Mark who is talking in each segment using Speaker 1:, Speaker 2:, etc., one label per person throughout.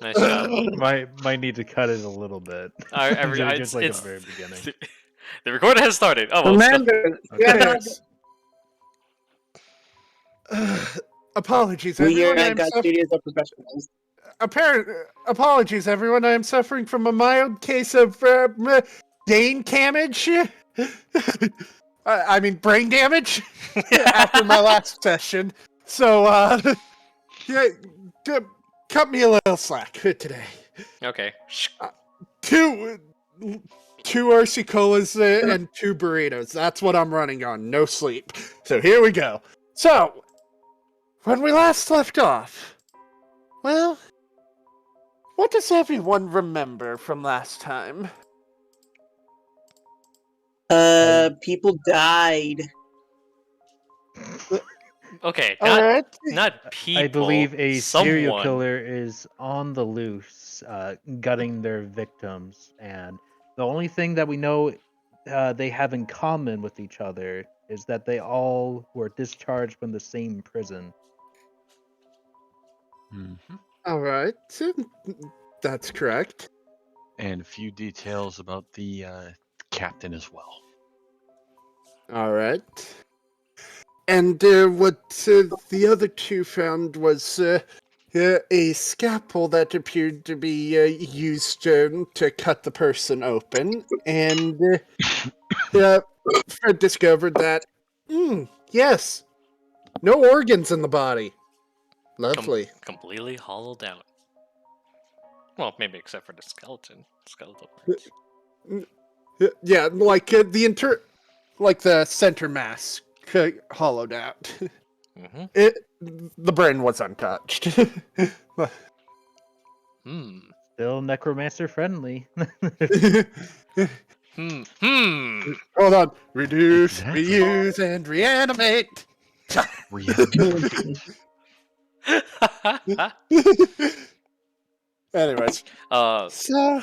Speaker 1: Nice job.
Speaker 2: Might need to cut it a little bit. Just like at the very beginning.
Speaker 1: The recorder has started. Oh, well,
Speaker 3: Remember,
Speaker 2: Okay.
Speaker 4: Apologies,
Speaker 3: we here
Speaker 4: everyone.
Speaker 3: at God Studios are professionals.
Speaker 4: Apologies, everyone. I am suffering from a mild case of brain damage. I mean, brain damage after my last session. So, yeah, cut me a little slack today.
Speaker 1: Okay.
Speaker 4: Two RC colas and 2 burritos. That's what I'm running on. No sleep. So here we go. So, when we last left off, well, what does everyone remember from last time?
Speaker 3: People died.
Speaker 1: Okay,
Speaker 4: Alright.
Speaker 1: not people.
Speaker 2: I believe a serial
Speaker 1: someone.
Speaker 2: killer is on the loose, gutting their victims, and the only thing that we know they have in common with each other is that they all were discharged from the same prison.
Speaker 5: Mm-hmm.
Speaker 4: Alright. That's correct.
Speaker 5: And a few details about the captain as well.
Speaker 4: Alright. And what the other 2 found was a scalpel that appeared to be used to cut the person open. And Fred discovered that, yes, no organs in the body. Lovely.
Speaker 1: Completely hollowed out. Well, maybe except for the skeletal parts.
Speaker 4: Yeah, like the center mass hollowed out.
Speaker 1: Mm-hmm.
Speaker 4: The brain was untouched.
Speaker 2: Still necromancer friendly.
Speaker 4: Hold on. Reduce,
Speaker 5: Exactly.
Speaker 4: reuse, and reanimate. Anyways. So.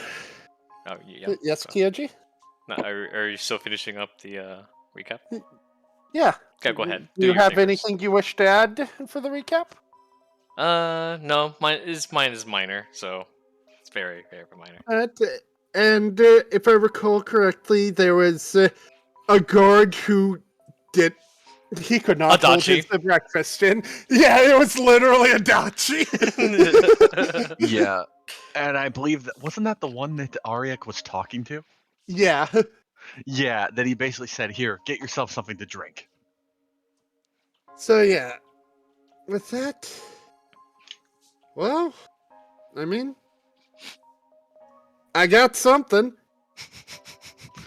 Speaker 1: Oh, yeah.
Speaker 4: Yes, Kyoji?
Speaker 1: No, are you still finishing up the recap?
Speaker 4: Yeah.
Speaker 1: Okay, go ahead.
Speaker 4: Do you have anything you wish to add for the recap?
Speaker 1: No. Mine is minor, so it's very, very minor.
Speaker 4: And if I recall correctly, there was a guard who he could not hold his breakfast in. Yeah, it was literally a dachi.
Speaker 5: Yeah, and I believe wasn't that the one that Ariak was talking to?
Speaker 4: Yeah.
Speaker 5: Yeah, that he basically said, "Here, get yourself something to drink."
Speaker 4: So yeah, with that, well, I mean, I got something.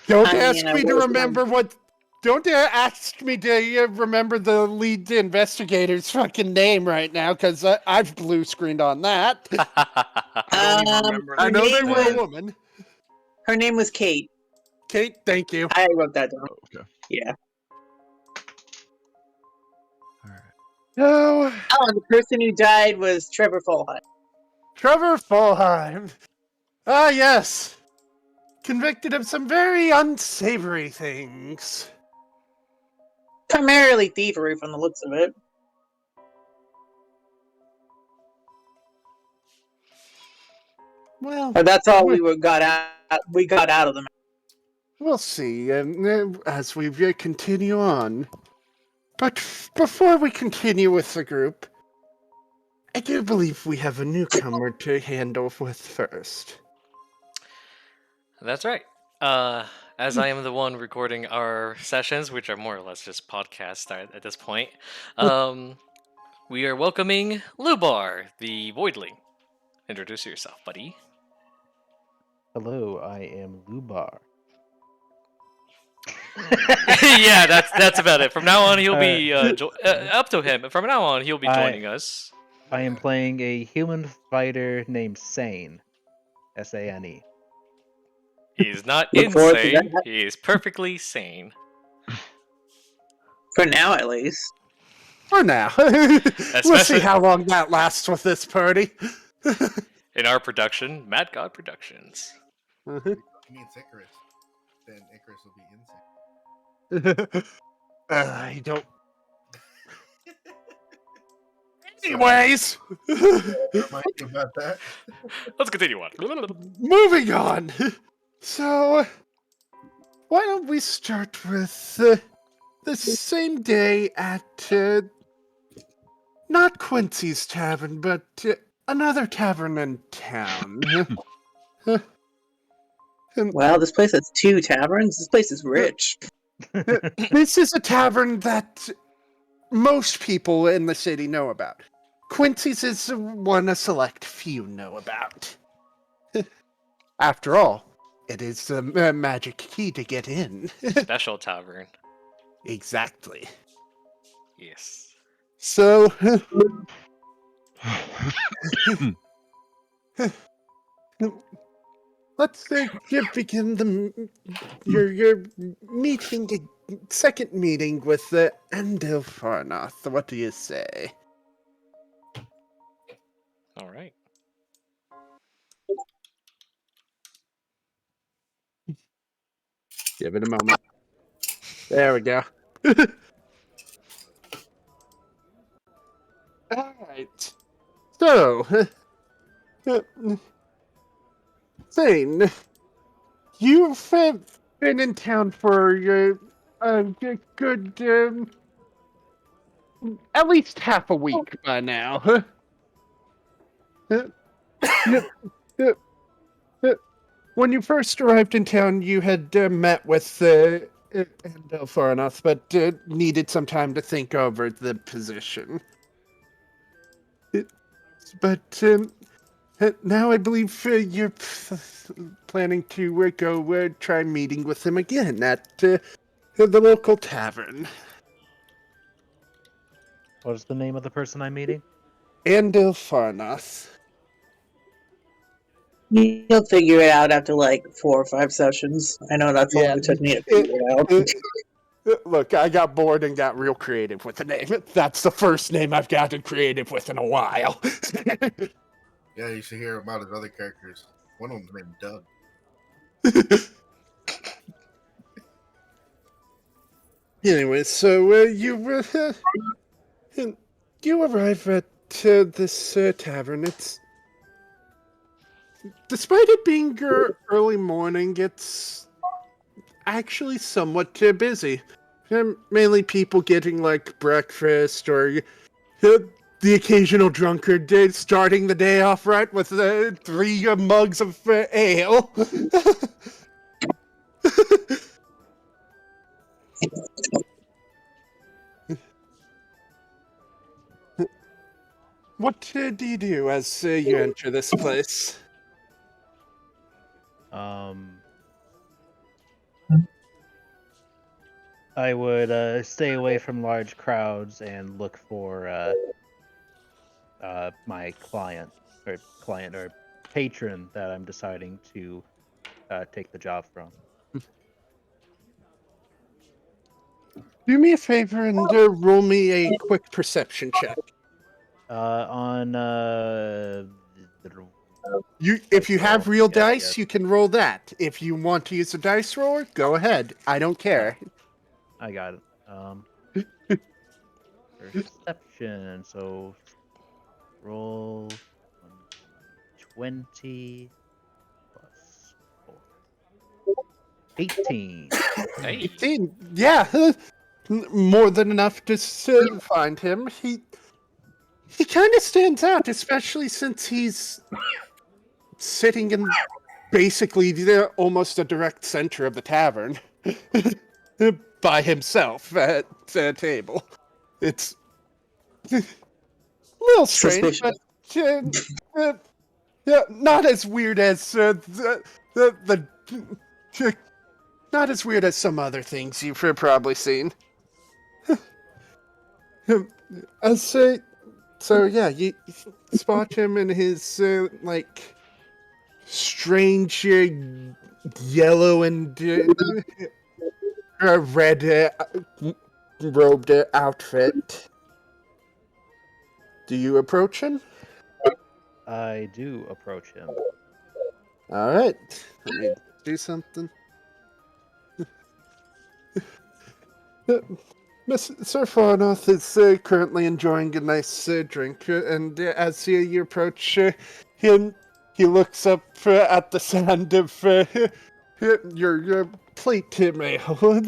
Speaker 4: Don't ask me to remember what. Don't ask me to remember the lead investigator's fucking name right now, because I've blue screened on that. I know they were a woman.
Speaker 3: Her name was Kate.
Speaker 4: Kate, thank you.
Speaker 3: I wrote that down.
Speaker 5: Oh, okay.
Speaker 3: Yeah.
Speaker 5: All right.
Speaker 4: No.
Speaker 3: Oh, and the person who died was Trevor Fulheim.
Speaker 4: Trevor Fulheim. Ah, yes. Convicted of some very unsavory things.
Speaker 3: Primarily thievery from the looks of it.
Speaker 4: Well,
Speaker 3: but that's all we got out of them.
Speaker 4: We'll see as we continue on. But before we continue with the group, I do believe we have a newcomer to handle with first.
Speaker 1: That's right. As I am the one recording our sessions, which are more or less just podcasts at this point, we are welcoming Lubar, the Voidling. Introduce yourself, buddy.
Speaker 2: Hello, I am Lubar.
Speaker 1: Yeah, that's about it. From now on, he'll be up to him. From now on, he'll be joining us.
Speaker 2: I am playing a human fighter named Sane, S-A-N-E.
Speaker 1: He is not insane. He is perfectly sane.
Speaker 3: For now, at least.
Speaker 4: For now. We'll see how long that lasts with this party.
Speaker 1: In our production, Mad God Productions.
Speaker 6: He means Icarus. Then Icarus will be insane.
Speaker 4: I don't. Anyways,
Speaker 6: Remind you about that.
Speaker 1: Let's continue on.
Speaker 4: moving on. So, why don't we start with the same day at not Quincy's Tavern, but another tavern in town.
Speaker 3: Wow, this place has 2 taverns. This place is rich.
Speaker 4: This is a tavern that most people in the city know about. Quincy's is one a select few know about. After all, it is the magic key to get in.
Speaker 1: Special tavern.
Speaker 4: Exactly.
Speaker 1: Yes.
Speaker 4: So, let's begin your meeting, second meeting with the Endil Farnoth. What do you say?
Speaker 1: All right.
Speaker 4: Give it a moment. There we go. All right. So, Thane, you've been in town for a good, at least half a week by now. Yep. When you first arrived in town, you had met with Endel Farnoth, but needed some time to think over the position. But now I believe you're planning to go try meeting with him again at the local tavern.
Speaker 2: What is the name of the person I'm meeting?
Speaker 4: Endel Farnoth.
Speaker 3: You'll figure it out after like 4 or 5 sessions. I know that's how long it took me to figure it out.
Speaker 4: Look, I got bored and got real creative with the name. That's the first name I've gotten creative with in a while.
Speaker 6: Yeah, you should hear about his other characters. One of them's named Doug.
Speaker 4: Anyway, so you arrive at this tavern. It's despite it being early morning, it's actually somewhat busy. Mainly people getting like breakfast or the occasional drunkard starting the day off right with 3 mugs of ale. What do you do as you enter this place?
Speaker 2: I would stay away from large crowds and look for my client or patron that I'm deciding to take the job from.
Speaker 4: Do me a favor and roll me a quick perception check.
Speaker 2: On
Speaker 4: If you have real
Speaker 2: Yes,
Speaker 4: dice,
Speaker 2: yes.
Speaker 4: you can roll that. If you want to use a dice roller, go ahead. I don't care.
Speaker 2: I got it. Perception. So roll 20 plus 4. 18.
Speaker 1: Hey.
Speaker 4: 18. Yeah, more than enough to find him. He kind of stands out, especially since he's sitting in basically almost the direct center of the tavern by himself at a table. It's a little strange,
Speaker 3: Suspicious.
Speaker 4: but yeah, not as weird as the not as weird as some other things you've probably seen. I'll say, so yeah, you spot him in his like strange yellow and red robed outfit. Do you approach him?
Speaker 2: I do approach him.
Speaker 4: All right, let me do something. Sir Farnoth is currently enjoying a nice drink, and as you approach him, he looks up at the sound of your plate mail.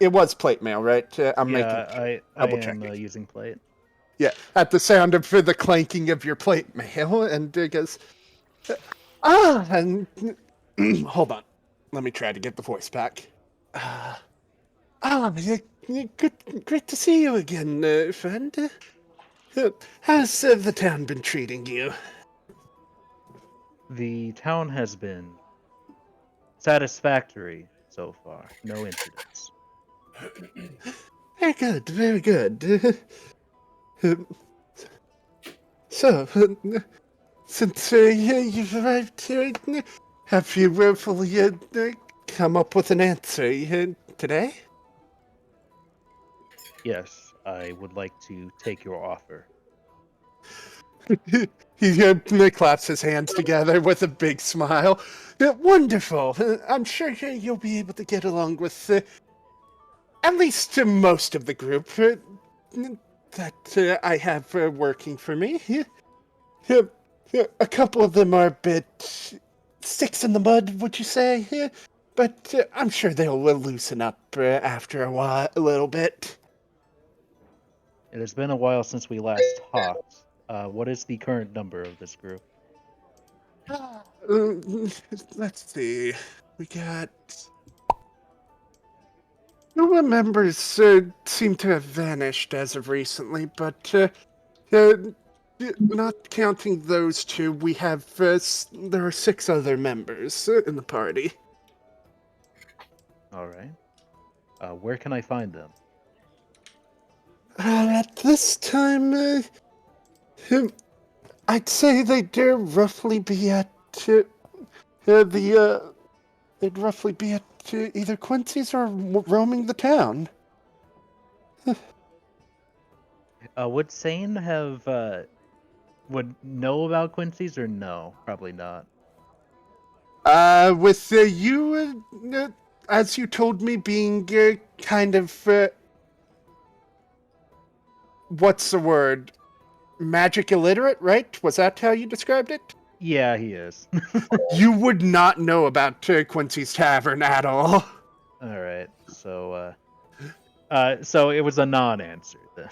Speaker 4: It was plate mail, right? I'm making
Speaker 2: Yeah, I
Speaker 4: double
Speaker 2: am
Speaker 4: checking.
Speaker 2: using plate.
Speaker 4: Yeah, at the sound of the clanking of your plate mail, and goes, and hold on, let me try to get the voice back. Great to see you again, friend. How's the town been treating you?
Speaker 2: The town has been satisfactory so far. No incidents.
Speaker 4: Very good, very good. So, since you've arrived here, have you fully come up with an answer today?
Speaker 2: Yes, I would like to take your offer.
Speaker 4: He claps his hands together with a big smile. Wonderful. I'm sure you'll be able to get along with at least most of the group that I have working for me. Uh, a couple of them are a bit sticks in the mud, would you say? But I'm sure they'll loosen up after a little bit.
Speaker 2: It has been a while since we last talked. What is the current number of this group?
Speaker 4: Let's see. We got. No members seem to have vanished as of recently, but uh, not counting those two, we have there are 6 other members in the party.
Speaker 2: All right. Where can I find them?
Speaker 4: At this time, I'd say they'd roughly be at they'd roughly be at either Quincy's or roaming the town.
Speaker 2: Would Sane have would know about Quincy's or no? Probably not.
Speaker 4: With you, as you told me, being kind of what's the word? Magic illiterate, right? Was that how you described it?
Speaker 2: Yeah, he is.
Speaker 4: You would not know about Quincy's Tavern at all.
Speaker 2: All right. So it was a non-answer then.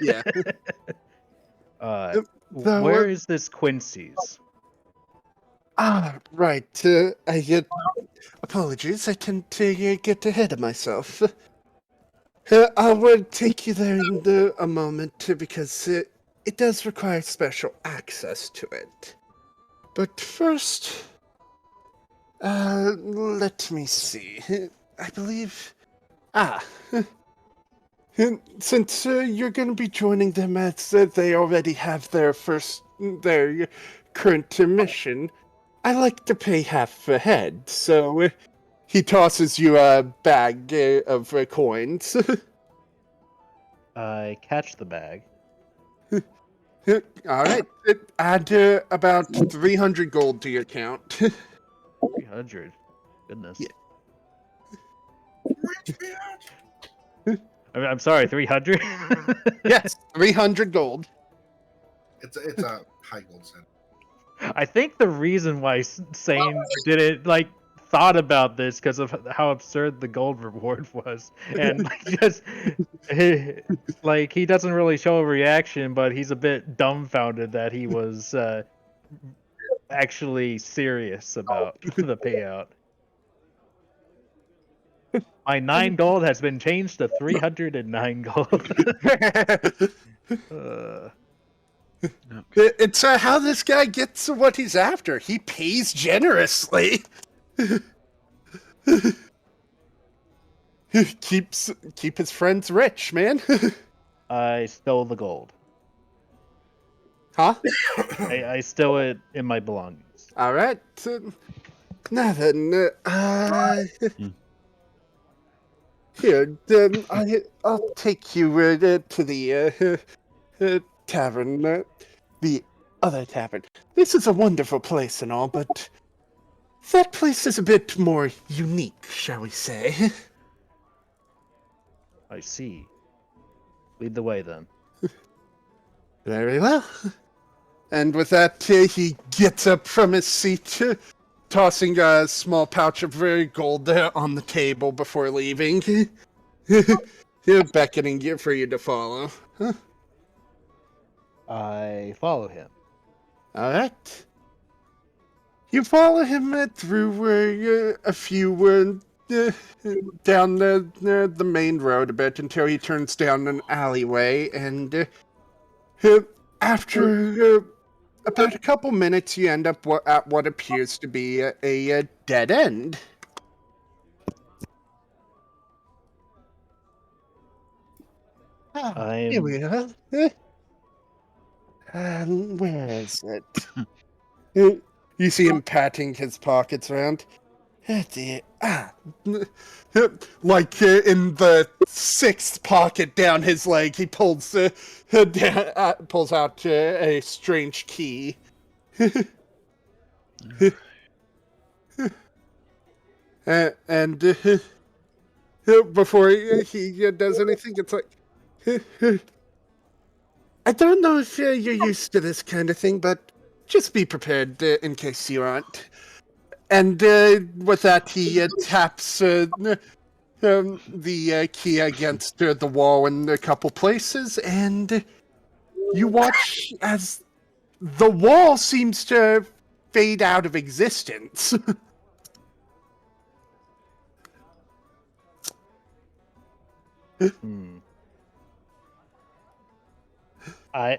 Speaker 4: Yeah.
Speaker 2: Where is this Quincy's?
Speaker 4: Right. Apologies, I tend to get ahead of myself. I will take you there in a moment because it does require special access to it. But first, let me see. I believe. Since you're going to be joining them as they already have their current mission, I like to pay half ahead. So he tosses you a bag of coins.
Speaker 2: I catch the bag.
Speaker 4: All right, add about 300 gold to your account.
Speaker 2: 300. Goodness.
Speaker 4: Yeah.
Speaker 2: I'm sorry, 300.
Speaker 4: Yes, 300 gold.
Speaker 6: It's a high gold center.
Speaker 2: I think the reason why Sane didn't thought about this because of how absurd the gold reward was, and he doesn't really show a reaction, but he's a bit dumbfounded that he was actually serious about the payout. My 9 gold has been changed to 309 gold.
Speaker 4: It's how this guy gets what he's after. He pays generously. Keep his friends rich, man.
Speaker 2: I stole the gold.
Speaker 4: Huh?
Speaker 2: I stole it in my belongings.
Speaker 4: All right. Now then, here, I'll take you to the tavern, the other tavern. This is a wonderful place and all, but that place is a bit more unique, shall we say.
Speaker 2: I see. Lead the way then.
Speaker 4: Very well. And with that, he gets up from his seat, tossing a small pouch of gold on the table before leaving. Beckoning you for you to follow. Huh?
Speaker 2: I follow him.
Speaker 4: All right. You follow him through a few down the main road a bit until he turns down an alleyway, and after about a couple minutes, you end up at what appears to be a dead end. Here we are. Where is it? You see him patting his pockets around. Like in the sixth pocket down his leg, he pulls pulls out a strange key. And before he does anything, it's like, I don't know if you're used to this kind of thing, but just be prepared in case you aren't. And with that, he taps the key against the wall in a couple places, and you watch as the wall seems to fade out of existence.
Speaker 2: Hmm. I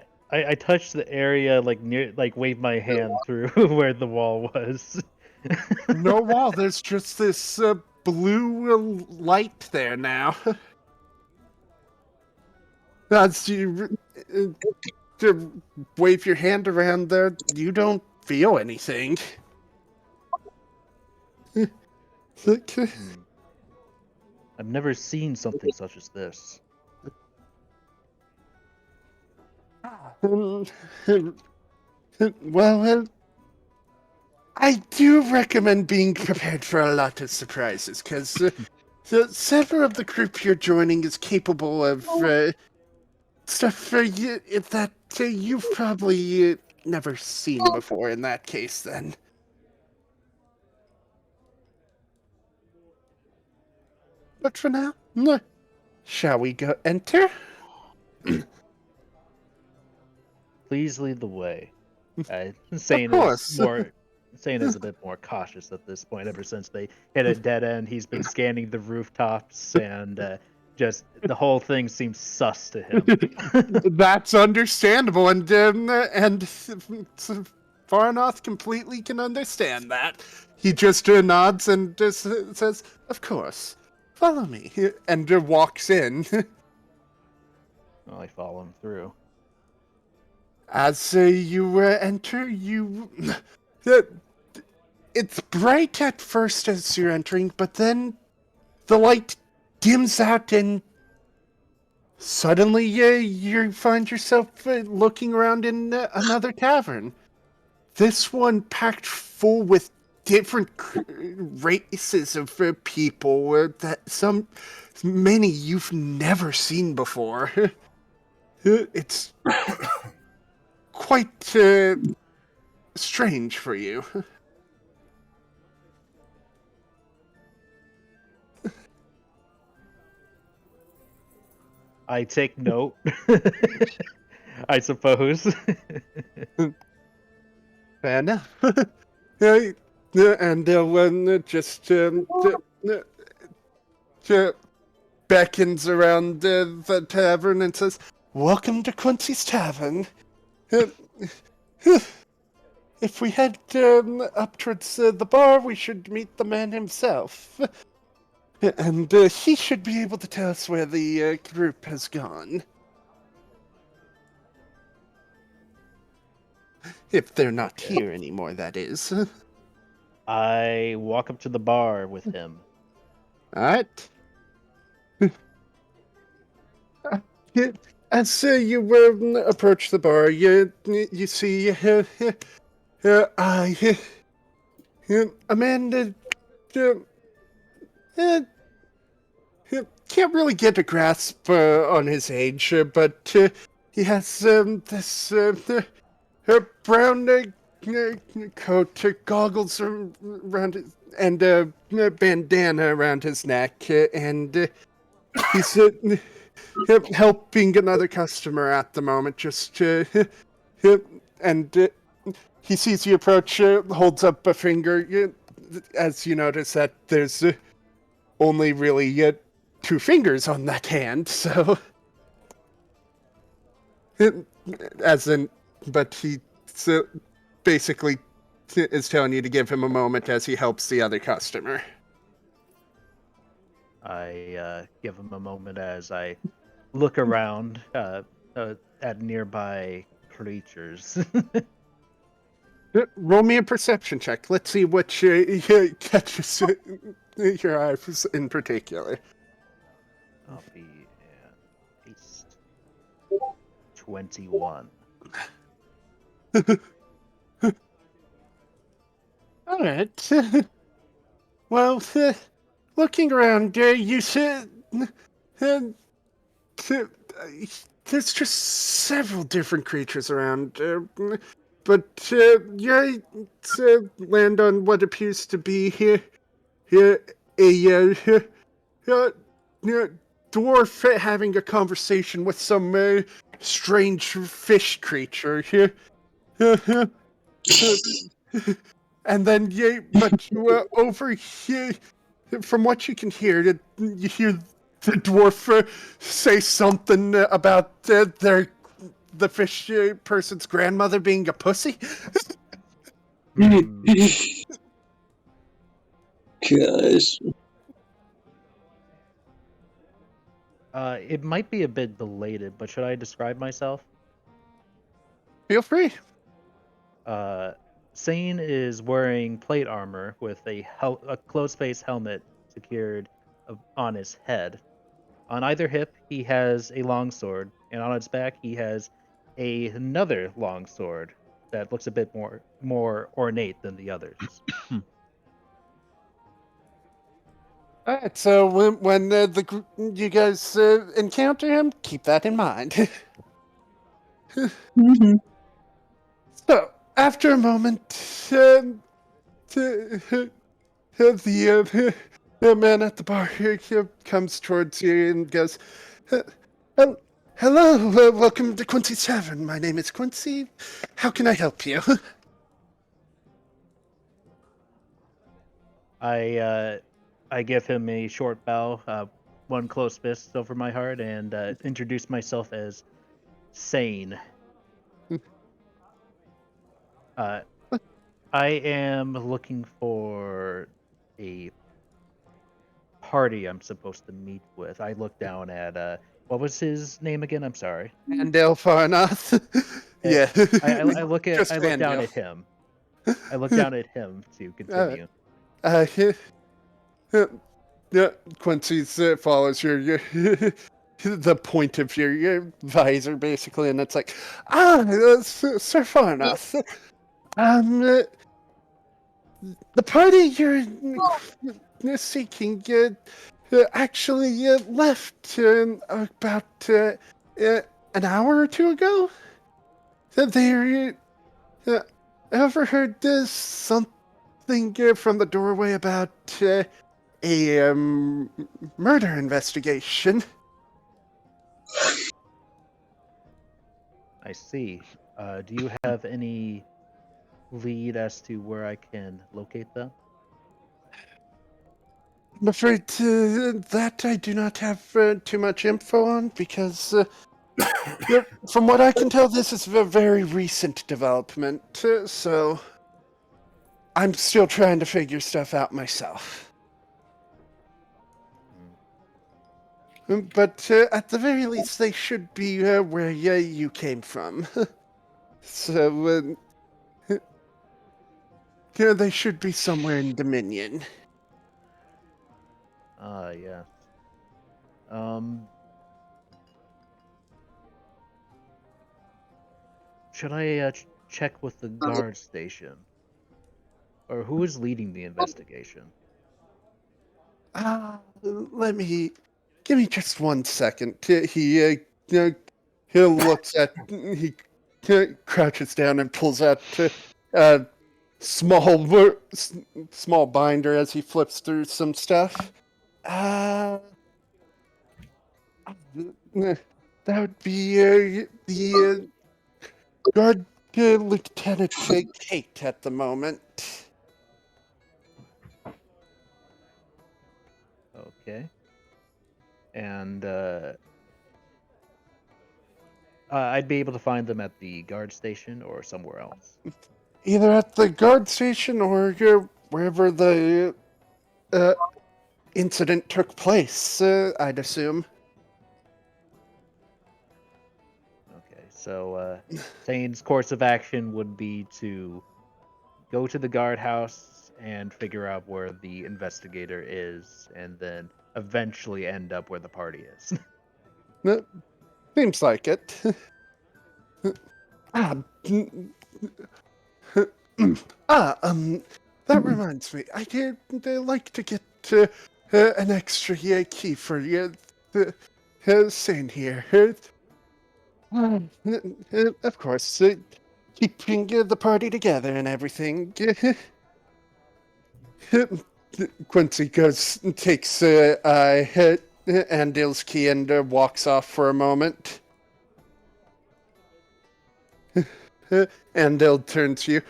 Speaker 2: touched the area like near, like waved my hand through where the wall was.
Speaker 4: No wall, there's just this blue light there now. As you to wave your hand around there, you don't feel anything.
Speaker 2: Hmm. I've never seen something such as this.
Speaker 4: Well, I do recommend being prepared for a lot of surprises, because several of the group you're joining is capable of stuff that you've probably never seen before in that case, then. But for now, shall we go enter?
Speaker 2: Please lead the way.
Speaker 4: Of
Speaker 2: Sane
Speaker 4: course.
Speaker 2: is a bit more cautious at this point. Ever since they hit a dead end, he's been scanning the rooftops, and just the whole thing seems sus to him.
Speaker 4: That's understandable, and Farnoth completely can understand that. He just nods and just says, "Of course, follow me," and walks in.
Speaker 2: Well, I follow him through.
Speaker 4: As you enter, it's bright at first as you're entering, but then the light dims out, and suddenly you find yourself looking around in another tavern. This one packed full with different races of people that many you've never seen before. It's quite strange for you.
Speaker 2: I take note. I suppose.
Speaker 4: Fair enough. And when just beckons around the tavern and says, "Welcome to Quincy's Tavern. If we head up towards the bar, we should meet the man himself. And he should be able to tell us where the group has gone. If they're not here anymore, that is."
Speaker 2: I walk up to the bar with him.
Speaker 4: Alright. As you approach the bar, you see a man can't really get a grasp on his age, but he has this brown coat, goggles around his, and a bandana around his neck, and he's helping another customer at the moment. Just and he sees you approach, holds up a finger, as you notice that there's only really 2 fingers on that hand, so as in, but he basically is telling you to give him a moment as he helps the other customer.
Speaker 2: I give him a moment as I look around at nearby creatures.
Speaker 4: Roll me a perception check. Let's see what catches your eyes in particular.
Speaker 2: Copy and paste. 21.
Speaker 4: All right. Well, looking around, you see, there's just several different creatures around, but you land on what appears to be a dwarf having a conversation with some strange fish creature here. And then, but over here, from what you can hear, you hear the dwarf say something about the fish person's grandmother being a pussy.
Speaker 2: Hmm.
Speaker 3: Gosh.
Speaker 2: It might be a bit belated, but should I describe myself?
Speaker 4: Feel free.
Speaker 2: Sane is wearing plate armor with a closed-face helmet secured on his head. On either hip, he has a long sword, and on its back, he has another long sword that looks a bit more ornate than the others.
Speaker 4: All right, so when you guys encounter him, keep that in mind.
Speaker 3: Mhm.
Speaker 4: So, after a moment, the man at the bar comes towards you and goes, "Oh, hello, welcome to Quincy Tavern. My name is Quincy. How can I help you?"
Speaker 2: I give him a short bow, one close fist over my heart, and introduce myself as Sane. Uh, I am looking for a party I'm supposed to meet with. I look down at what was his name again? I'm sorry.
Speaker 4: Andale Farnath. Yeah.
Speaker 2: I look down
Speaker 4: Andale.
Speaker 2: at him. I look down at him to continue.
Speaker 4: Yeah, Quincy follows your the point of your visor, basically, and it's like, Sir Farnath. Uh, the party you're seeking actually left about an hour or two ago. They overheard something from the doorway about a murder investigation.
Speaker 2: I see. Do you have any lead as to where I can locate them?
Speaker 4: I'm afraid that I do not have too much info on because, from what I can tell, this is a very recent development. So I'm still trying to figure stuff out myself. But at the very least, they should be where you came from. So they should be somewhere in Dominion.
Speaker 2: Ah, yes. Um, should I check with the guard station? Or who is leading the investigation?
Speaker 4: Let me give me just 1 second. He looks at he crouches down and pulls out a small binder as he flips through some stuff. That would be the guard Lieutenant Kate at the moment.
Speaker 2: Okay. And I'd be able to find them at the guard station or somewhere else.
Speaker 4: Either at the guard station or wherever the incident took place, I'd assume.
Speaker 2: Okay, so Sane's course of action would be to go to the guardhouse and figure out where the investigator is, and then eventually end up where the party is.
Speaker 4: Seems like it. ah, that reminds me. I'd like to get an extra key for you. Sane here. Of course, keeping the party together and everything. Quincy goes, takes Andale's key and walks off for a moment. Andale turns to you.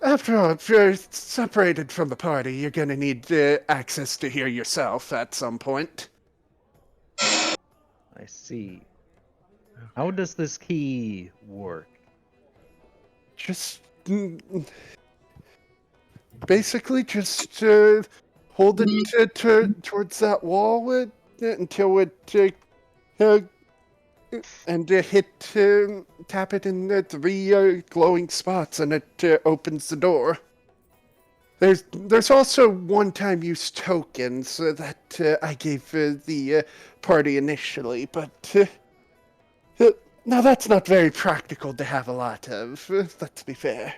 Speaker 4: After all, if you're separated from the party, you're gonna need access to here yourself at some point.
Speaker 2: I see. How does this key work?
Speaker 4: Just basically just hold it towards that wall until it and tap it in the 3 glowing spots, and it opens the door. There's also one-time use tokens that I gave the party initially, but now that's not very practical to have a lot of. Let's be fair.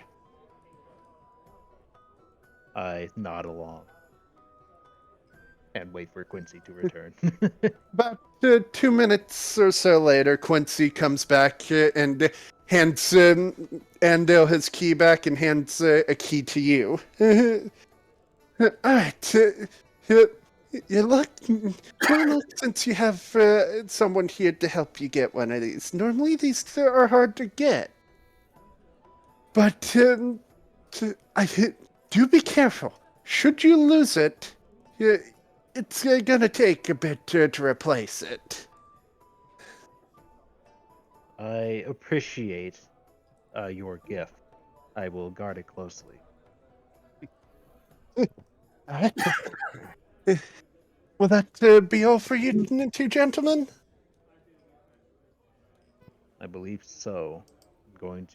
Speaker 2: I nod along and wait for Quincy to return.
Speaker 4: About 2 minutes or so later, Quincy comes back and hands Andale his key back and hands a key to you. Alright, you look, since you have someone here to help you get one of these. Normally these are hard to get. But do be careful. Should you lose it, it's gonna take a bit to replace it.
Speaker 2: I appreciate your gift. I will guard it closely.
Speaker 4: Alright. Will that be all for you two gentlemen?
Speaker 2: I believe so. I'm going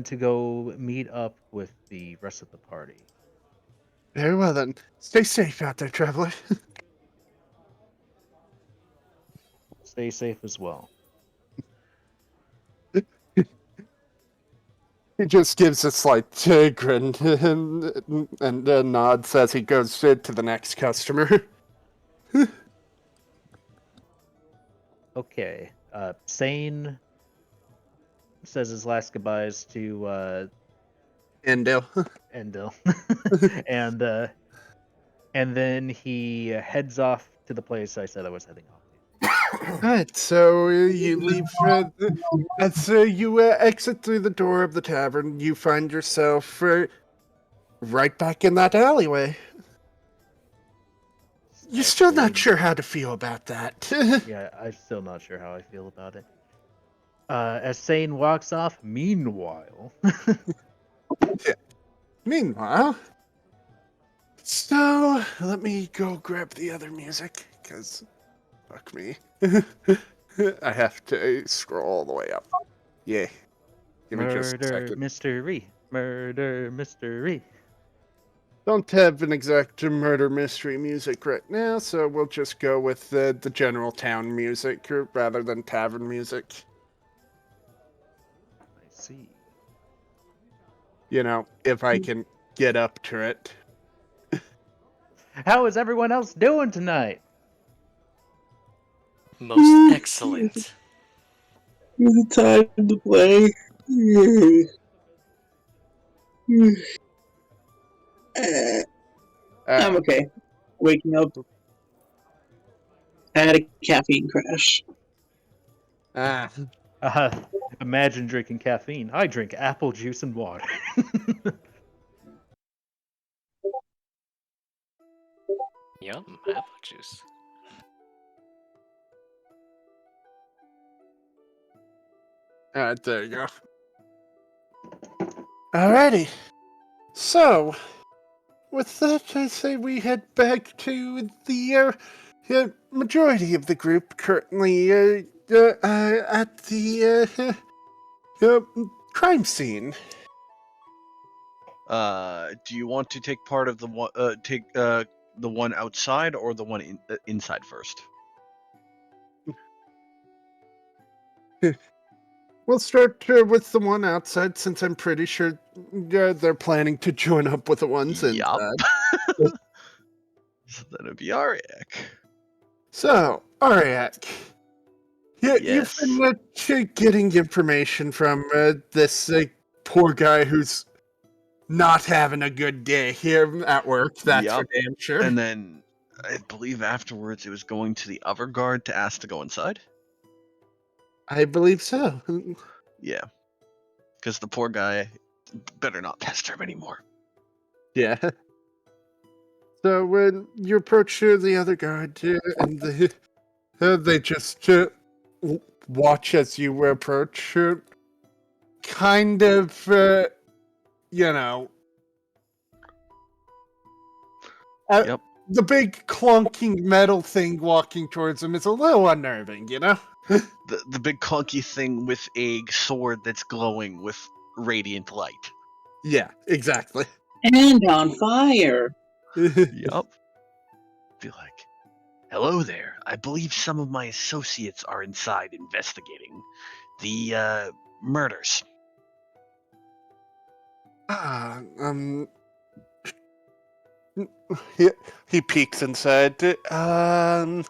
Speaker 2: to go meet up with the rest of the party.
Speaker 4: Very well then. Stay safe out there, traveler.
Speaker 2: Stay safe as well.
Speaker 4: He just gives a slight grin and nods as he goes to the next customer.
Speaker 2: Okay. Sane says his last goodbyes to
Speaker 4: Endale.
Speaker 2: Endil. and then he heads off to the place I said I was heading off to.
Speaker 4: Alright, so you leave. As you exit through the door of the tavern, you find yourself right back in that alleyway. You're still not sure how to feel about that.
Speaker 2: Yeah, I'm still not sure how I feel about it. As Sane walks off, meanwhile.
Speaker 4: Meanwhile, so let me go grab the other music, because fuck me. I have to scroll all the way up. Yeah. Give me just a
Speaker 2: Murder
Speaker 4: second.
Speaker 2: mystery. Murder mystery.
Speaker 4: Don't have an exact murder mystery music right now, so we'll just go with the general town music rather than tavern music.
Speaker 2: I see.
Speaker 4: You know, if I can get up to it.
Speaker 2: How is everyone else doing tonight?
Speaker 1: Most excellent.
Speaker 3: It's time to play. I'm okay. Waking up. I had a caffeine crash.
Speaker 4: Ah,
Speaker 2: Imagine drinking caffeine. I drink apple juice and water.
Speaker 1: Yum, apple juice.
Speaker 4: there you go. Alrighty. So, with that, I say we head back to the majority of the group currently at the crime scene.
Speaker 5: Do you want to take part of the one? The one outside or the one inside first?
Speaker 4: We'll start with the one outside, since I'm pretty sure they're planning to join up with the ones
Speaker 5: Yup.
Speaker 4: inside.
Speaker 5: So that'd be Ariak.
Speaker 4: So, Ariak, you've
Speaker 5: Yes.
Speaker 4: been getting information from this poor guy who's not having a good day here at work, that's for
Speaker 5: Yup.
Speaker 4: damn sure.
Speaker 5: And then I believe afterwards it was going to the other guard to ask to go inside.
Speaker 4: I believe so.
Speaker 5: Yeah. Because the poor guy better not pester him anymore.
Speaker 4: Yeah. So when you approach the other guard, and they just watch as you approach, kind of, you know.
Speaker 5: Yep.
Speaker 4: The big clunking metal thing walking towards him is a little unnerving, you know?
Speaker 5: The big clunky thing with a sword that's glowing with radiant light.
Speaker 4: Yeah, exactly.
Speaker 3: And on fire.
Speaker 5: Yup. Be like, hello there. I believe some of my associates are inside investigating the murders.
Speaker 4: He peeks inside. Uh,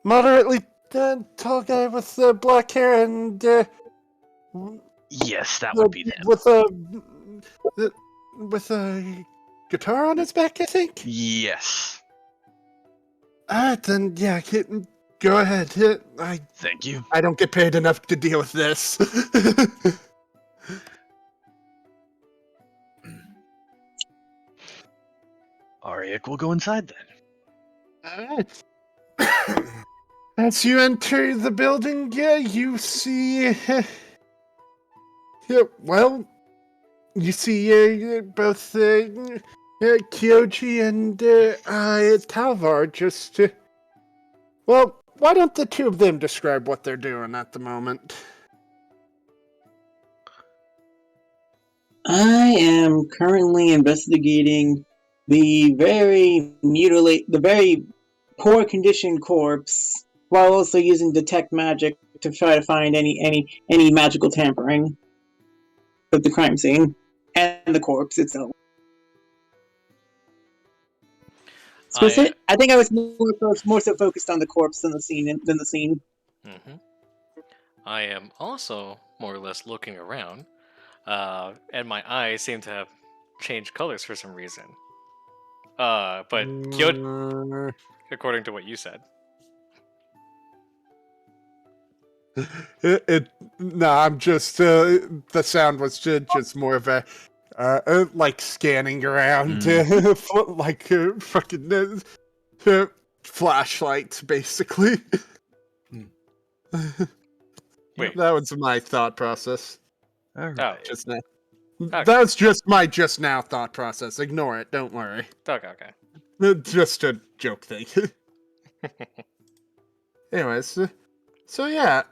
Speaker 4: moderately tall guy with black hair and
Speaker 5: Yes, that would be them.
Speaker 4: with a guitar on his back, I think.
Speaker 5: Yes.
Speaker 4: Then yeah, go ahead.
Speaker 5: Thank you.
Speaker 4: I don't get paid enough to deal with this.
Speaker 5: Ariak will go inside then.
Speaker 4: Alright. As you enter the building, yeah, you see. Yeah, well, you see both Kyoji and Talvar just. Well, why don't the two of them describe what they're doing at the moment?
Speaker 3: I am currently investigating the very poor condition corpse, while also using detect magic to try to find any magical tampering with the crime scene and the corpse itself. I think I was more so focused on the corpse than the scene.
Speaker 1: Mm-hmm. I am also more or less looking around, and my eyes seem to have changed colors for some reason. But Kyoto, according to what you said.
Speaker 4: No, I'm just the sound was just more of a like scanning around, like fucking flashlights, basically.
Speaker 1: Wait.
Speaker 4: That was my thought process.
Speaker 5: All
Speaker 1: Oh,
Speaker 5: right.
Speaker 4: Just now.
Speaker 1: Okay.
Speaker 4: That was just my just now thought process. Ignore it. Don't worry.
Speaker 1: okay.
Speaker 4: Just a joke thing. Anyways, so yeah,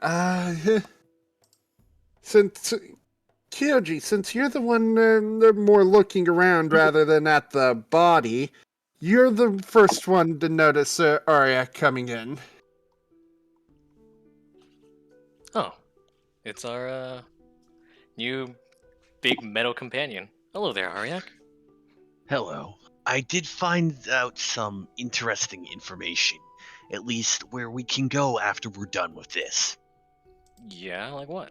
Speaker 4: since Kyoji, since you're the one more looking around rather than at the body, you're the first one to notice Arya coming in.
Speaker 1: Oh, it's our new big metal companion. Hello there, Aryak.
Speaker 5: Hello. I did find out some interesting information, at least where we can go after we're done with this.
Speaker 1: Yeah, like what?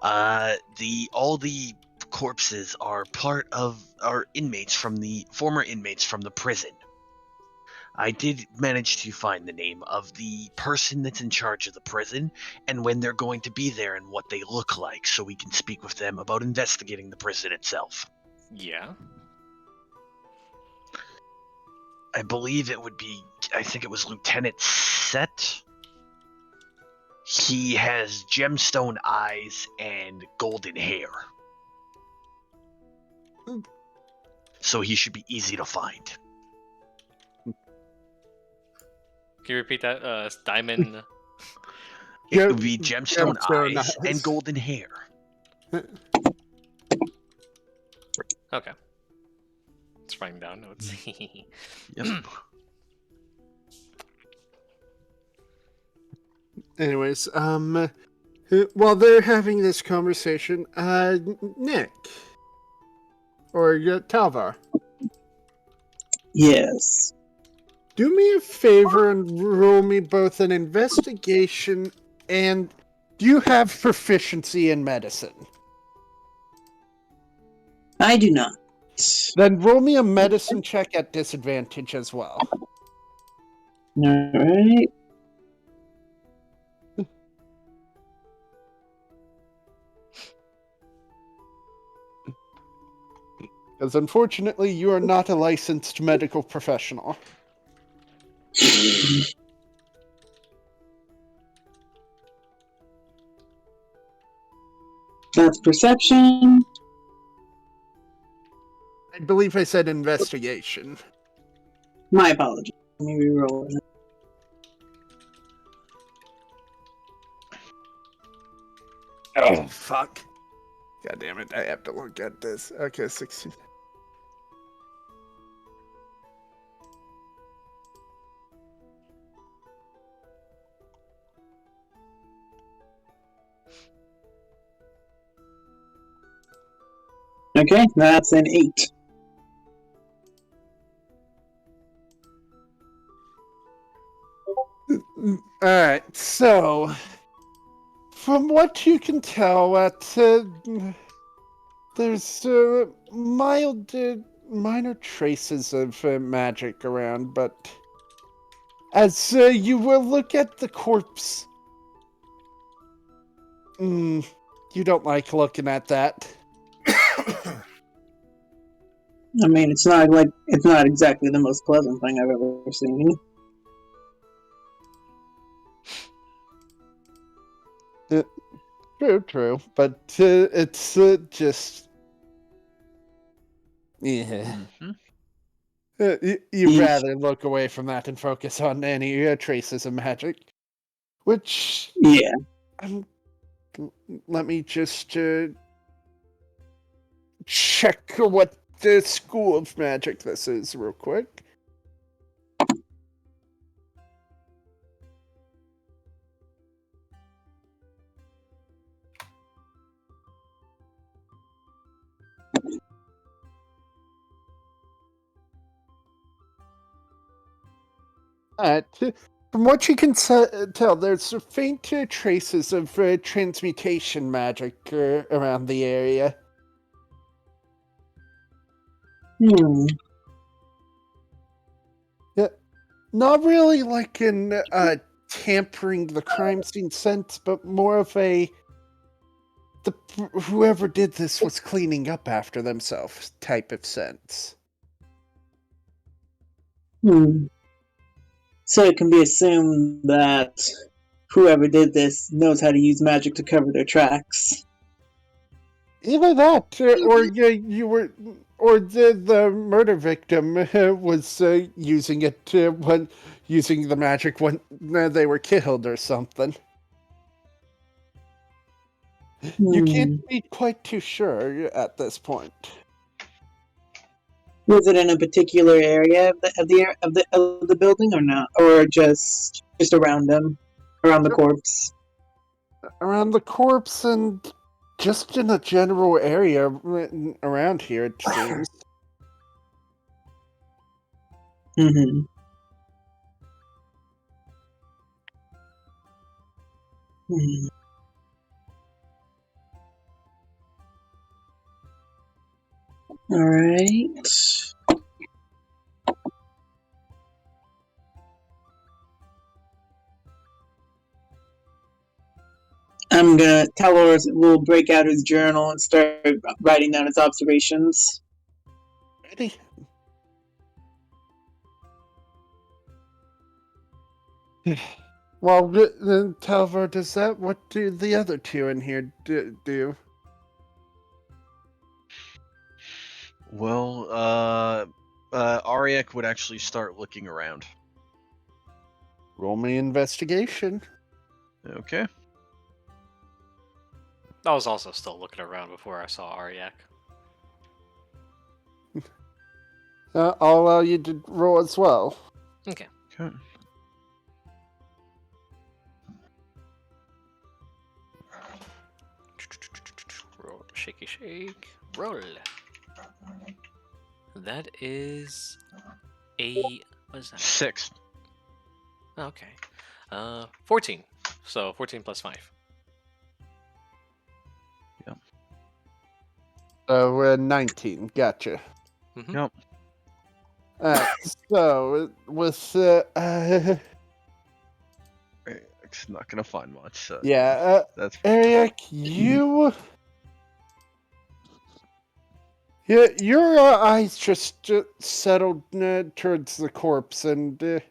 Speaker 5: All the corpses are former inmates from the prison. I did manage to find the name of the person that's in charge of the prison and when they're going to be there and what they look like, so we can speak with them about investigating the prison itself.
Speaker 1: Yeah.
Speaker 5: I believe I think it was Lieutenant Set. He has gemstone eyes and golden hair. So he should be easy to find.
Speaker 1: Can you repeat that? Diamond.
Speaker 5: It would be gemstone
Speaker 4: Gemstone
Speaker 5: eyes and
Speaker 4: eyes.
Speaker 5: golden hair.
Speaker 1: Okay. Just writing down notes.
Speaker 5: Yep.
Speaker 4: Anyways, while they're having this conversation, Nick or Talvar,
Speaker 3: Yes.
Speaker 4: do me a favor and roll me both an investigation and do you have proficiency in medicine?
Speaker 3: I do not.
Speaker 4: Then roll me a medicine check at disadvantage as well.
Speaker 3: Alright.
Speaker 4: Because unfortunately, you are not a licensed medical professional.
Speaker 3: That's perception.
Speaker 4: I believe I said investigation.
Speaker 3: My apologies. Let me reroll it.
Speaker 4: Oh, fuck. God damn it, I have to look at this. Okay, 16.
Speaker 3: Okay, that's an 8.
Speaker 4: Alright, so from what you can tell, there's mild, minor traces of magic around, but as you will look at the corpse, you don't like looking at that.
Speaker 3: I mean, it's not exactly the most pleasant thing I've ever seen.
Speaker 4: True, but it's just yeah. You'd
Speaker 3: Yeesh.
Speaker 4: rather look away from that and focus on any traces of magic, which
Speaker 3: Yeah.
Speaker 4: let me just check what the school of magic this is real quick. From what you can tell, there's faint traces of transmutation magic around the area. Yeah, not really like in tampering the crime scene sense, but more of whoever did this was cleaning up after themselves type of sense.
Speaker 3: So it can be assumed that whoever did this knows how to use magic to cover their tracks.
Speaker 4: Either that, or the murder victim was using it using the magic when they were killed or something. You can't be quite too sure at this point.
Speaker 3: Was it in a particular area of the building or not, or just around them, around the corpse?
Speaker 4: Around the corpse and just in a general area around here, it seems.
Speaker 3: Mm-hmm. Hmm. All right. I'm gonna Talor will break out his journal and start writing down his observations.
Speaker 4: Ready? Well, then, Talvar, does that? What do the other two in here do?
Speaker 5: Well, Ariek would actually start looking around.
Speaker 4: Roll me investigation.
Speaker 5: Okay.
Speaker 1: I was also still looking around before I saw Aryak.
Speaker 4: I'll allow you to roll as well.
Speaker 1: Okay.
Speaker 5: Okay.
Speaker 1: Roll, shaky shake, roll. That is a what is that?
Speaker 5: 6.
Speaker 1: Okay. 14. So 14 plus 5.
Speaker 4: We're 19. Gotcha.
Speaker 1: Mm-hmm.
Speaker 5: Yep.
Speaker 4: Alright, so with
Speaker 5: It's not gonna find much. So
Speaker 4: yeah,
Speaker 5: that's
Speaker 4: Ariek, your eyes just settled towards the corpse, and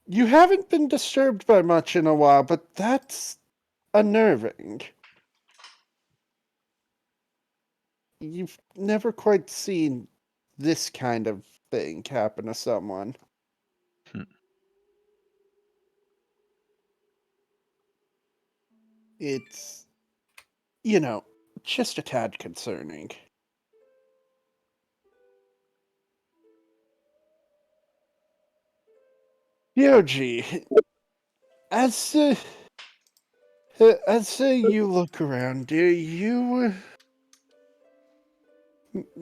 Speaker 4: you haven't been disturbed by much in a while, but that's unnerving. You've never quite seen this kind of thing happen to someone.
Speaker 5: Hmm.
Speaker 4: It's, just a tad concerning. Yoji, as you look around,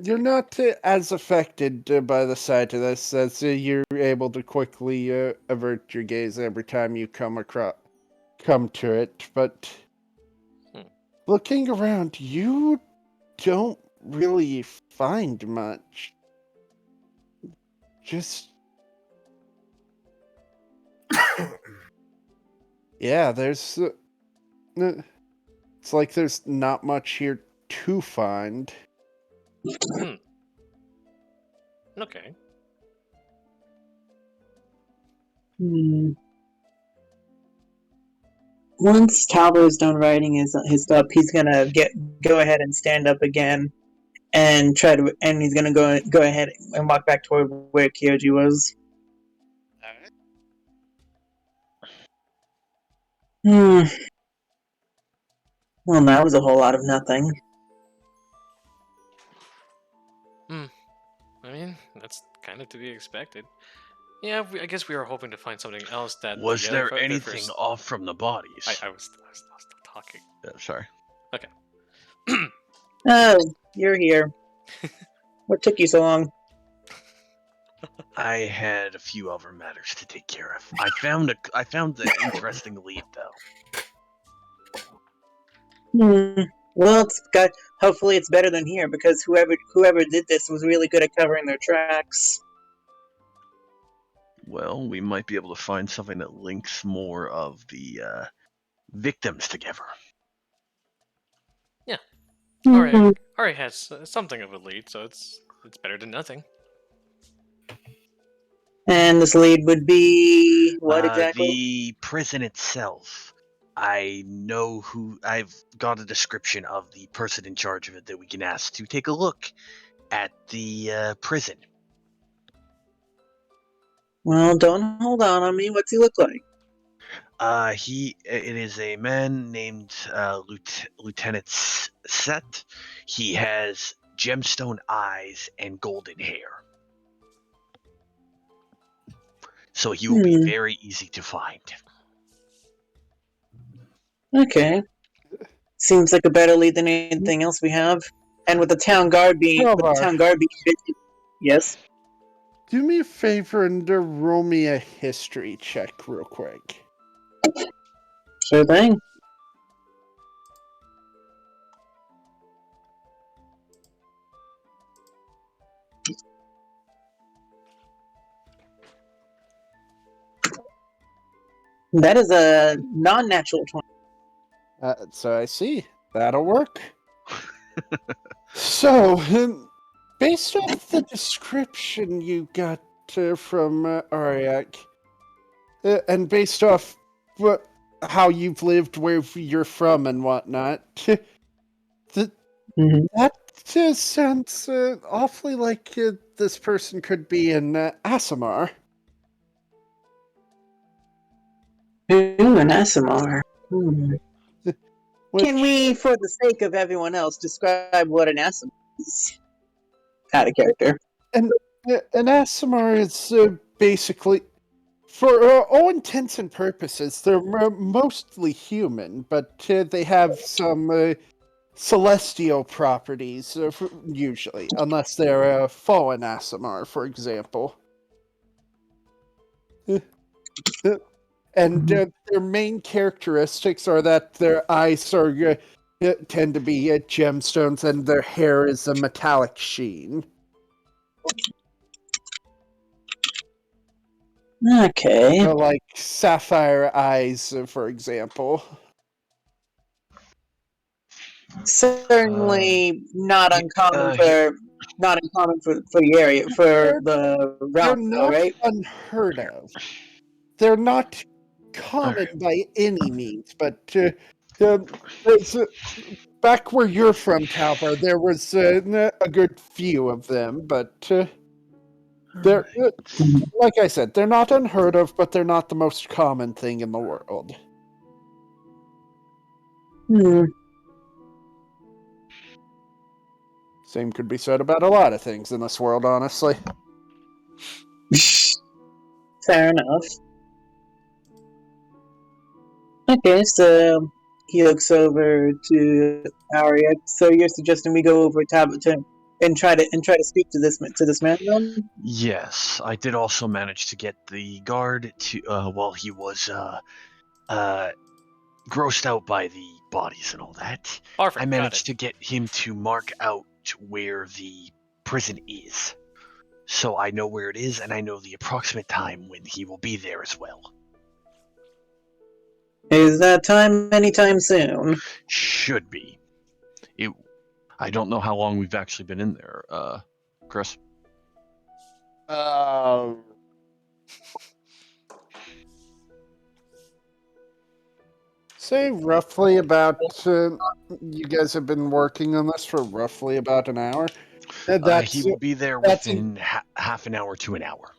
Speaker 4: you're not as affected by the sight of this, as you're able to quickly avert your gaze every time you come to it. But
Speaker 1: Hmm.
Speaker 4: looking around, you don't really find much. Just yeah, there's. It's like there's not much here to find.
Speaker 1: Hmm. Okay.
Speaker 3: Hmm. Once Talbot is done writing his stuff, he's gonna go ahead and stand up again and he's gonna go ahead and walk back toward where Kyoji was. Hmm. Well, that was a whole lot of nothing.
Speaker 1: I mean, that's kind of to be expected. Yeah, I guess we were hoping to find something else that
Speaker 5: Was
Speaker 1: the
Speaker 5: there
Speaker 1: other
Speaker 5: anything
Speaker 1: first...
Speaker 5: off from the bodies?
Speaker 1: I was still talking.
Speaker 5: Sorry.
Speaker 3: Oh, you're here. What took you so long?
Speaker 5: I had a few other matters to take care of. I found the interesting lead though.
Speaker 3: Well, hopefully it's better than here because whoever did this was really good at covering their tracks.
Speaker 5: Well, we might be able to find something that links more of the victims together.
Speaker 1: Yeah.
Speaker 3: Mhm.
Speaker 1: Ari has something of a lead, so it's better than nothing.
Speaker 3: And this lead would be what exactly?
Speaker 5: The prison itself. I've got a description of the person in charge of it that we can ask to take a look at the prison.
Speaker 3: Well, don't hold on me. What's he look like?
Speaker 5: It is a man named Lieutenant Set. He has gemstone eyes and golden hair. So he will be very easy to find.
Speaker 3: Okay. Seems like a better lead than anything else we have. And with the town guard being busy. Yes.
Speaker 4: Do me a favor and roll me a history check real quick.
Speaker 3: Sure thing. That is a non-natural 20.
Speaker 4: So I see. That'll work. So, based off the description you got from Ariak, and based off how you've lived, where you're from, and whatnot,
Speaker 3: Mm-hmm.
Speaker 4: that sounds awfully like this person could be in Asimar.
Speaker 3: Ooh, an SMR. Hmm.
Speaker 4: Which,
Speaker 3: Can we, for the sake of everyone else, describe what an SMR is? Out of character.
Speaker 4: an Asimar is basically, for all intents and purposes, they're mostly human, but they have some celestial properties, usually, unless they're a fallen Asimar, for example. And their main characteristics are that their eyes are tend to be gemstones, and their hair is a metallic sheen.
Speaker 3: Okay.
Speaker 4: Like sapphire eyes, for example.
Speaker 3: Certainly not uncommon
Speaker 5: Here-
Speaker 3: for the area, for
Speaker 4: They're,
Speaker 3: the
Speaker 4: they're
Speaker 3: realm, though,
Speaker 4: not
Speaker 3: right?
Speaker 4: unheard of. They're not common
Speaker 5: Alright.
Speaker 4: by any means, but there's, back where you're from, Talvar, there was a good few of them, but they're, like I said, they're not unheard of, but they're not the most common thing in the world.
Speaker 3: Hmm.
Speaker 4: Same could be said about a lot of things in this world, honestly.
Speaker 3: Fair enough. Okay, so he looks over to Arya. So you're suggesting we go over to and try to speak to this man then?
Speaker 5: Yes, I did also manage to get the guard to, while he was grossed out by the bodies and all that.
Speaker 1: Perfect.
Speaker 5: I
Speaker 1: Got
Speaker 5: managed
Speaker 1: it.
Speaker 5: to get him to mark out where the prison is. So I know where it is, and I know the approximate time when he will be there as well.
Speaker 3: Is that time anytime soon?
Speaker 5: Should be. I don't know how long we've actually been in there, Chris.
Speaker 4: Say roughly about. You guys have been working on this for roughly about an hour.
Speaker 5: He will be there
Speaker 4: that's
Speaker 5: within half an hour to an hour.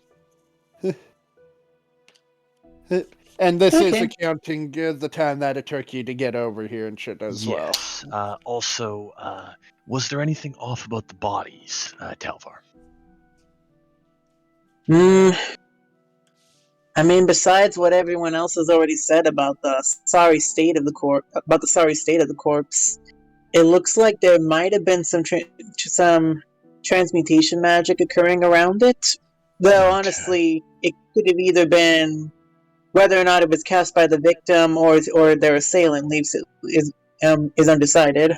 Speaker 4: And this is
Speaker 3: Okay.
Speaker 4: accounting the time that it took you to get over here and shit as well.
Speaker 5: Yes. Also, was there anything off about the bodies, Talvar?
Speaker 3: Hmm. I mean, besides what everyone else has already said about the sorry state of the corpse, it looks like there might have been some transmutation magic occurring around it. Though
Speaker 5: Okay.
Speaker 3: honestly, it could have either been whether or not it was cast by the victim or their assailant leaves it is undecided.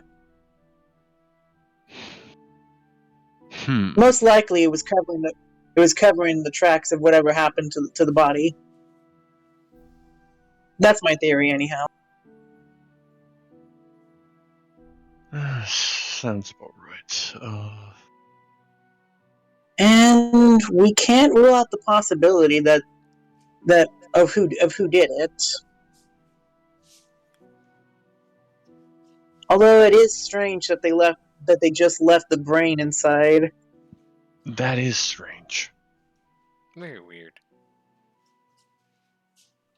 Speaker 3: Most likely, it was covering the tracks of whatever happened to the body. That's my theory, anyhow.
Speaker 5: Sounds about right.
Speaker 3: And we can't rule out the possibility that of who did it. Although it is strange that they just left the brain inside.
Speaker 5: That is strange.
Speaker 1: Very weird.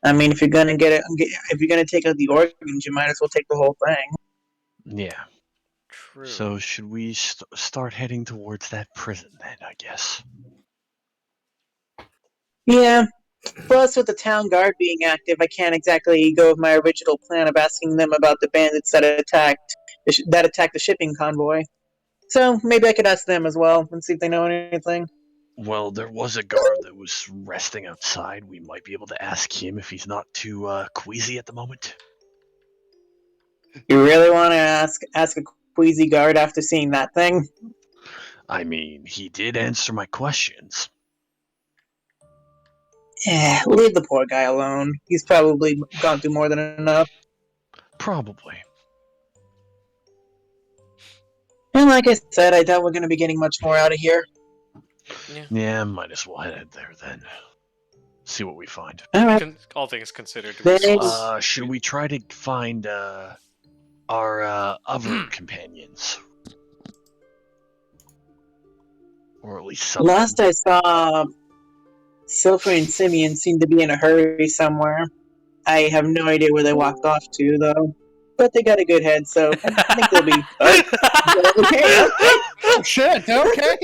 Speaker 3: I mean, if you're gonna take out the organs, you might as well take the whole thing.
Speaker 5: Yeah.
Speaker 1: True.
Speaker 5: So should we start heading towards that prison then, I guess?
Speaker 3: Yeah. Plus, with the town guard being active, I can't exactly go with my original plan of asking them about the bandits that attacked the shipping convoy. So maybe I could ask them as well and see if they know anything.
Speaker 5: Well, there was a guard that was resting outside. We might be able to ask him if he's not too queasy at the moment.
Speaker 3: You really want to ask a queasy guard after seeing that thing?
Speaker 5: I mean, he did answer my questions.
Speaker 3: Leave the poor guy alone. He's probably gone through more than enough.
Speaker 5: Probably.
Speaker 3: And like I said, I doubt we're going to be getting much more out of here.
Speaker 5: Yeah, might as well head there then. See what we find.
Speaker 3: All right.
Speaker 1: All things considered.
Speaker 5: Should we try to find our other companions? Or at least some.
Speaker 3: Last I saw, Silpher and Simeon seemed to be in a hurry somewhere. I have no idea where they walked off to, though. But they got a good head, so I think they'll be okay.
Speaker 4: Oh shit! Okay.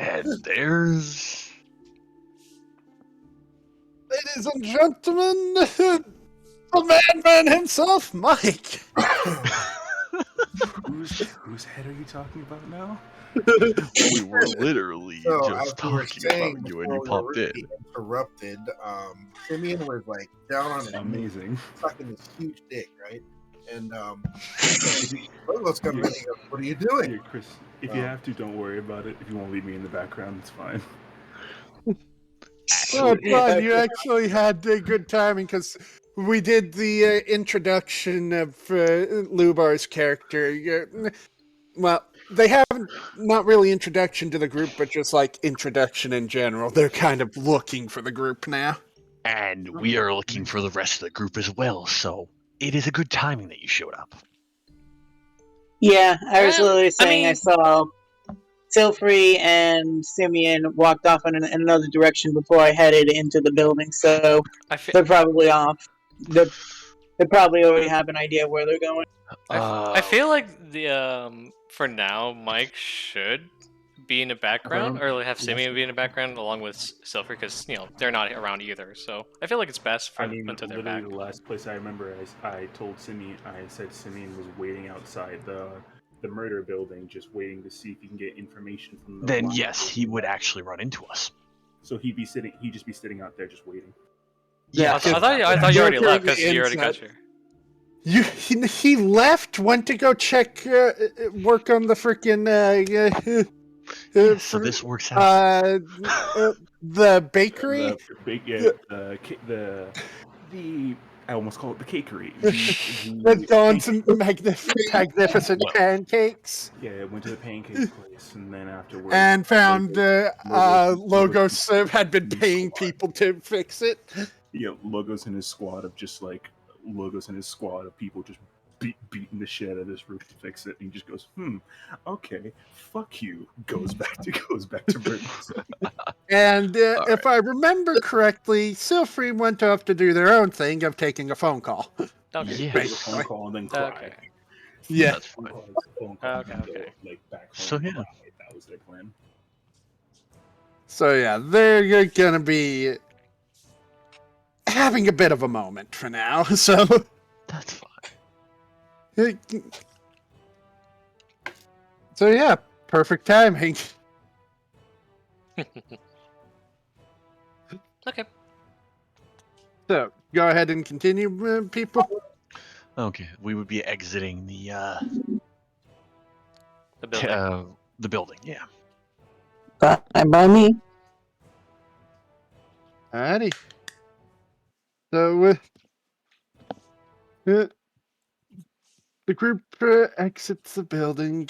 Speaker 5: And there's...
Speaker 4: Ladies and gentlemen, the madman himself, Mike.
Speaker 7: Whose head are you talking about now?
Speaker 5: We were literally
Speaker 6: So,
Speaker 5: just
Speaker 6: as we were
Speaker 5: talking
Speaker 6: saying
Speaker 5: about you and you
Speaker 6: before we
Speaker 5: popped
Speaker 6: were
Speaker 5: in.
Speaker 6: really interrupted, Simeon was like down on his knees,
Speaker 7: Amazing.
Speaker 6: sucking this huge dick, right? And Logo's come running up. What are you doing?
Speaker 7: Here, Chris, if you have to, don't worry about it. If you won't leave me in the background, it's fine.
Speaker 4: Oh, Todd, you actually had good timing because we did the introduction of Lubar's character. Well, they haven't, not really introduction to the group, but just like introduction in general. They're kind of looking for the group now.
Speaker 5: And we are looking for the rest of the group as well, so it is a good timing that you showed up.
Speaker 3: Yeah, I was
Speaker 1: Well,
Speaker 3: literally
Speaker 1: I
Speaker 3: saying I
Speaker 1: mean-
Speaker 3: saw Silfrey and Simeon walked off in another direction before I headed into the building, so they're probably off. They probably already have an idea where they're going.
Speaker 1: I feel like the for now Mike should be in the background, or have Simeon be in the background along with Silver, because they're not around either. So I feel like it's best for until they're
Speaker 7: literally
Speaker 1: back.
Speaker 7: the last place I remember, I told Simeon, I said Simeon was waiting outside the murder building, just waiting to see if he can get information from the.
Speaker 5: Then yes, he would actually run into us.
Speaker 7: So he'd just be sitting out there just waiting.
Speaker 1: Yeah, I thought you already left because you already got your.
Speaker 4: He left, went to go check, work on the freaking.
Speaker 5: So this works out.
Speaker 4: The bakery.
Speaker 7: The I almost call it the cakery.
Speaker 4: With Dawn's magnificent pancakes.
Speaker 7: Yeah, I went to the pancake place, and then afterwards...
Speaker 4: And found Logos had been paying people to fix it.
Speaker 7: Yeah, Logos and his squad of people just beating the shit out of this roof to fix it. And he just goes, okay, fuck you. Goes back to Burgos.
Speaker 4: And if I remember correctly, Silfrey went off to do their own thing of taking a phone call.
Speaker 1: Okay.
Speaker 5: Yeah.
Speaker 7: Take a phone call and then cry.
Speaker 1: Okay.
Speaker 4: Yeah.
Speaker 5: That's fine.
Speaker 1: Okay.
Speaker 7: Back home.
Speaker 5: So, yeah.
Speaker 7: That was their plan.
Speaker 4: So yeah, they're gonna be having a bit of a moment for now. So
Speaker 5: That's fine.
Speaker 4: So yeah, perfect timing.
Speaker 1: Okay.
Speaker 4: So go ahead and continue, people.
Speaker 5: Okay, we would be exiting the
Speaker 1: The building.
Speaker 5: Yeah.
Speaker 3: Bye by me.
Speaker 4: Alrighty. So the group exits the building.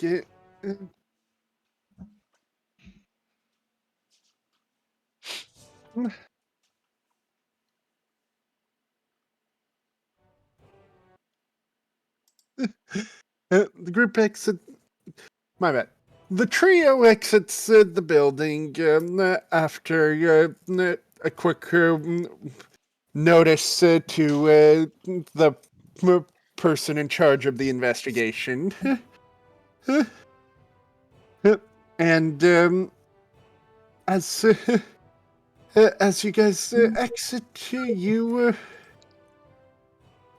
Speaker 4: The group exits. My bad. The trio exits the building after a quick notice to the person in charge of the investigation. And as you guys exit, you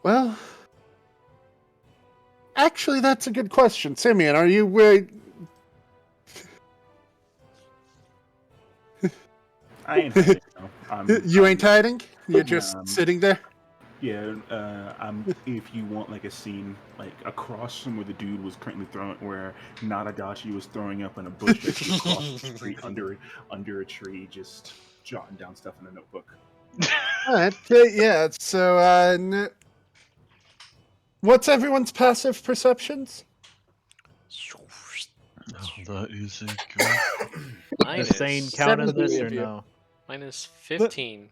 Speaker 4: well, Actually, that's a good question. Simeon, are you...
Speaker 7: I ain't hiding. No.
Speaker 4: you ain't hiding? You're
Speaker 7: No,
Speaker 4: just sitting there?
Speaker 7: Yeah, if you want like a scene like across from where the dude was currently throwing, where Nadadashi was throwing up in a bush as he crossed the street under a tree, just jotting down stuff in a notebook.
Speaker 4: Alright, yeah, so, what's everyone's passive perceptions?
Speaker 5: Oh, that is a good.
Speaker 1: Mine
Speaker 2: Does Sane count in
Speaker 3: 17
Speaker 2: this or
Speaker 4: of you.
Speaker 2: no?
Speaker 1: Mine is 15.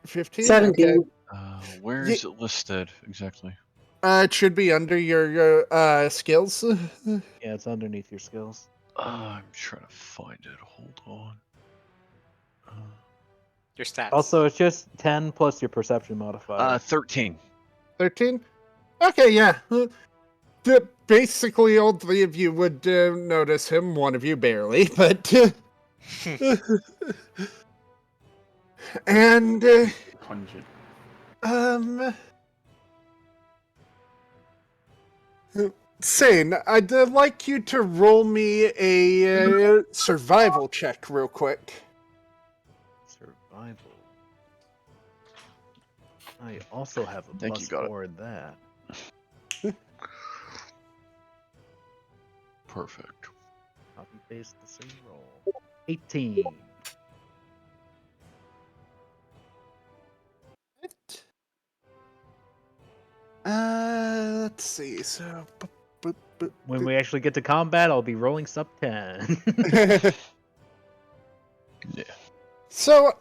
Speaker 4: 15?
Speaker 3: 17.
Speaker 4: Okay.
Speaker 5: Where is it listed exactly?
Speaker 4: It should be under your skills.
Speaker 2: Yeah, it's underneath your skills.
Speaker 5: I'm trying to find it. Hold on.
Speaker 1: Your stats.
Speaker 2: Also, it's just 10 plus your perception modifier.
Speaker 5: 13.
Speaker 4: 13? Okay, yeah. Basically, all three of you would notice him, one of you barely, but... and,
Speaker 7: Pungent.
Speaker 4: Sane, I'd like you to roll me a survival check real quick.
Speaker 2: Survival. I also have a
Speaker 5: Think you
Speaker 2: plus
Speaker 5: got it.
Speaker 2: 4 in that.
Speaker 5: Perfect.
Speaker 2: Copy paste the same roll. 18.
Speaker 4: Let's see, so...
Speaker 2: When we actually get to combat, I'll be rolling sub 10.
Speaker 5: Yeah.
Speaker 4: So,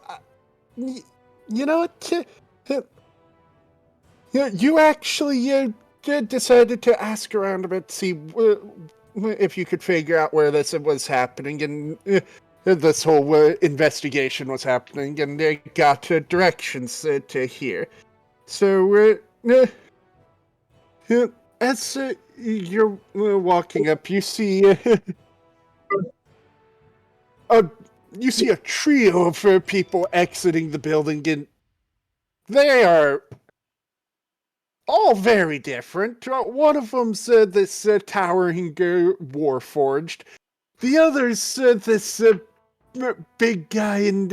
Speaker 4: you know what? You actually decided to ask around a bit, see if you could figure out where this was happening, and this whole investigation was happening, and they got directions to here. So, as you're walking up, you see you see a trio of people exiting the building, and they are all very different. One of them's this towering warforged. The other's this big guy, and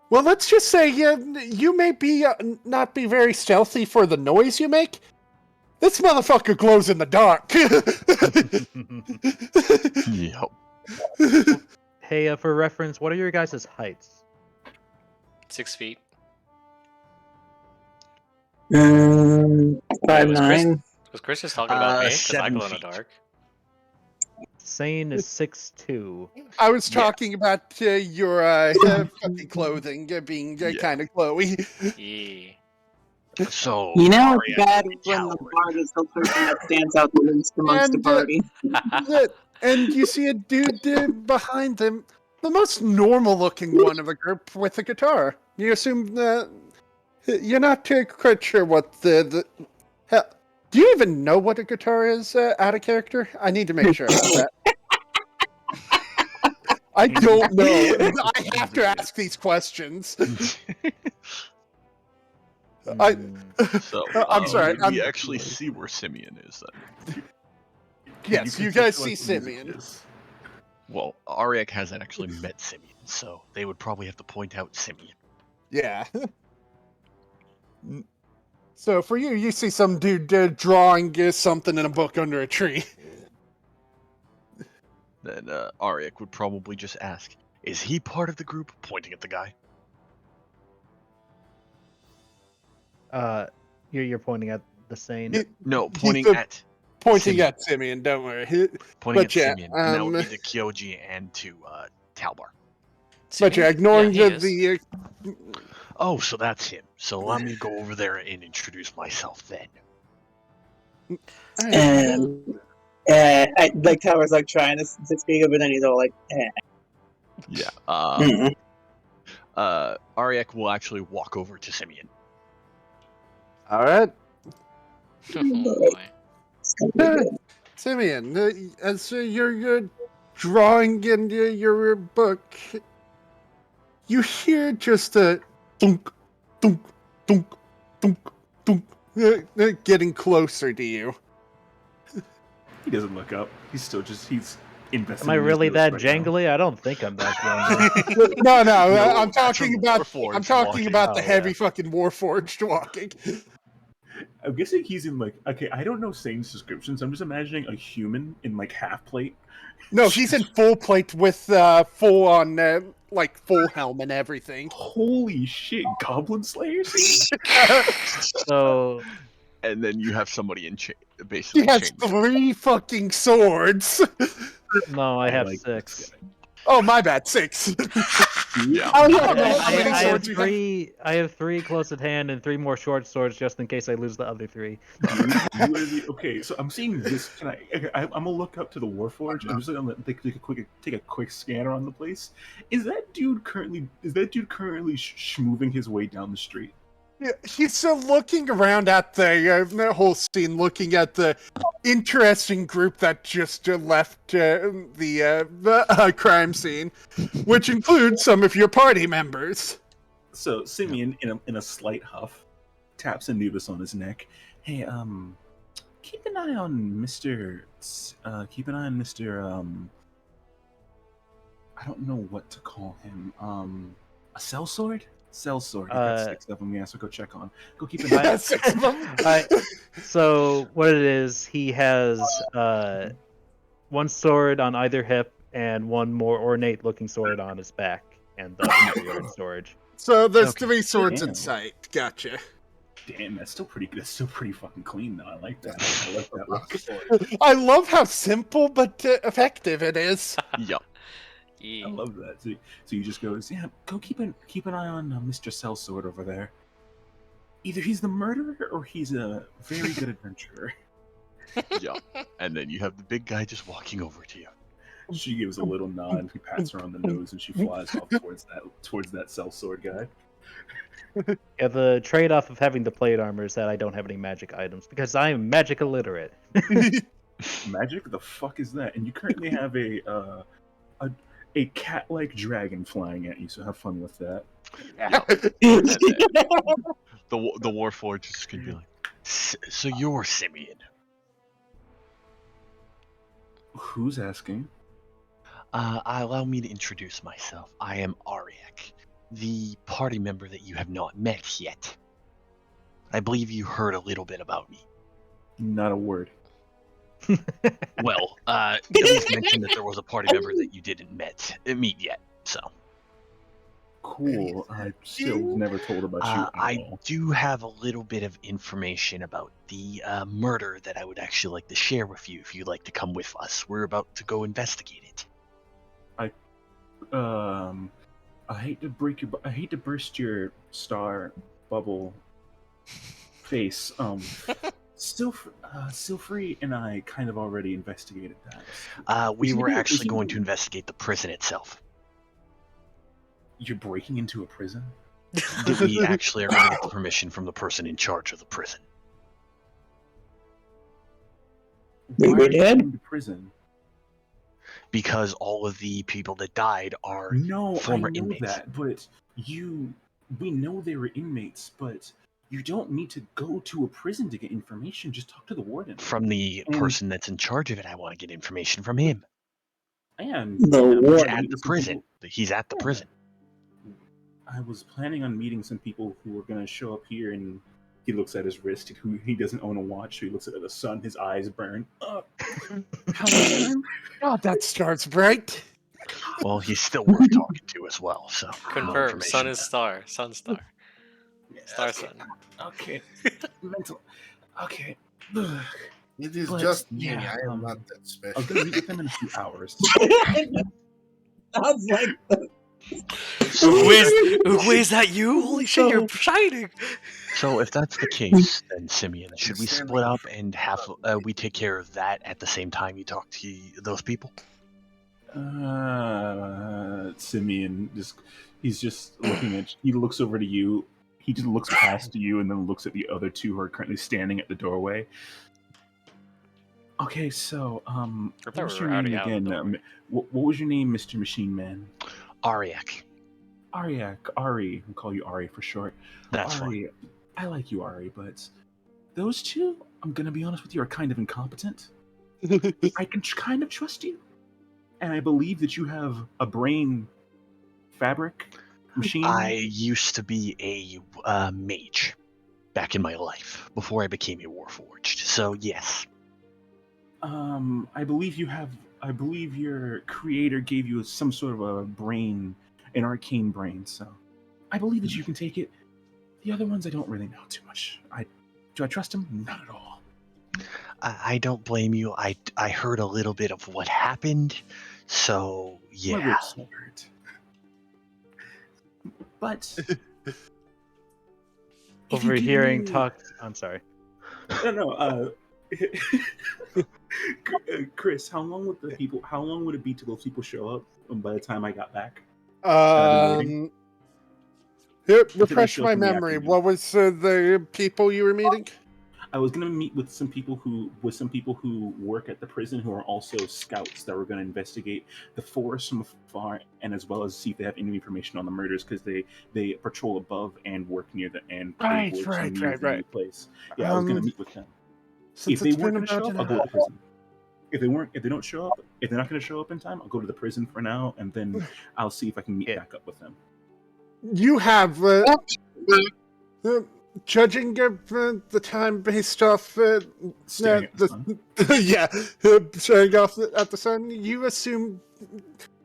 Speaker 4: well, let's just say you may be not be very stealthy for the noise you make. This motherfucker glows in the dark.
Speaker 5: Yep.
Speaker 2: Hey, for reference, what are your guys' heights?
Speaker 1: 6 feet.
Speaker 3: 5'9".
Speaker 1: Was Chris just talking about me? Because I
Speaker 5: 7
Speaker 1: glow in the
Speaker 5: feet.
Speaker 1: dark.
Speaker 2: Sane is 6'2".
Speaker 4: I was
Speaker 5: Yeah.
Speaker 4: talking about your fucking clothing being
Speaker 5: Yeah.
Speaker 4: kind of glowy.
Speaker 1: Yeah.
Speaker 5: So
Speaker 3: You know
Speaker 5: Arya
Speaker 3: it's bad
Speaker 5: would be
Speaker 3: when the
Speaker 5: towering.
Speaker 3: bard is the person that stands out the least amongst the
Speaker 4: And,
Speaker 3: party.
Speaker 4: And you see a dude behind them, the most normal-looking one of the group, with a guitar. You assume you're not quite sure what the hell. Do you even know what a guitar is out of character? I need to make sure about that. I don't know. I have to ask these questions.
Speaker 5: So
Speaker 4: I'm sorry.
Speaker 5: We actually see where Simeon is then.
Speaker 4: Yes, you guys see Simeon.
Speaker 5: Well, Aryek hasn't actually met Simeon, so they would probably have to point out Simeon.
Speaker 4: Yeah. So for you, you see some dude drawing something in a book under a tree.
Speaker 5: Then Aryek would probably just ask, "Is he part of the group?" Pointing at the guy.
Speaker 2: You're pointing at the Sane.
Speaker 5: No,
Speaker 4: He's
Speaker 5: pointing at Simeon.
Speaker 4: at Simeon. Don't worry.
Speaker 5: Pointing
Speaker 4: But
Speaker 5: at
Speaker 4: yeah,
Speaker 5: Simeon, and that would be to Kyoji and to Talbar.
Speaker 4: But yeah, ignoring
Speaker 1: Yeah, he is.
Speaker 5: Oh, so that's him. So allow me to go over there and introduce myself then.
Speaker 3: And like Tower's like trying to speak up, but then he's all like,
Speaker 5: Yeah.
Speaker 3: mm.
Speaker 5: Aryek will actually walk over to Simeon.
Speaker 4: All right,
Speaker 1: Oh boy.
Speaker 3: It's gonna be good.
Speaker 4: Simeon. As you're drawing in your book, you hear just a thunk, thunk, thunk, thunk, thunk, getting closer to you.
Speaker 7: He doesn't look up. He's investing.
Speaker 2: Am I
Speaker 7: in his
Speaker 2: really
Speaker 7: notes
Speaker 2: that
Speaker 7: right now.
Speaker 2: jangly? I don't think I'm that jangly.
Speaker 4: No,
Speaker 5: that's
Speaker 4: I'm talking
Speaker 5: from
Speaker 4: about.
Speaker 5: Warforged
Speaker 4: I'm talking
Speaker 5: walking.
Speaker 4: about the
Speaker 2: Oh,
Speaker 4: heavy
Speaker 2: yeah.
Speaker 4: fucking Warforged walking.
Speaker 7: I'm guessing he's in like. Okay, I don't know Sane's descriptions. I'm just imagining a human in like half plate.
Speaker 4: No, he's in full plate with full on like full helm and everything.
Speaker 7: Holy shit, Goblin Slayer scene?
Speaker 2: So
Speaker 5: And then you have somebody in
Speaker 4: He
Speaker 5: basically
Speaker 4: has
Speaker 5: chained.
Speaker 4: 3 fucking swords.
Speaker 2: no, I have
Speaker 7: like
Speaker 2: 6.
Speaker 7: this guy.
Speaker 4: Oh, my bad, 6.
Speaker 5: Yeah.
Speaker 4: Oh yeah,
Speaker 2: I,
Speaker 4: man. How many
Speaker 2: I have
Speaker 4: swords you have?
Speaker 2: 3. I have 3 close at hand and 3 more short swords just in case I lose the other 3.
Speaker 7: Okay, so I'm seeing this. I'm gonna look up to the Warforged. I'm just gonna take a quick scanner on the place. Is that dude currently schmoving his way down the street?
Speaker 4: Yeah, he's looking around at the whole scene, looking at the interesting group that just left the crime scene, which includes some of your party members.
Speaker 7: So Simeon, in a slight huff, taps Anubis on his neck. Hey, keep an eye on Mister. Keep an eye on Mister. I don't know what to call him. A sellsword. Sellsword. He's got 6 of them. Yeah, so go check on. Go keep an eye.
Speaker 4: Yeah, 6 of them.
Speaker 2: So what it is, he has 1 sword on either hip and 1 more ornate looking sword on his back, and the other 3 are in storage.
Speaker 4: So there's
Speaker 5: Okay.
Speaker 4: 3 swords in
Speaker 7: Damn.
Speaker 4: sight. Gotcha.
Speaker 7: Damn, that's still pretty good. That's still pretty fucking clean, though. I like that. I like that look.
Speaker 4: I love how simple but effective it is.
Speaker 5: Yup.
Speaker 7: I love that. So you just go, yeah, go keep an eye on Mr. Sellsword over there. Either he's the murderer or he's a very good adventurer.
Speaker 5: Yup. And then you have the big guy just walking over to you.
Speaker 7: She gives a little nod. He pats her on the nose, and she flies off towards that Sellsword guy.
Speaker 2: Yeah, the trade-off of having the plate armor is that I don't have any magic items because I am magic illiterate.
Speaker 7: Magic? The fuck is that? And you currently have a cat-like dragon flying at you. So have fun with that.
Speaker 5: The Warforged is gonna be like, so you're Simeon.
Speaker 7: Who's asking?
Speaker 5: Allow me to introduce myself. I am Ariak, the party member that you have not met yet. I believe you heard a little bit about me.
Speaker 7: Not a word.
Speaker 5: Well, at least mention that there was a party member that you didn't meet yet. So
Speaker 7: Cool. I still never told about you at
Speaker 5: I
Speaker 7: all.
Speaker 5: do have a little bit of information about the murder that I would actually like to share with you if you'd like to come with us. We're about to go investigate it.
Speaker 7: I hate to burst your star bubble face. Silfrey and I kind of already investigated that.
Speaker 5: We
Speaker 7: Is
Speaker 5: were
Speaker 7: he-
Speaker 5: actually
Speaker 7: is he-
Speaker 5: going to investigate the prison itself.
Speaker 7: You're breaking into a prison?
Speaker 5: We actually are going to get the permission from the person in charge of the prison.
Speaker 3: Wait,
Speaker 7: Why
Speaker 3: we're
Speaker 7: are you
Speaker 3: dead?
Speaker 7: going to prison?
Speaker 5: Because all of the people that died are
Speaker 7: No,
Speaker 5: former
Speaker 7: I know
Speaker 5: inmates.
Speaker 7: that, but we know they were inmates, but you don't need to go to a prison to get information. Just talk to the warden.
Speaker 5: From the
Speaker 7: And-
Speaker 5: person that's in charge of it, I want to get information from him.
Speaker 7: And
Speaker 3: The
Speaker 7: yeah,
Speaker 5: He's
Speaker 3: warden.
Speaker 5: at
Speaker 7: meet
Speaker 5: the
Speaker 7: some
Speaker 5: prison.
Speaker 7: people-
Speaker 5: He's at the
Speaker 7: Yeah.
Speaker 5: prison.
Speaker 7: I was planning on meeting some people who were going to show up here, and he looks at his wrist. Who he doesn't own a watch, so he looks at the sun. His eyes burn. How much time?
Speaker 4: God, that star's bright.
Speaker 5: Well, he's still worth talking to as well. So more
Speaker 1: Confirm. Sun
Speaker 5: information.
Speaker 1: is star. Sun star. Star
Speaker 7: Okay.
Speaker 1: sun.
Speaker 7: Okay. Mental. Okay.
Speaker 6: It is
Speaker 7: But,
Speaker 6: just me.
Speaker 7: yeah,
Speaker 6: I am
Speaker 7: um,
Speaker 6: not that
Speaker 7: I was
Speaker 6: special.
Speaker 7: going to meet with them in a few hours.
Speaker 3: Sounds like
Speaker 1: Who is that? You? Holy shit! You're shining.
Speaker 5: So if that's the case, then Simeon, should we
Speaker 6: Stand
Speaker 5: split
Speaker 6: up
Speaker 5: up and have we take care of that at the same time you talk to those people?
Speaker 7: Simeon he's just looking at. He looks over to you. He just looks past you and then looks at the other two who are currently standing at the doorway. Okay, so
Speaker 1: I
Speaker 7: what
Speaker 1: thought
Speaker 7: was
Speaker 1: we
Speaker 7: your
Speaker 1: were already
Speaker 7: name
Speaker 1: out the
Speaker 7: again?
Speaker 1: doorway.
Speaker 7: What was your name, Mr. Machine Man?
Speaker 5: Ariak.
Speaker 7: Ariak, Ari. I'll call you Ari for short.
Speaker 5: That's
Speaker 7: Ari, I like you, Ari, but those two, I'm gonna be honest with you, are kind of incompetent. I can kind of trust you, and I believe that you have a brain fabric machine.
Speaker 5: I used to be a mage back in my life before I became a warforged. So yes.
Speaker 7: I believe you have. I believe your creator gave you some sort of a brain, an arcane brain. So, I believe that you can take it. The other ones, I don't really know too much. Do I trust him? Not at all.
Speaker 5: I don't blame you. I heard a little bit of what happened, so
Speaker 7: My
Speaker 5: yeah.
Speaker 7: ribs still hurt. But if you give
Speaker 2: Overhearing
Speaker 7: me-
Speaker 2: talk. I'm sorry.
Speaker 7: No. Chris, how long would it be till those people show up? By the time I got back,
Speaker 4: Here,
Speaker 7: Until they
Speaker 4: refresh
Speaker 7: show
Speaker 4: my
Speaker 7: up in the
Speaker 4: memory.
Speaker 7: afternoon.
Speaker 4: What was the people you were meeting?
Speaker 7: I was gonna meet with some people who work at the prison who are also scouts that were gonna investigate the forest from afar, and as well as see if they have any information on the murders, because they patrol above and work near they work near the place. Yeah, I was gonna meet with them.
Speaker 4: Since
Speaker 7: If they
Speaker 4: it's
Speaker 7: weren't
Speaker 4: been
Speaker 7: gonna show
Speaker 4: about
Speaker 7: up,
Speaker 4: an
Speaker 7: I'll go to the
Speaker 4: hour.
Speaker 7: prison. If they don't show up, if they're not gonna show up in time, I'll go to the prison for now, and then I'll see if I can meet back up with them.
Speaker 4: You have, judging the time based off
Speaker 7: Staring at the sun.
Speaker 4: yeah, staring off at the sun, you assume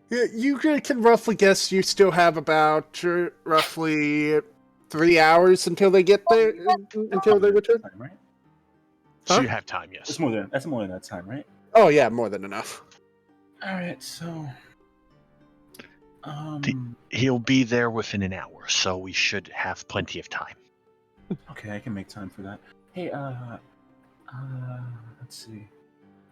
Speaker 4: you can roughly guess you still have about roughly 3 hours until they get there, until they return.
Speaker 7: Time, right?
Speaker 5: So
Speaker 4: Huh?
Speaker 5: you have time, yes.
Speaker 7: That's more than that time, right?
Speaker 4: Oh yeah, more than enough.
Speaker 7: All right, so
Speaker 5: He'll be there within an hour, so we should have plenty of time.
Speaker 7: okay, I can make time for that. Hey, let's see.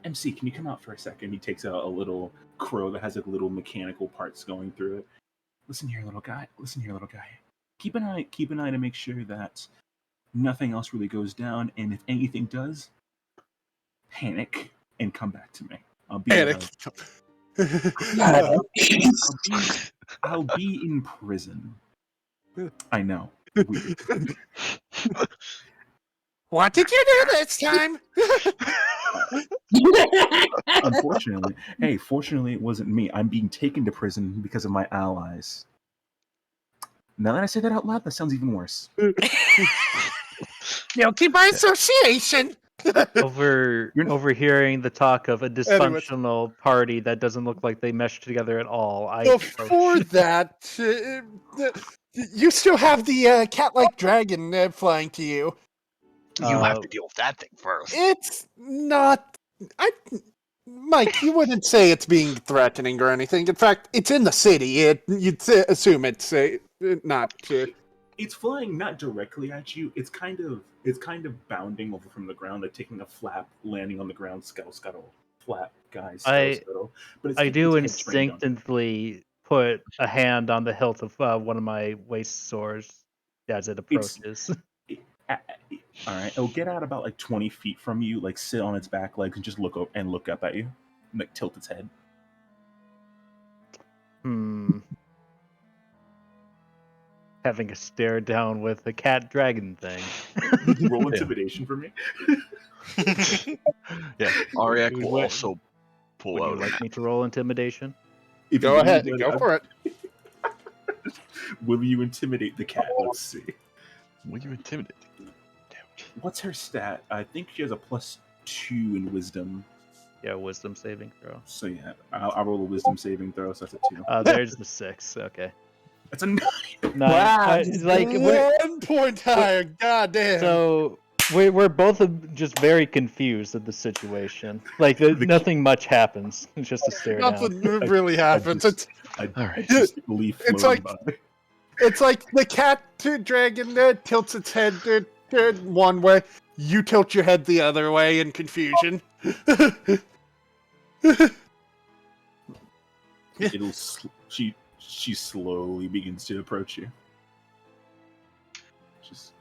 Speaker 7: MC, can you come out for a second? He takes out a little crow that has like little mechanical parts going through it. Listen here, little guy. Keep an eye to make sure that nothing else really goes down, and if anything does, panic and come back to me. I'll be
Speaker 4: Panic.
Speaker 7: I'll be in prison. I know. Weird.
Speaker 4: What did you do this time?
Speaker 7: Fortunately, it wasn't me. I'm being taken to prison because of my allies. Now that I say that out loud, that sounds even worse.
Speaker 4: Guilty by association.
Speaker 2: Overhearing the talk of a dysfunctional party that doesn't look like they meshed together at all.
Speaker 4: Before that, you still have the cat-like dragon flying to you.
Speaker 5: You have to deal with that thing first.
Speaker 4: It's not. Mike, you wouldn't say it's being threatening or anything. In fact, it's in the city. You'd assume it's not.
Speaker 7: It's flying not directly at you. It's kind of bounding over from the ground, like taking a flap, landing on the ground, scuttle, flap, guys, scuttle. But
Speaker 2: I do
Speaker 7: its head trained on it.
Speaker 2: instinctively put a hand on the hilt of one of my waist swords as it approaches.
Speaker 7: All right, it'll get out about like 20 feet from you, like sit on its back legs and just look up at you, and, like tilt its head.
Speaker 2: Having a stare down with the cat dragon thing.
Speaker 7: Roll intimidation for me.
Speaker 5: Yeah, Ariak will also pull
Speaker 2: Would
Speaker 5: out.
Speaker 2: you like me to roll intimidation?
Speaker 4: Go ahead, go for it.
Speaker 7: Will you intimidate the cat? Let's see.
Speaker 5: Will you intimidate?
Speaker 7: What's her stat? I think she has a +2 in wisdom.
Speaker 2: Yeah, wisdom saving throw.
Speaker 7: So yeah, I'll roll a wisdom saving throw. So that's a 2.
Speaker 2: There's the 6. Okay.
Speaker 7: That's a 9.
Speaker 2: Wow, like
Speaker 4: 1 point higher. God damn.
Speaker 2: So we're both just very confused at the situation. Like nothing much happens. It's just a stare down.
Speaker 4: Nothing really happens.
Speaker 7: It's
Speaker 4: like it's like the cat dragon tilts its head one way. You tilt your head the other way in confusion.
Speaker 7: She slowly begins to approach you, just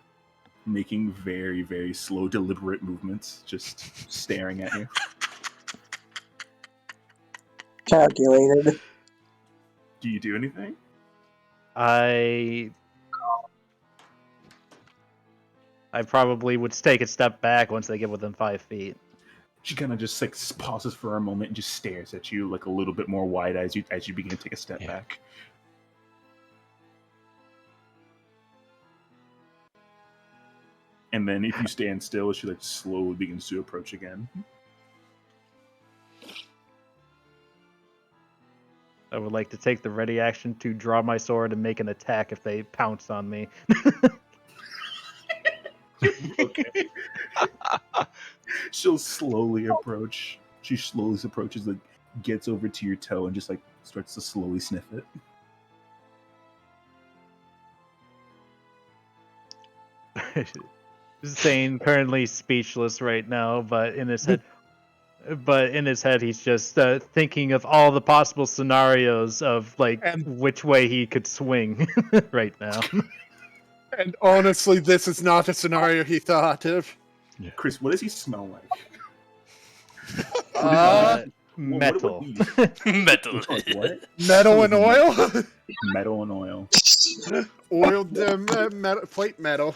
Speaker 7: making very, very slow, deliberate movements, just staring at you.
Speaker 3: Calculated.
Speaker 7: Do you do anything?
Speaker 2: I probably would take a step back once they get within 5 feet.
Speaker 7: She kind of just like pauses for a moment and just stares at you like a little bit more wide as you begin to take a step back. And then if you stand still, she like slowly begins to approach again.
Speaker 2: I would like to take the ready action to draw my sword and make an attack if they pounce on me.
Speaker 7: Okay. She'll slowly approach. She slowly approaches, like gets over to your toe and just like starts to slowly sniff it.
Speaker 2: Zane currently speechless right now, but in his head, he's just thinking of all the possible scenarios of like which way he could swing right now.
Speaker 4: And honestly, this is not a scenario he thought of.
Speaker 7: Yeah. Chris, what does he smell like?
Speaker 2: Metal.
Speaker 1: Metal.
Speaker 7: What?
Speaker 4: Metal and oil?
Speaker 7: Metal and oil.
Speaker 4: Oiled metal, plate metal.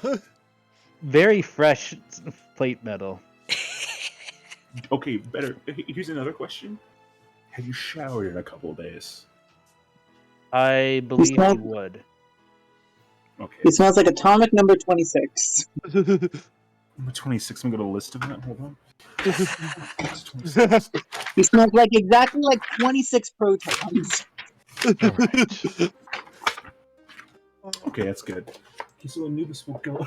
Speaker 2: Very fresh plate metal.
Speaker 7: Okay, better. Here's another question. Have you showered in a couple of days?
Speaker 2: I believe he would.
Speaker 7: Okay.
Speaker 3: It smells like atomic number 26.
Speaker 7: Number 26, I'm going to list of that. Hold on.
Speaker 3: He smells like exactly like 26 protons.
Speaker 7: Right. Okay, that's good. Okay, so Anubis will go.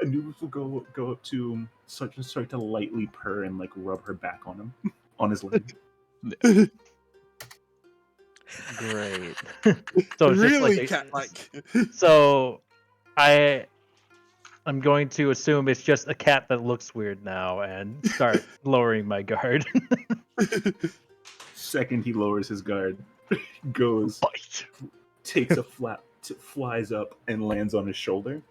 Speaker 7: Anubis will go up to him, start to lightly purr and like rub her back on him, on his leg.
Speaker 2: Great. So it's
Speaker 4: Really
Speaker 2: just
Speaker 4: cat-like.
Speaker 2: So I'm going to assume it's just a cat that looks weird now and start lowering my guard.
Speaker 7: Second, he lowers his guard, goes, takes a flap, flies up and lands on his shoulder,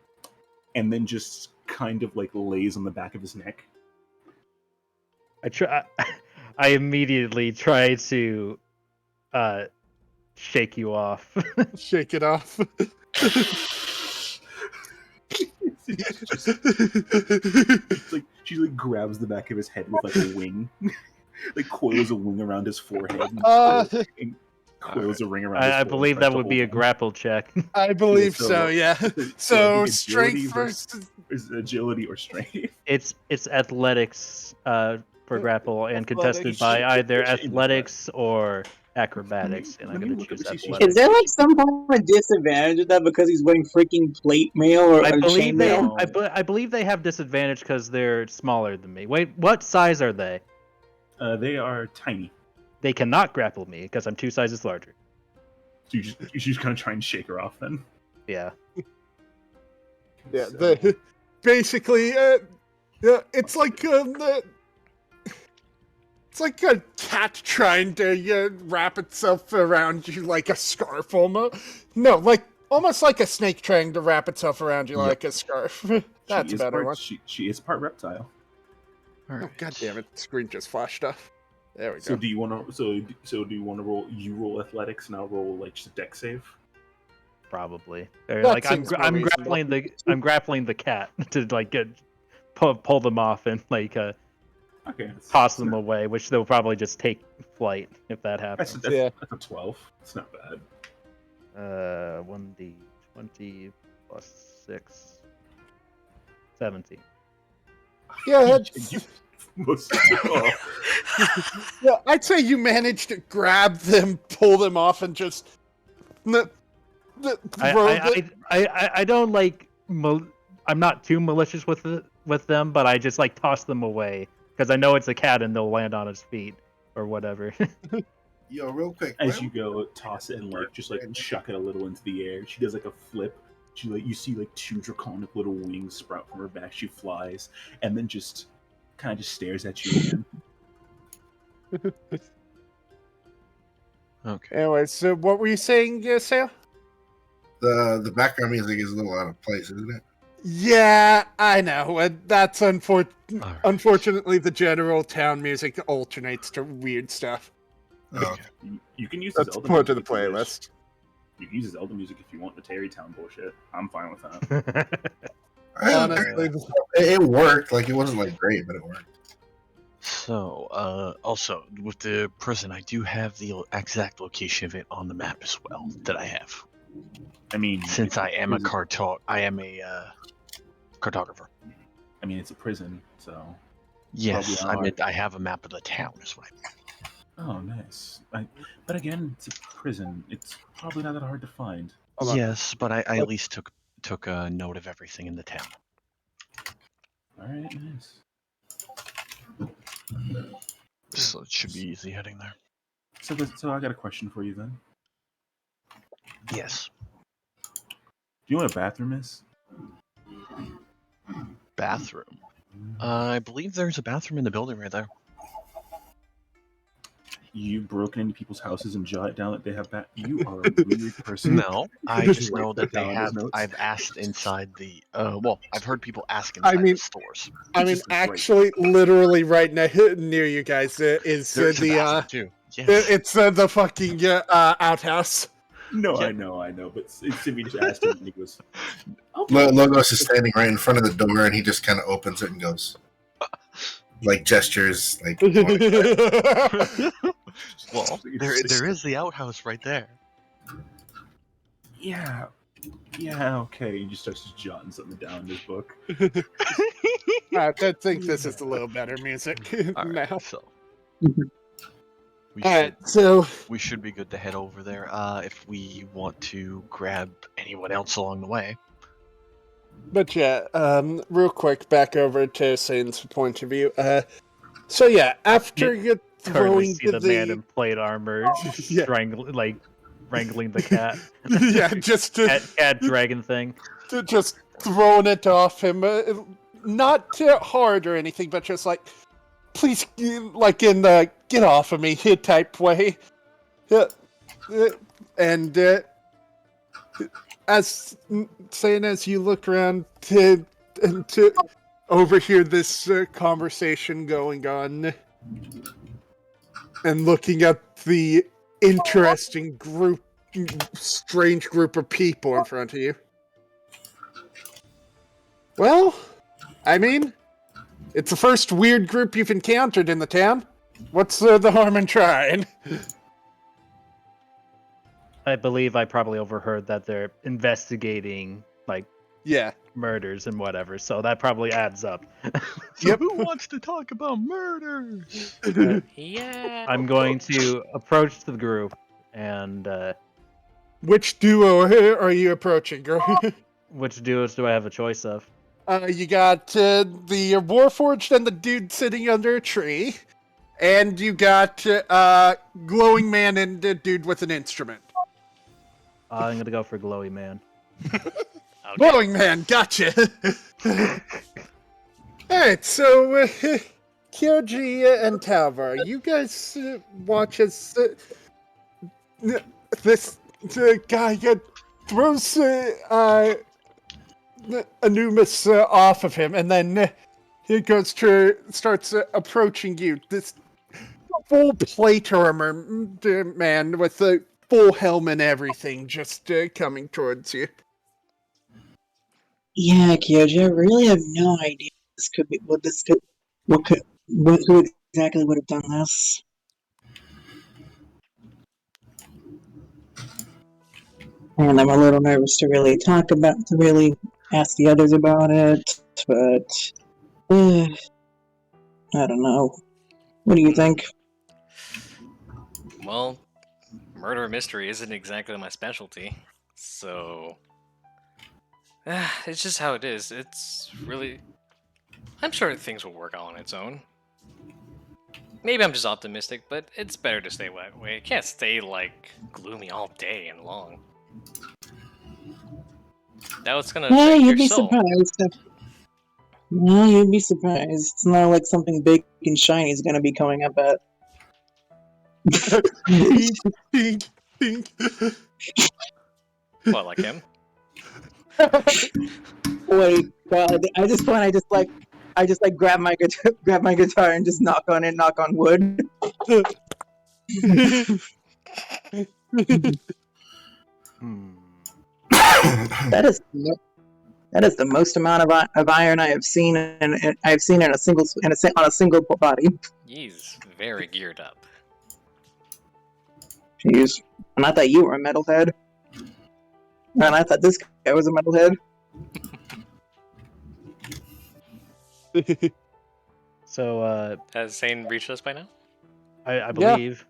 Speaker 7: and then just kind of like lays on the back of his neck.
Speaker 2: I immediately try to shake you off.
Speaker 4: Shake it off.
Speaker 7: She like grabs the back of his head with like a wing, like coils a wing around his forehead, and coils a ring around.
Speaker 2: I believe that would be a grapple check.
Speaker 4: I believe so. Yeah. So strength
Speaker 7: versus agility or strength.
Speaker 2: It's athletics for grapple and contested by either athletics or acrobatics, and I'm going to choose athletics.
Speaker 3: Is there like some form of disadvantage with that because he's wearing freaking plate mail or chainmail?
Speaker 2: I believe they have disadvantage because they're smaller than me. Wait, what size are they?
Speaker 7: They are tiny.
Speaker 2: They cannot grapple me because I'm 2 sizes larger.
Speaker 7: So you're just gonna try and shake her off then?
Speaker 2: Yeah.
Speaker 4: Yeah. Basically, it's like it's like a cat trying to wrap itself around you like a scarf, almost. No, like almost like a snake trying to wrap itself around you like a scarf. That's a better one.
Speaker 7: She is part reptile.
Speaker 4: All right. Oh, God damn it! The screen just flashed up. There we go.
Speaker 7: So do you want to? So do you want to roll? You roll athletics, and I'll roll like just a dex save.
Speaker 2: Probably. Like I'm grappling the cat to like pull them off and like toss them away, which they'll probably just take flight if that happens.
Speaker 7: That's a 12. It's not bad.
Speaker 2: 1d20 plus 6, 17.
Speaker 4: Yeah, yeah, I'd say you managed to grab them, pull them off, and just
Speaker 2: I don't like. I'm not too malicious with them, but I just like toss them away because I know it's a cat and they'll land on its feet or whatever.
Speaker 6: Yo, real quick.
Speaker 7: As you go, toss it and like just like chuck it a little into the air. She does like a flip. She like you see like 2 draconic little wings sprout from her back. She flies and then just kind of just stares at you again.
Speaker 4: Okay. Anyway, so what were you saying, Sam?
Speaker 6: The background music is a little out of place, isn't it?
Speaker 4: Yeah, I know. And that's unfortunately the general town music alternates to weird stuff.
Speaker 6: Oh.
Speaker 7: You can use
Speaker 4: Let's put it to the playlist.
Speaker 7: You can use Zelda music if you want the Terrytown bullshit. I'm fine with that.
Speaker 6: Actually, it worked. Like, it wasn't like great, but it worked.
Speaker 5: So, also with the prison, I do have the exact location of it on the map as well that I have.
Speaker 7: I mean,
Speaker 5: Since I am a cartographer.
Speaker 7: I mean, it's a prison, so.
Speaker 5: Yes,
Speaker 7: Probably
Speaker 5: I
Speaker 7: not.
Speaker 5: meant I have a map of the town. Is what I meant.
Speaker 7: Oh, nice. But again, it's a prison. It's probably not that hard to find.
Speaker 4: Hold on.
Speaker 5: Yes, but I at least took a note of everything in the town.
Speaker 7: All right, nice.
Speaker 5: So it should be easy heading there.
Speaker 7: So I got a question for you then.
Speaker 5: Yes.
Speaker 7: Do you know what a bathroom is?
Speaker 5: Bathroom. I believe there's a bathroom in the building right there.
Speaker 7: You've broken into people's houses and jotted down that they have You are a weird person.
Speaker 5: No, I just know that they
Speaker 7: Down his
Speaker 5: have.
Speaker 7: notes.
Speaker 5: I've asked inside the. Well, I've heard people ask inside
Speaker 4: mean-
Speaker 5: the stores.
Speaker 4: I mean,
Speaker 7: Just like right-
Speaker 4: actually, literally right near you guys is
Speaker 5: There's a
Speaker 4: the
Speaker 5: bathroom too. Yes.
Speaker 4: it's the fucking outhouse.
Speaker 7: No,
Speaker 5: Yeah.
Speaker 7: I know. But Simi just asked him, and he goes,
Speaker 6: Logos is standing right in front of the door, and he just kind of opens it and goes, like, gestures, like.
Speaker 5: Well, there is the outhouse right there.
Speaker 7: Yeah, okay. He just starts jotting something down in his book.
Speaker 4: I think this is a little better music
Speaker 5: All
Speaker 4: now.
Speaker 5: right, so we
Speaker 4: All right,
Speaker 5: should
Speaker 4: so
Speaker 5: we should be good to head over there. If we want to grab anyone else along the way.
Speaker 4: but yeah, real quick, back over to Sane's point of view. So yeah, after you
Speaker 2: Currently
Speaker 4: throwing
Speaker 2: see the man in plate armor
Speaker 4: Yeah.
Speaker 2: wrangling the cat.
Speaker 4: yeah, just
Speaker 2: cat dragon thing.
Speaker 4: just throwing it off him, not hard or anything, but just like, please, like in the get off of me type way. And as you look around to overhear this conversation going on, and looking at the interesting strange group of people in front of you. Well, I mean, it's the first weird group you've encountered in the town. What's the harm in trying?
Speaker 2: I believe I probably overheard that they're investigating
Speaker 4: Yeah.
Speaker 2: murders and whatever, so that probably adds up.
Speaker 5: So
Speaker 4: Yep.
Speaker 5: who wants to talk about murders?
Speaker 1: Yeah.
Speaker 2: I'm going to approach the group and
Speaker 4: Which duo are you approaching, girl?
Speaker 2: which duos do I have a choice of?
Speaker 4: You got the Warforged and the dude sitting under a tree. And you got Glowing Man and the dude with an instrument.
Speaker 2: I'm gonna go for Glowy Man.
Speaker 1: Okay.
Speaker 4: Glowing Man, gotcha! Alright, so, Kyoji and Talvar, you guys watch as this guy throws Anumis off of him, and then he starts approaching you. This full plate armor man with a full helm and everything, just coming towards you.
Speaker 3: Yeah, Kyoji, I really have no idea who exactly would have done this. And I'm a little nervous to really ask the others about it, but I don't know. What do you think?
Speaker 1: Well, murder mystery isn't exactly my specialty, so it's just how it is. It's really, I'm sure things will work out on its own. Maybe I'm just optimistic, but it's better to stay that way. It can't stay like gloomy all day and long. That's gonna
Speaker 3: Yeah,
Speaker 1: affect
Speaker 3: you'd
Speaker 1: your
Speaker 3: be
Speaker 1: soul.
Speaker 3: surprised. No, you'd be surprised. It's not like something big and shiny is going to be coming up at.
Speaker 4: Ding, ding.
Speaker 1: What, like him?
Speaker 3: Wait, God! At this point, I just grab my guitar and just knock on wood.
Speaker 2: Hmm.
Speaker 3: That That is the most amount of iron I have seen in a single on a single body.
Speaker 1: He's very geared up.
Speaker 3: Jeez, and I thought you were a metalhead, and I thought this guy was a metalhead.
Speaker 2: So,
Speaker 1: Has Sane reached us by now?
Speaker 2: I believe.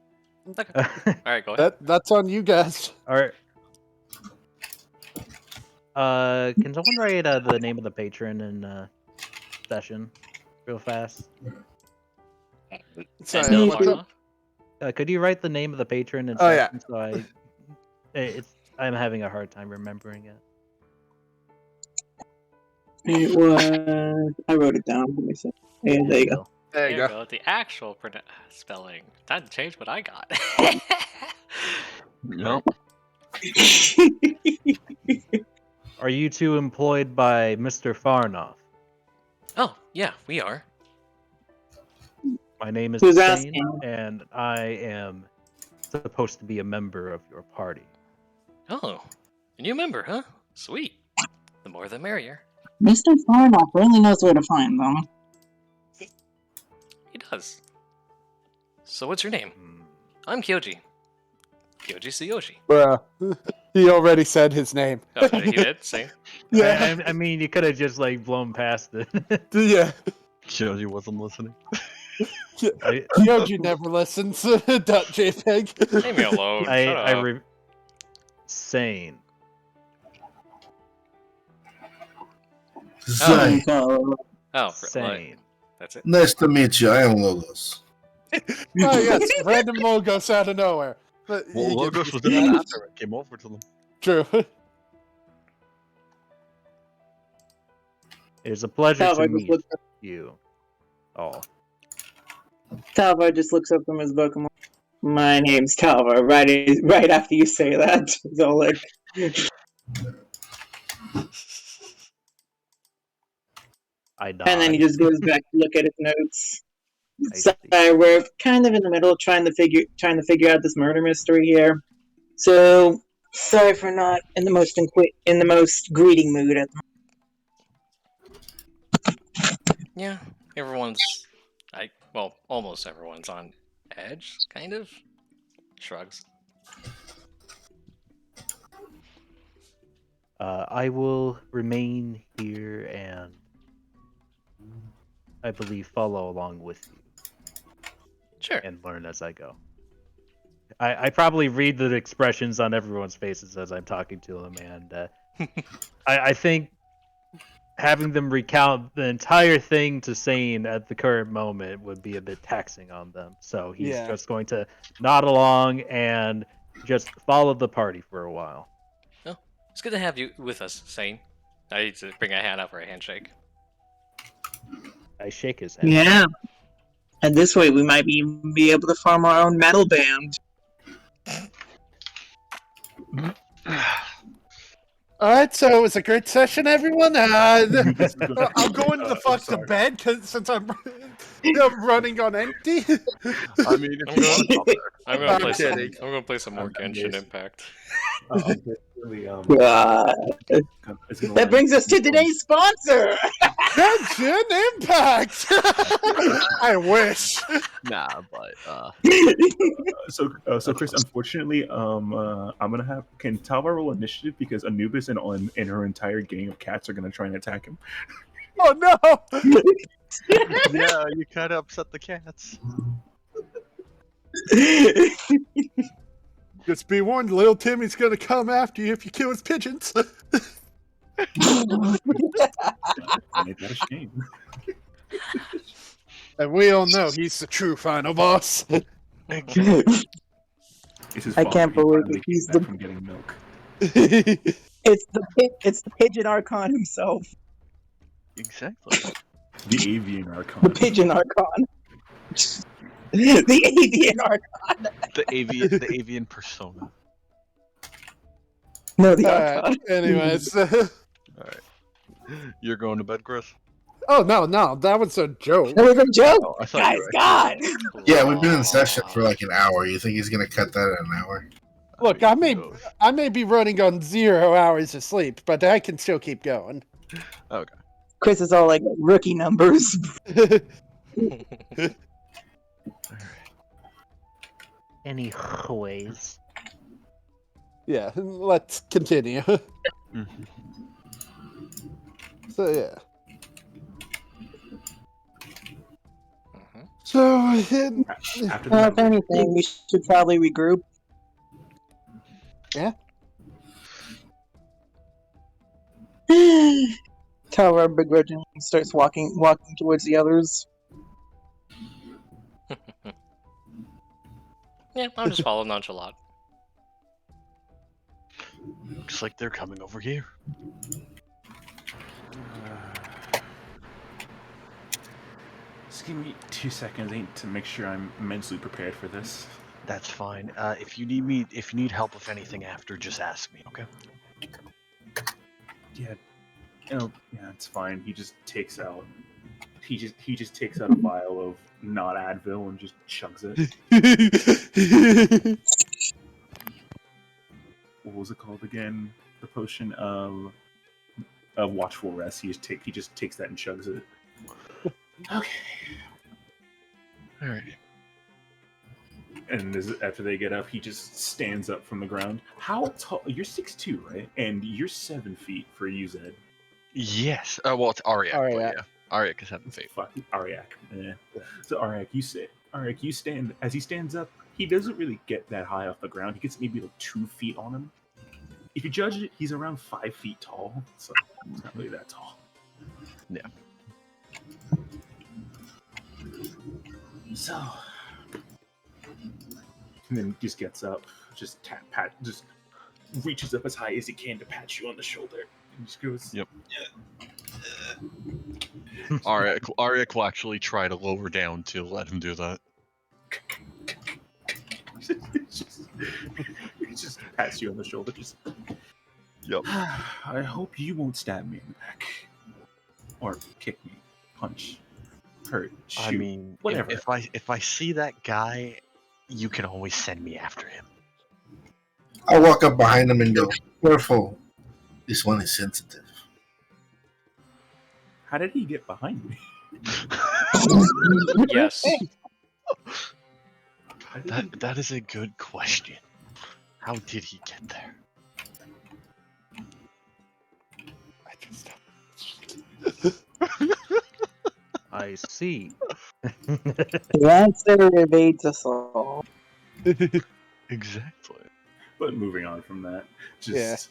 Speaker 1: Okay. All right, go ahead.
Speaker 4: That's on you guys.
Speaker 2: All right. Can someone write the name of the patron in session real fast?
Speaker 4: Sorry,
Speaker 1: Endel
Speaker 4: what's up?
Speaker 1: Varnov?
Speaker 2: Could you write the name of the patron in
Speaker 4: Oh, yeah.
Speaker 2: session I'm having a hard time remembering it.
Speaker 3: It was. I wrote it down. Let me see. Yeah, there you go.
Speaker 4: There you
Speaker 1: There
Speaker 4: go.
Speaker 1: The actual spelling. Time to change what I got.
Speaker 5: No.
Speaker 2: Are you two employed by Mr. Farnoff?
Speaker 1: Oh, yeah, we are.
Speaker 2: My name is
Speaker 3: Who's
Speaker 2: Sane,
Speaker 3: asking?
Speaker 2: and I am supposed to be a member of your party.
Speaker 1: Oh, a new member, huh? Sweet. The more the merrier.
Speaker 3: Mr. Farnoff really knows where to find them.
Speaker 1: He does. So what's your name?
Speaker 2: Hmm.
Speaker 1: I'm Kyoji. Kyoji Tsuyoshi.
Speaker 4: Bruh. He already said his name.
Speaker 1: Oh, he did? Same.
Speaker 4: Yeah.
Speaker 2: I mean, you could have just blown past it.
Speaker 4: Yeah.
Speaker 5: Shoji wasn't listening.
Speaker 4: Yoji never listens. .jpg.
Speaker 1: Leave me alone. Shut up.
Speaker 2: Sane.
Speaker 6: Zai,
Speaker 1: Oh,
Speaker 2: Sane.
Speaker 1: that's it.
Speaker 6: nice to meet you. I am Logos.
Speaker 4: Oh yes, random logos out of nowhere. But
Speaker 5: Well,
Speaker 4: you
Speaker 5: Logos
Speaker 4: get-
Speaker 5: was in that after it came over to them.
Speaker 4: True.
Speaker 2: It is a pleasure to
Speaker 3: Talvar
Speaker 2: meet
Speaker 3: just,
Speaker 2: you all.
Speaker 3: just looks up from his book. And my name's Talvar. Right after you say that, so like,
Speaker 2: I nod.
Speaker 3: and then he just goes back to look at his notes.
Speaker 2: I
Speaker 3: So
Speaker 2: see.
Speaker 3: we're kind of in the middle, trying to figure out this murder mystery here. So sorry for not in the most greeting mood at the
Speaker 1: Yeah, almost everyone's on edge, kind of. Shrugs.
Speaker 2: I will remain here and I believe follow along with you
Speaker 1: Sure.
Speaker 2: and learn as I go. I probably read the expressions on everyone's faces as I'm talking to them, and I think having them recount the entire thing to Sane at the current moment would be a bit taxing on them. So he's just going to nod along and just follow the party for a while.
Speaker 1: Oh, it's good to have you with us, Sane. I need to bring a hand up for a handshake.
Speaker 2: I shake his hand.
Speaker 3: Yeah. And this way we might be able to form our own metal band.
Speaker 4: Alright, so it was a great session, everyone. I'll go into the fuck to
Speaker 7: sorry.
Speaker 4: bed since I'm running on empty.
Speaker 5: I mean, if
Speaker 1: I'm
Speaker 5: you
Speaker 1: going-
Speaker 5: want to come there.
Speaker 1: I'm
Speaker 4: I'm
Speaker 1: gonna play some more
Speaker 7: I'm
Speaker 1: Genshin
Speaker 7: amazed.
Speaker 1: Impact.
Speaker 7: Really, it's gonna
Speaker 3: That
Speaker 7: land
Speaker 3: brings us to
Speaker 7: people-
Speaker 3: today's sponsor.
Speaker 4: Genshin Impact. I wish.
Speaker 5: Nah, but
Speaker 7: So Chris, unfortunately, I'm gonna have. Can Talvar roll initiative because Anubis and her entire gang of cats are gonna try and attack him?
Speaker 4: Oh no.
Speaker 5: yeah, you kind of upset the cats.
Speaker 4: Just be warned, little Timmy's gonna come after you if you kill his pigeons.
Speaker 7: Ain't that a shame?
Speaker 4: And we all know he's the true final boss.
Speaker 7: It's his
Speaker 3: I
Speaker 7: father.
Speaker 3: can't
Speaker 7: He
Speaker 3: believe
Speaker 7: finally
Speaker 3: it. He's
Speaker 7: came back
Speaker 3: the-
Speaker 7: from getting milk.
Speaker 3: It's the pigeon Archon himself.
Speaker 5: Exactly.
Speaker 7: The avian
Speaker 3: The
Speaker 7: archon.
Speaker 3: pigeon Archon. The avian Archon.
Speaker 5: The avian persona.
Speaker 3: No, the
Speaker 4: Alright,
Speaker 3: Archon.
Speaker 4: anyways.
Speaker 5: Alright. You're going to bed, Chris?
Speaker 4: Oh no, that was a joke.
Speaker 3: That was a joke.
Speaker 5: Oh, I thought
Speaker 3: Guys,
Speaker 5: you were
Speaker 3: God.
Speaker 6: Yeah, we've been in session for like an hour. You think he's gonna cut that in an hour?
Speaker 4: Look, I may be running on 0 hours of sleep, but I can still keep going.
Speaker 3: Chris is all like rookie numbers.
Speaker 2: Anyways.
Speaker 4: Yeah, let's continue. So yeah. So
Speaker 7: After the
Speaker 3: If
Speaker 7: battle,
Speaker 3: anything, we should probably regroup.
Speaker 4: Yeah.
Speaker 3: Tower begrudgingly starts walking towards the others.
Speaker 1: Yeah, I'll just follow nonchalant.
Speaker 5: Looks like they're coming over here.
Speaker 7: just give me 2 seconds to make sure I'm mentally prepared for this.
Speaker 5: That's fine. If you need help with anything after, just ask me, okay?
Speaker 7: Yeah, yeah, it's fine. He just takes out a vial of not Advil and just chugs it. What was it called again? The potion of watchful rest. He just takes that and chugs it. Okay.
Speaker 5: All right.
Speaker 7: And after they get up, he just stands up from the ground. How tall? You're 6'2", right? And you're 7 feet for you, Zed.
Speaker 5: Yes. Well, it's Aryak. But
Speaker 4: Aryak.
Speaker 5: yeah, Aryak is 7 feet.
Speaker 7: Fuck, Aryak. Yeah. So Aryak, you stand. As he stands up, he doesn't really get that high off the ground. He gets maybe like 2 feet on him. If you judge it, he's around 5 feet tall, so he's not really that tall.
Speaker 5: Yeah.
Speaker 7: So, and then just gets up, just just reaches up as high as he can to pat you on the shoulder, and just goes,
Speaker 5: Yep. Aryak will actually try to lower down to let him do that.
Speaker 7: he just pats you on the shoulder. Just,
Speaker 5: Yep.
Speaker 7: I hope you won't stab me in the back, or kick me, punch, hurt, shoot.
Speaker 5: I mean,
Speaker 7: whatever.
Speaker 5: If I see that guy, you can always send me after him.
Speaker 6: I walk up behind him and go, "Careful, this one is sensitive."
Speaker 7: How did he get behind me?
Speaker 1: Yes.
Speaker 5: That is a good question. How did he get there?
Speaker 2: I see.
Speaker 3: The answer evades us all.
Speaker 5: Exactly.
Speaker 7: But moving on from that, just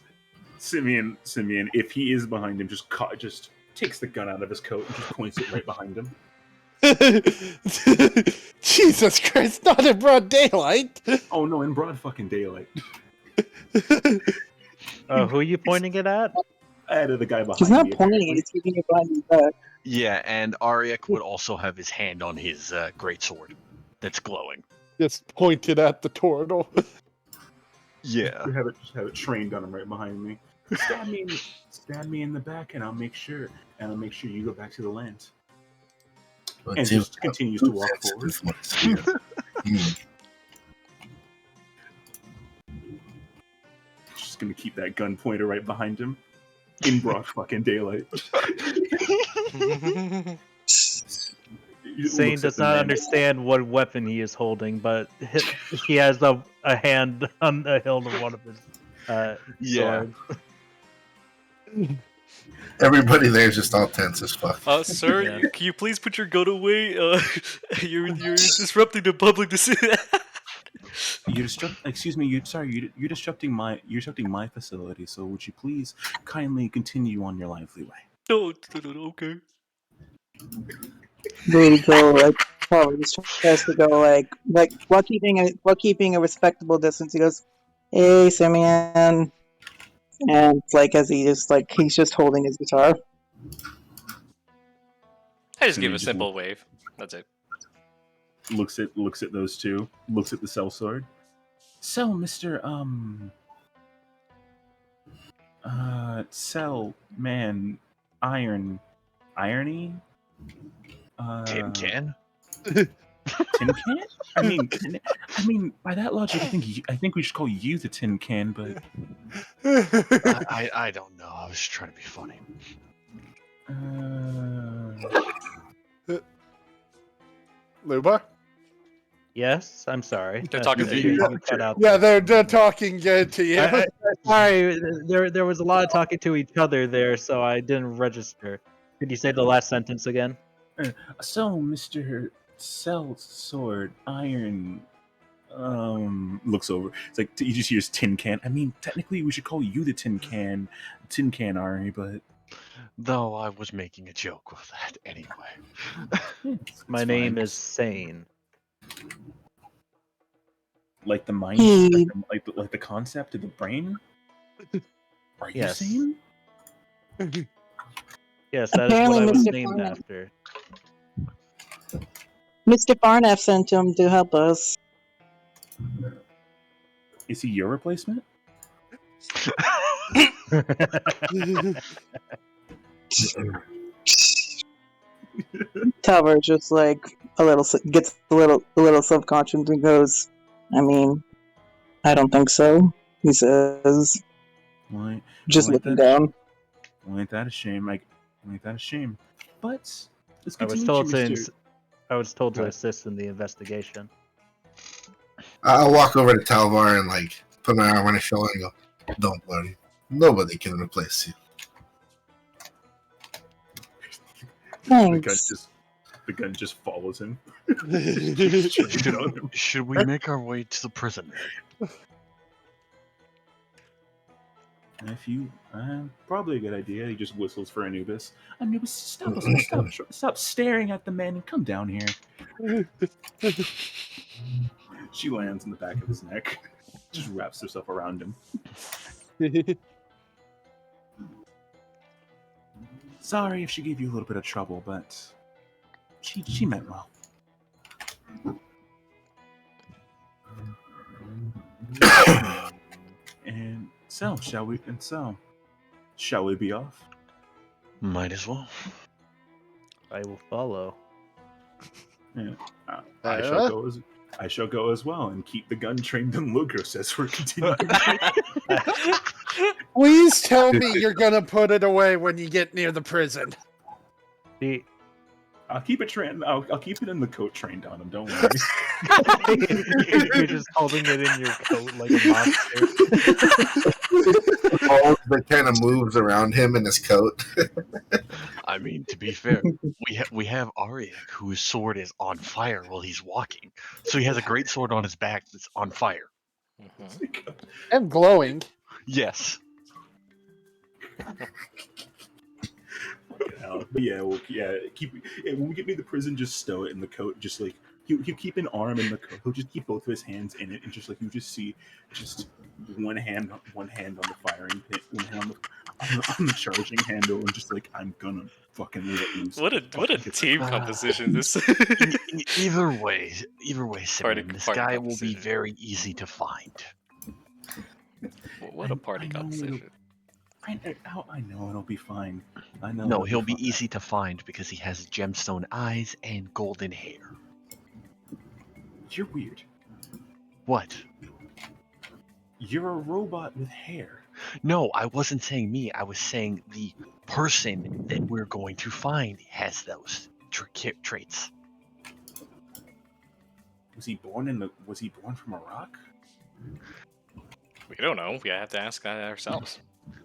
Speaker 7: Simeon, if he is behind him, just takes the gun out of his coat and just points it right behind him.
Speaker 4: Jesus Christ, not in broad daylight.
Speaker 7: Oh no, in broad fucking daylight.
Speaker 2: Who are you pointing it at?
Speaker 7: Added the guy behind
Speaker 3: He's not
Speaker 7: me,
Speaker 3: pointing
Speaker 7: apparently.
Speaker 3: it, he's keeping it behind his back.
Speaker 5: Yeah, and Aryak would also have his hand on his greatsword that's glowing.
Speaker 4: Just pointed at the turtle.
Speaker 5: Yeah.
Speaker 7: Just have it trained on him right behind me. Stab me in the back, and I'll make sure you go back to the land.
Speaker 6: Well,
Speaker 7: And just continues to walk forward. Just gonna keep that gun pointer right behind him in broad fucking daylight.
Speaker 2: Sane does not understand what weapon he is holding, but he has a hand on the hilt of one of his
Speaker 5: Yeah.
Speaker 2: swords.
Speaker 6: Everybody there is just all tense as fuck.
Speaker 1: Sir,
Speaker 2: Yeah.
Speaker 1: can you please put your gun away? You're disrupting the public decision.
Speaker 7: You're disrupting my facility. So would you please kindly continue on your lively way?
Speaker 1: No, okay.
Speaker 3: Brady go like probably just tries to go like while keeping a respectable distance. He goes, "Hey, Simeon," and like as he's just holding his guitar.
Speaker 1: I just
Speaker 7: And
Speaker 1: give
Speaker 7: you
Speaker 1: a
Speaker 7: just
Speaker 1: simple wave. That's it.
Speaker 7: Looks at those two. Looks at the sellsword. So, Mister Cell Man Irony.
Speaker 5: Tin can?
Speaker 7: Tin can? I mean, by that logic, I think we should call you the Tin Can. But
Speaker 5: I don't know. I was trying to be funny.
Speaker 4: Luba?
Speaker 2: Yes, I'm sorry.
Speaker 1: They're talking to
Speaker 2: You
Speaker 1: you.
Speaker 2: cut out.
Speaker 4: Yeah, they're talking to you.
Speaker 2: Sorry, there was a lot of talking to each other there, so I didn't register. Could you say the last sentence again?
Speaker 7: So, Mr. Cell Sword Iron looks over. It's like he just hears tin can. I mean, technically we should call you the tin can Ari, but
Speaker 5: Though I was making a joke with that anyway.
Speaker 2: My name is Sane.
Speaker 7: like the mind,
Speaker 3: He-
Speaker 7: like the concept of the brain. Are you
Speaker 2: Yes.
Speaker 7: sane?
Speaker 2: Yes, that is
Speaker 3: Apparently
Speaker 2: what I was
Speaker 3: Mr.
Speaker 2: named
Speaker 3: Farnham.
Speaker 2: after.
Speaker 3: Mr. Farnham sent him to help us.
Speaker 7: Is he your replacement?
Speaker 3: Talbot just like gets a little subconscious and goes, I mean, I don't think so. He says,
Speaker 7: Why?
Speaker 3: just
Speaker 7: Why
Speaker 3: looking
Speaker 7: that?
Speaker 3: down.
Speaker 7: Why ain't that a shame? Ain't that a shame? But let's
Speaker 2: I was
Speaker 7: continue,
Speaker 2: told to
Speaker 7: Mr.
Speaker 2: I was told to
Speaker 7: Right.
Speaker 2: assist in the investigation.
Speaker 6: I'll walk over to Talvar and like put my arm on his shoulder and go, "Don't worry, nobody can replace you."
Speaker 3: Thanks.
Speaker 7: The gun just follows him.
Speaker 5: Should we make our way to the prison?
Speaker 7: If you, probably a good idea. He just whistles for Anubis. Anubis, stop staring at the man and come down here. She lands in the back of his neck, just wraps herself around him. Sorry if she gave you a little bit of trouble, but she meant well. And so, shall we? And so, shall we be off?
Speaker 5: Might as well.
Speaker 2: I will follow.
Speaker 7: Yeah. I shall go as well and keep the gun trained on Logos as we're continuing.
Speaker 4: Please tell me you're gonna put it away when you get near the prison.
Speaker 2: See,
Speaker 7: I'll keep it trained. I'll keep it in the coat trained on him. Don't worry.
Speaker 2: you're just holding it in your coat like a monster.
Speaker 6: That kind of moves around him in his coat.
Speaker 5: I mean, to be fair, we have Aryek, whose sword is on fire while he's walking. So he has a great sword on his back that's on fire.
Speaker 1: Mhm.
Speaker 4: And glowing.
Speaker 5: Yes.
Speaker 7: But yeah, when we get near the prison, just stow it in the coat. Just like he'll keep an arm in the coat. He'll just keep both of his hands in it, and just like you just see, just one hand on the firing pin, one hand on the charging handle, and just like I'm gonna fucking let loose.
Speaker 1: What a team composition this.
Speaker 5: Either way, Simeon, this
Speaker 1: party
Speaker 5: guy will be
Speaker 1: composition.
Speaker 5: very easy to find.
Speaker 1: What a party
Speaker 7: I know
Speaker 1: composition.
Speaker 7: I know it'll be fine. I know.
Speaker 5: No,
Speaker 7: it'll
Speaker 5: he'll be
Speaker 7: fine.
Speaker 5: easy to find because he has gemstone eyes and golden hair.
Speaker 7: You're weird.
Speaker 5: What?
Speaker 7: You're a robot with hair.
Speaker 5: No, I wasn't saying me. I was saying the person that we're going to find has those traits.
Speaker 7: Was he born from a rock?
Speaker 1: We don't know. We have to ask that ourselves.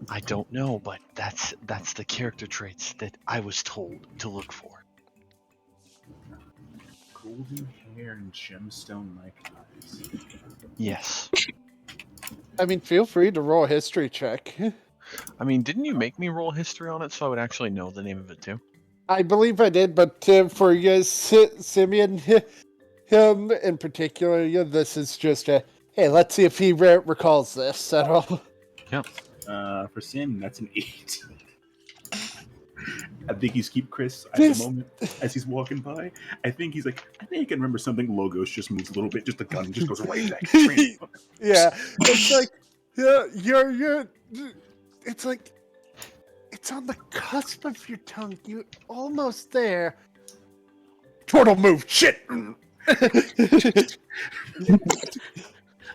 Speaker 5: I don't know, but that's the character traits that I was told to look for.
Speaker 7: Golden hair and gemstone-like eyes.
Speaker 5: Yes.
Speaker 4: I mean, feel free to roll a history check.
Speaker 5: I mean, didn't you make me roll history on it so I would actually know the name of it too?
Speaker 4: I believe I did, but for you, Simeon, him in particular, this is just a, hey, let's see if he recalls this at all.
Speaker 5: Yep.
Speaker 7: For Sim, that's an 8. I think he's Chris at
Speaker 4: This-
Speaker 7: the moment as he's walking by. I think he's like, I think I can remember something. Logos just moves a little bit, just the gun just goes right back.
Speaker 4: Yeah, it's like, yeah, you're, it's like, it's on the cusp of your tongue. You're almost there. Turtle move, shit.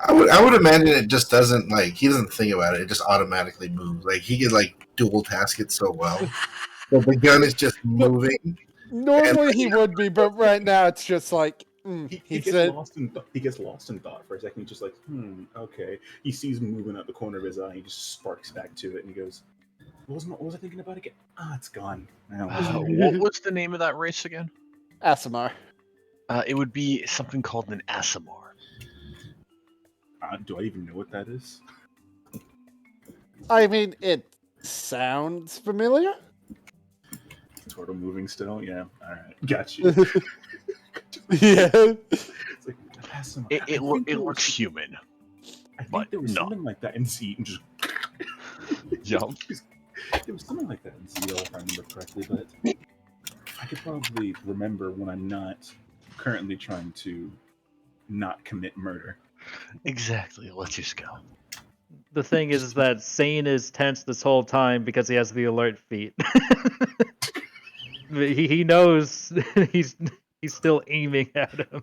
Speaker 6: I would imagine it just doesn't he doesn't think about it. It just automatically moves. Like he could dual task it so well. So the gun is just moving.
Speaker 4: Normally he would be, but right now it's just like
Speaker 7: He
Speaker 4: he
Speaker 7: gets
Speaker 4: said.
Speaker 7: lost in he gets lost in thought for a second. He's just like, okay. He sees moving out the corner of his eye. He just sparks back to it, and he goes, what was I thinking about again? It's gone.
Speaker 5: What was the name of that race again?
Speaker 4: Asimar.
Speaker 5: It would be something called an Asimar.
Speaker 7: Do I even know what that is?
Speaker 4: I mean, it sounds familiar.
Speaker 7: Turtle moving still? Yeah. All right. Got you.
Speaker 4: Yeah.
Speaker 7: It's like,
Speaker 5: It looks human.
Speaker 7: I think
Speaker 5: but
Speaker 7: there was
Speaker 5: no.
Speaker 7: something like that in Z and just.
Speaker 5: Yup.
Speaker 7: There was something like that in ZL if I remember correctly, but I could probably remember when I'm not currently trying to not commit murder.
Speaker 5: Exactly. Let's just go.
Speaker 2: The thing is that Sane is tense this whole time because he has the alert feat. he knows he's still aiming at him.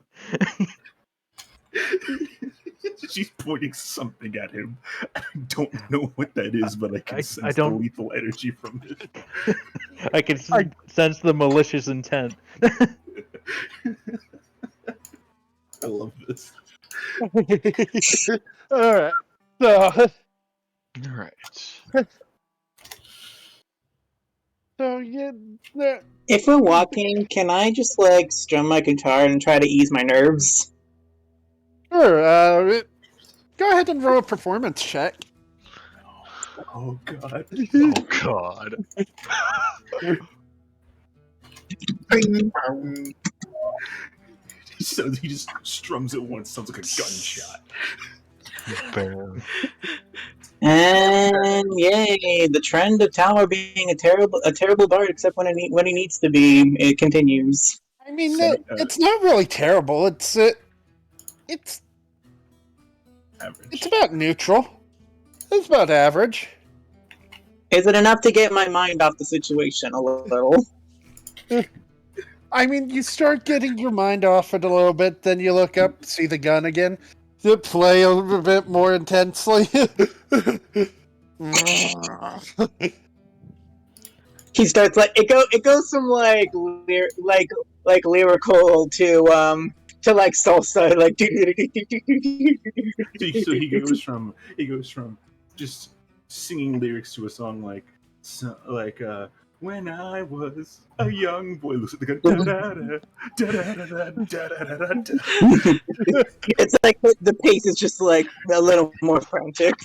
Speaker 7: She's pointing something at him. I don't know what that is, but I can sense the
Speaker 2: don't-
Speaker 7: lethal energy from it.
Speaker 2: I can sense the malicious intent.
Speaker 7: I love this.
Speaker 4: All right. So,
Speaker 5: All right.
Speaker 4: yeah.
Speaker 3: If we're walking, can I just like strum my guitar and try to ease my nerves?
Speaker 4: Sure. Go ahead and roll a performance check.
Speaker 7: Oh god.
Speaker 5: Oh God.
Speaker 6: Bing, bong.
Speaker 7: So he just strums it once, sounds like a gunshot.
Speaker 5: Bam.
Speaker 3: And yay, the trend of Tower being a terrible bard, except when he needs to be, it continues.
Speaker 4: I mean,
Speaker 7: It's
Speaker 4: it's not really terrible. It's
Speaker 7: average.
Speaker 4: about neutral. It's about average.
Speaker 3: Is it enough to get my mind off the situation a little?
Speaker 4: I mean, you start getting your mind off it a little bit, then you look up, see the gun again, you play a little bit more intensely.
Speaker 3: He starts like it goes from like lyrical to like salsa, like
Speaker 7: So he goes from just singing lyrics to a song like when I was a young boy, looks at the gun.
Speaker 3: It's like the pace is just like a little more frantic.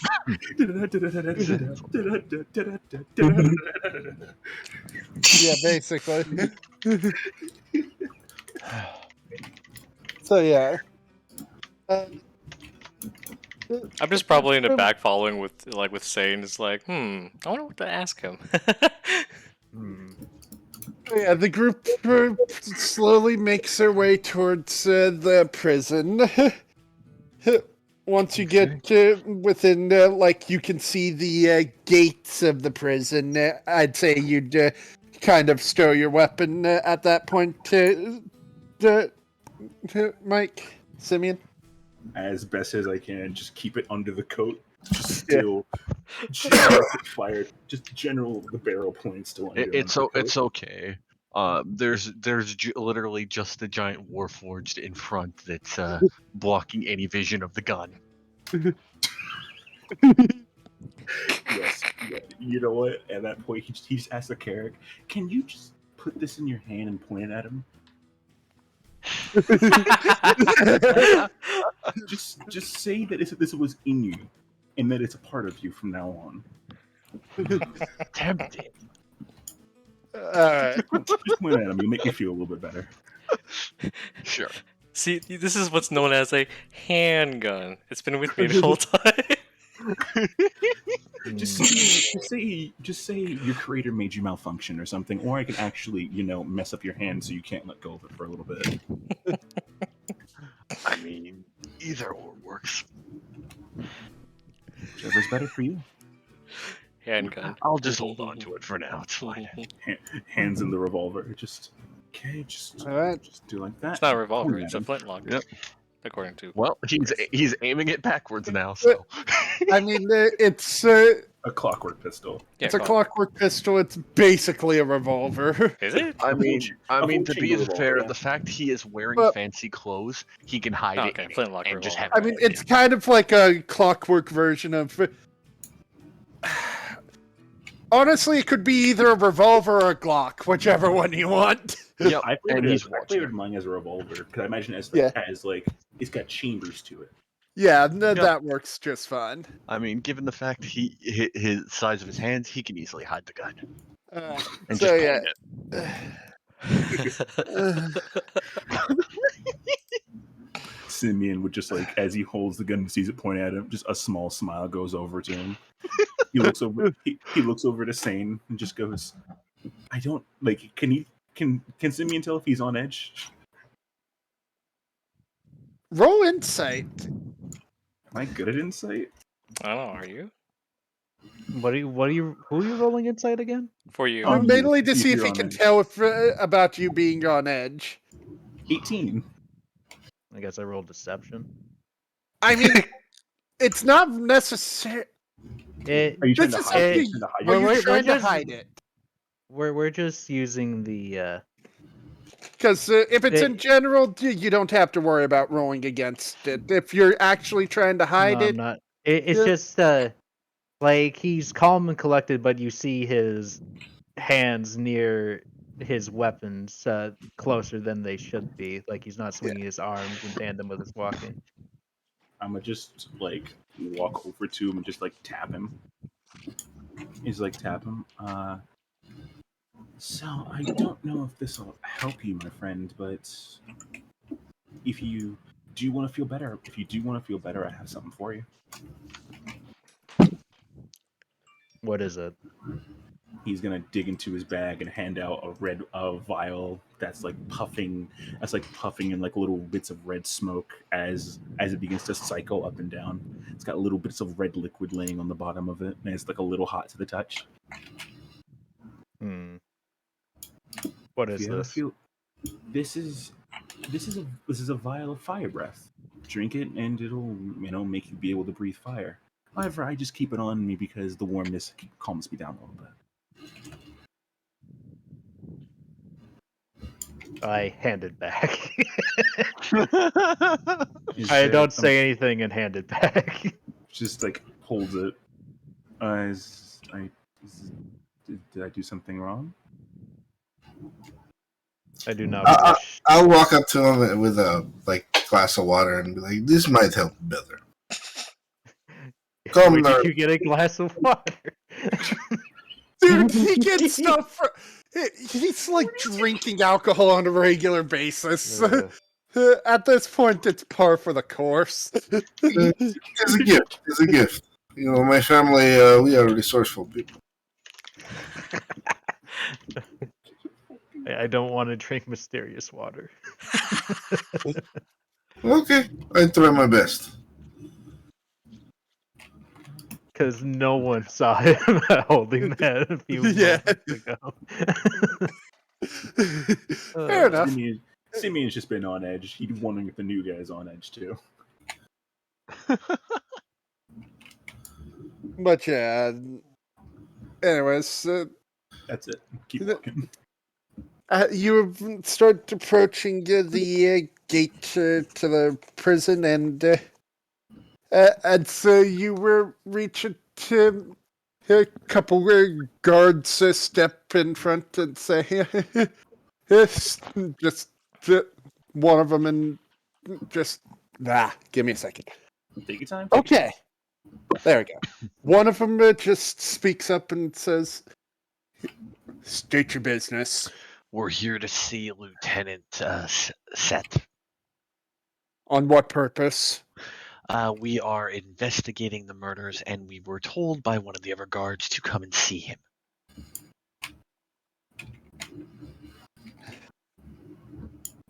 Speaker 4: Yeah, basically. So yeah.
Speaker 1: I'm just probably in the back following with Sane. It's like, I wonder what to ask him.
Speaker 4: Yeah, the group slowly makes their way towards the prison. Once you get within, like, you can see the gates of the prison, I'd say you'd kind of stow your weapon at that point, Mike, Simeon.
Speaker 7: As best as I can, just keep it under the coat. Just still, fired. Just general, the barrel point still under.
Speaker 5: It's okay. There's literally just the giant warforged in front that's blocking any vision of the gun.
Speaker 7: Yes. Yeah. You know what? At that point, he just asks the Carrick, "Can you just put this in your hand and point it at him?" just say that this was in you, and that it's a part of you from now on.
Speaker 5: Tempted.
Speaker 4: Alright.
Speaker 7: Just point at him. You make me feel a little bit better.
Speaker 5: Sure.
Speaker 1: See, this is what's known as a handgun. It's been with me the whole time.
Speaker 7: Just say your creator made you malfunction or something, or I can actually, mess up your hand so you can't let go of it for a little bit.
Speaker 5: I mean, either or works.
Speaker 7: Whichever's better for you.
Speaker 1: Handgun.
Speaker 5: I'll just hold on to it for now. It's fine.
Speaker 7: Hands in the revolver. Just
Speaker 4: Alright.
Speaker 7: just do like that.
Speaker 1: It's not a revolver. It's a flintlock.
Speaker 5: Yep.
Speaker 1: According to.
Speaker 5: Well, he's aiming it backwards now. So
Speaker 4: I mean, it's
Speaker 7: A clockwork pistol.
Speaker 1: Yeah,
Speaker 4: It's a clockwork pistol. It's basically a revolver.
Speaker 1: Is it?
Speaker 5: I mean,
Speaker 7: full
Speaker 5: to be
Speaker 7: chamber
Speaker 5: fair,
Speaker 7: revolver.
Speaker 5: the fact he is wearing
Speaker 4: But-
Speaker 5: fancy clothes, he can hide it
Speaker 1: Okay,
Speaker 5: in it
Speaker 1: flintlock
Speaker 5: and just have.
Speaker 1: revolver.
Speaker 4: I mean, it's kind of like a clockwork version of. Honestly, it could be either a revolver or a Glock, whichever one you want.
Speaker 5: Yep,
Speaker 7: I
Speaker 5: and he's
Speaker 7: flavored
Speaker 5: watching.
Speaker 7: mine as a revolver because I imagine it
Speaker 4: Yeah.
Speaker 7: as it's got chambers to it.
Speaker 4: Yeah, that works just fine.
Speaker 5: I mean, given the fact his size of his hands, he can easily hide the gun and
Speaker 4: So
Speaker 5: just
Speaker 4: yeah,
Speaker 5: point it.
Speaker 7: Simeon would just as he holds the gun and sees it point at him, just a small smile goes over to him. He looks over. He looks over to Sane and just goes, "I don't like. Can Simeon tell if he's on edge?
Speaker 4: roll insight.
Speaker 7: Am I good at insight?
Speaker 1: I don't know. Are you?
Speaker 2: Who are you rolling insight again?
Speaker 1: For you.
Speaker 7: Um,
Speaker 4: Mainly to
Speaker 7: see if
Speaker 4: see if
Speaker 7: you're
Speaker 4: he
Speaker 7: on
Speaker 4: can
Speaker 7: edge.
Speaker 4: tell if about you being on edge.
Speaker 7: 18.
Speaker 2: I guess I rolled deception.
Speaker 4: I mean, it's not necessary.
Speaker 2: It,
Speaker 7: Are you trying
Speaker 4: This
Speaker 7: to
Speaker 4: is
Speaker 7: hide it?
Speaker 4: something.
Speaker 7: Trying to hide
Speaker 2: Well,
Speaker 4: Are
Speaker 7: it?
Speaker 4: you
Speaker 2: we're
Speaker 4: trying to
Speaker 2: just-
Speaker 4: hide it?
Speaker 2: we're just using the
Speaker 4: Because if it's in
Speaker 2: It-
Speaker 4: general, you don't have to worry about rolling against it. If you're actually trying to hide
Speaker 2: no,
Speaker 4: it,
Speaker 2: I'm not. It's
Speaker 4: Yeah.
Speaker 2: just like he's calm and collected, but you see his hands near his weapons closer than they should be. Like he's not swinging his arms in tandem with his walking.
Speaker 7: I'm gonna just walk over to him and just tap him. He's tap him. So I don't know if this will help you, my friend, but if you do want to feel better, I have something for you.
Speaker 2: What is it?
Speaker 7: He's gonna dig into his bag and hand out a vial that's puffing in little bits of red smoke as it begins to cycle up and down. It's got little bits of red liquid laying on the bottom of it, and it's a little hot to the touch.
Speaker 2: What
Speaker 7: If
Speaker 2: is
Speaker 7: you ever
Speaker 2: this?
Speaker 7: feel this is a vial of fire breath. Drink it and it'll make you be able to breathe fire. However, I just keep it on me because the warmness calms me down a little bit.
Speaker 2: I hand it back.
Speaker 7: Is
Speaker 2: I
Speaker 7: there
Speaker 2: don't
Speaker 7: some-
Speaker 2: say anything and hand it back.
Speaker 7: Just holds it. Did I do something wrong?
Speaker 2: I do not wish.
Speaker 6: I'll walk up to him with a glass of water and be like, "This might help better." Calm
Speaker 2: Where
Speaker 6: down.
Speaker 2: did you get a glass of water?
Speaker 4: dude, he gets stuff. He's drinking alcohol on a regular basis. At this point, it's par for the course.
Speaker 6: It's a gift. It's a gift. You know, my family, we are resourceful people.
Speaker 2: I don't want to drink mysterious water.
Speaker 6: Okay, I try my best.
Speaker 2: Because no one saw him holding that a few
Speaker 4: Yeah.
Speaker 2: moments ago.
Speaker 4: Fair enough.
Speaker 7: Simeon's just been on edge. He's wondering if the new guy's on edge too.
Speaker 4: But yeah. Anyways,
Speaker 7: That's it. Keep
Speaker 4: The-
Speaker 7: walking.
Speaker 4: you start approaching the gate to the prison, and so you were reaching to a couple of guards step in front and say, "Yes, just one of them, and just give me a second."
Speaker 7: Take your time.
Speaker 4: Okay, there we go. One of them just speaks up and says, "State your business."
Speaker 5: We're here to see Lieutenant Set.
Speaker 4: On what purpose?
Speaker 5: We are investigating the murders, and we were told by one of the other guards to come and see him.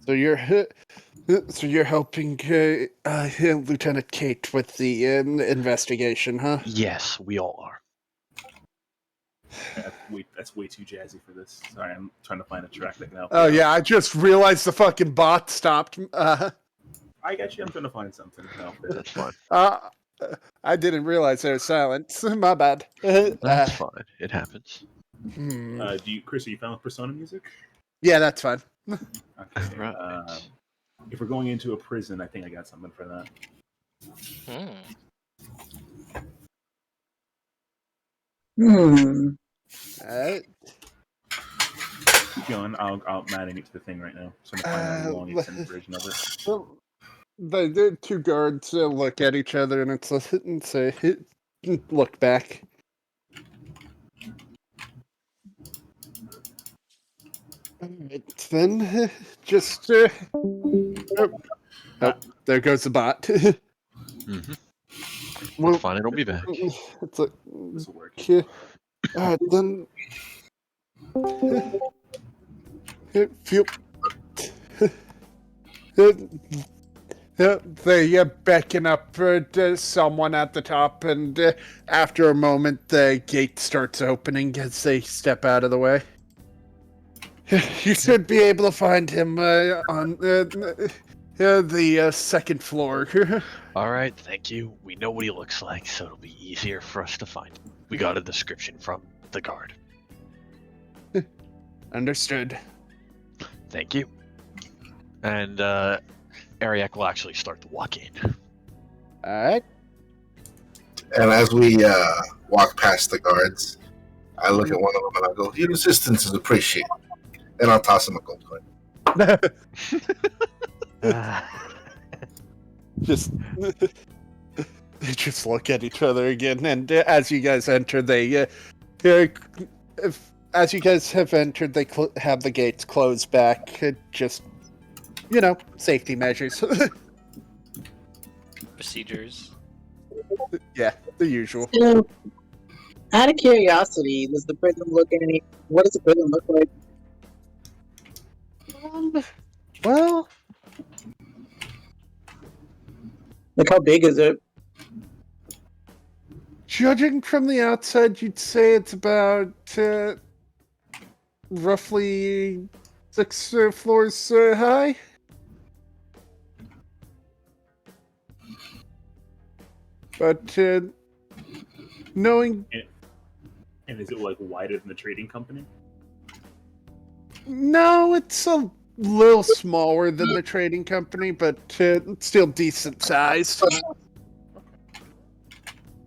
Speaker 4: So you're helping Lieutenant Kate with the investigation, huh?
Speaker 5: Yes, we all are.
Speaker 7: That's way too jazzy for this. Sorry, I'm trying to find a track that can help.
Speaker 4: Oh
Speaker 7: you out.
Speaker 4: yeah, I just realized the fucking bot stopped.
Speaker 7: I got you. I'm trying to find something to help.
Speaker 5: That's fine.
Speaker 4: I didn't realize there was silence. My bad.
Speaker 5: That's fine. It happens.
Speaker 7: Chris, are you found with persona music?
Speaker 4: Yeah, that's fine.
Speaker 7: Okay.
Speaker 5: Right.
Speaker 7: If we're going into a prison, I think I got something for that. Keep going. I'm adding it to the thing right now. So I'm gonna find a long extended version of it.
Speaker 4: Well, the two guards look at each other and say, look back. Alright, then, just... there goes the bot.
Speaker 5: Mm-hmm. Well, fine, it'll be back.
Speaker 4: It's like,
Speaker 7: This will work.
Speaker 4: okay. Alright, then... Feel... They beckon up to someone at the top, and after a moment, the gate starts opening as they step out of the way. You should be able to find him on the second floor.
Speaker 5: All right, thank you. We know what he looks like, so it'll be easier for us to find him. We got a description from the guard.
Speaker 4: Understood.
Speaker 5: Thank you. And Ariak will actually start to walk in.
Speaker 4: Alright.
Speaker 6: And as we walk past the guards, I look at one of them and I go, "Your assistance is appreciated." And I'll toss him a gold coin.
Speaker 4: Just they just look at each other again, and as you guys enter, as you guys have entered, they have the gates closed back. Just, safety measures.
Speaker 1: Procedures.
Speaker 4: Yeah, the usual.
Speaker 3: So, out of curiosity, does the prison look any? What does the prison look like?
Speaker 4: Well,
Speaker 3: Like, how big is it?
Speaker 4: judging from the outside, you'd say it's about roughly 6 floors high. But knowing...
Speaker 7: And is it like wider than the trading company?
Speaker 4: No, it's a little smaller than the trading company, but still decent size.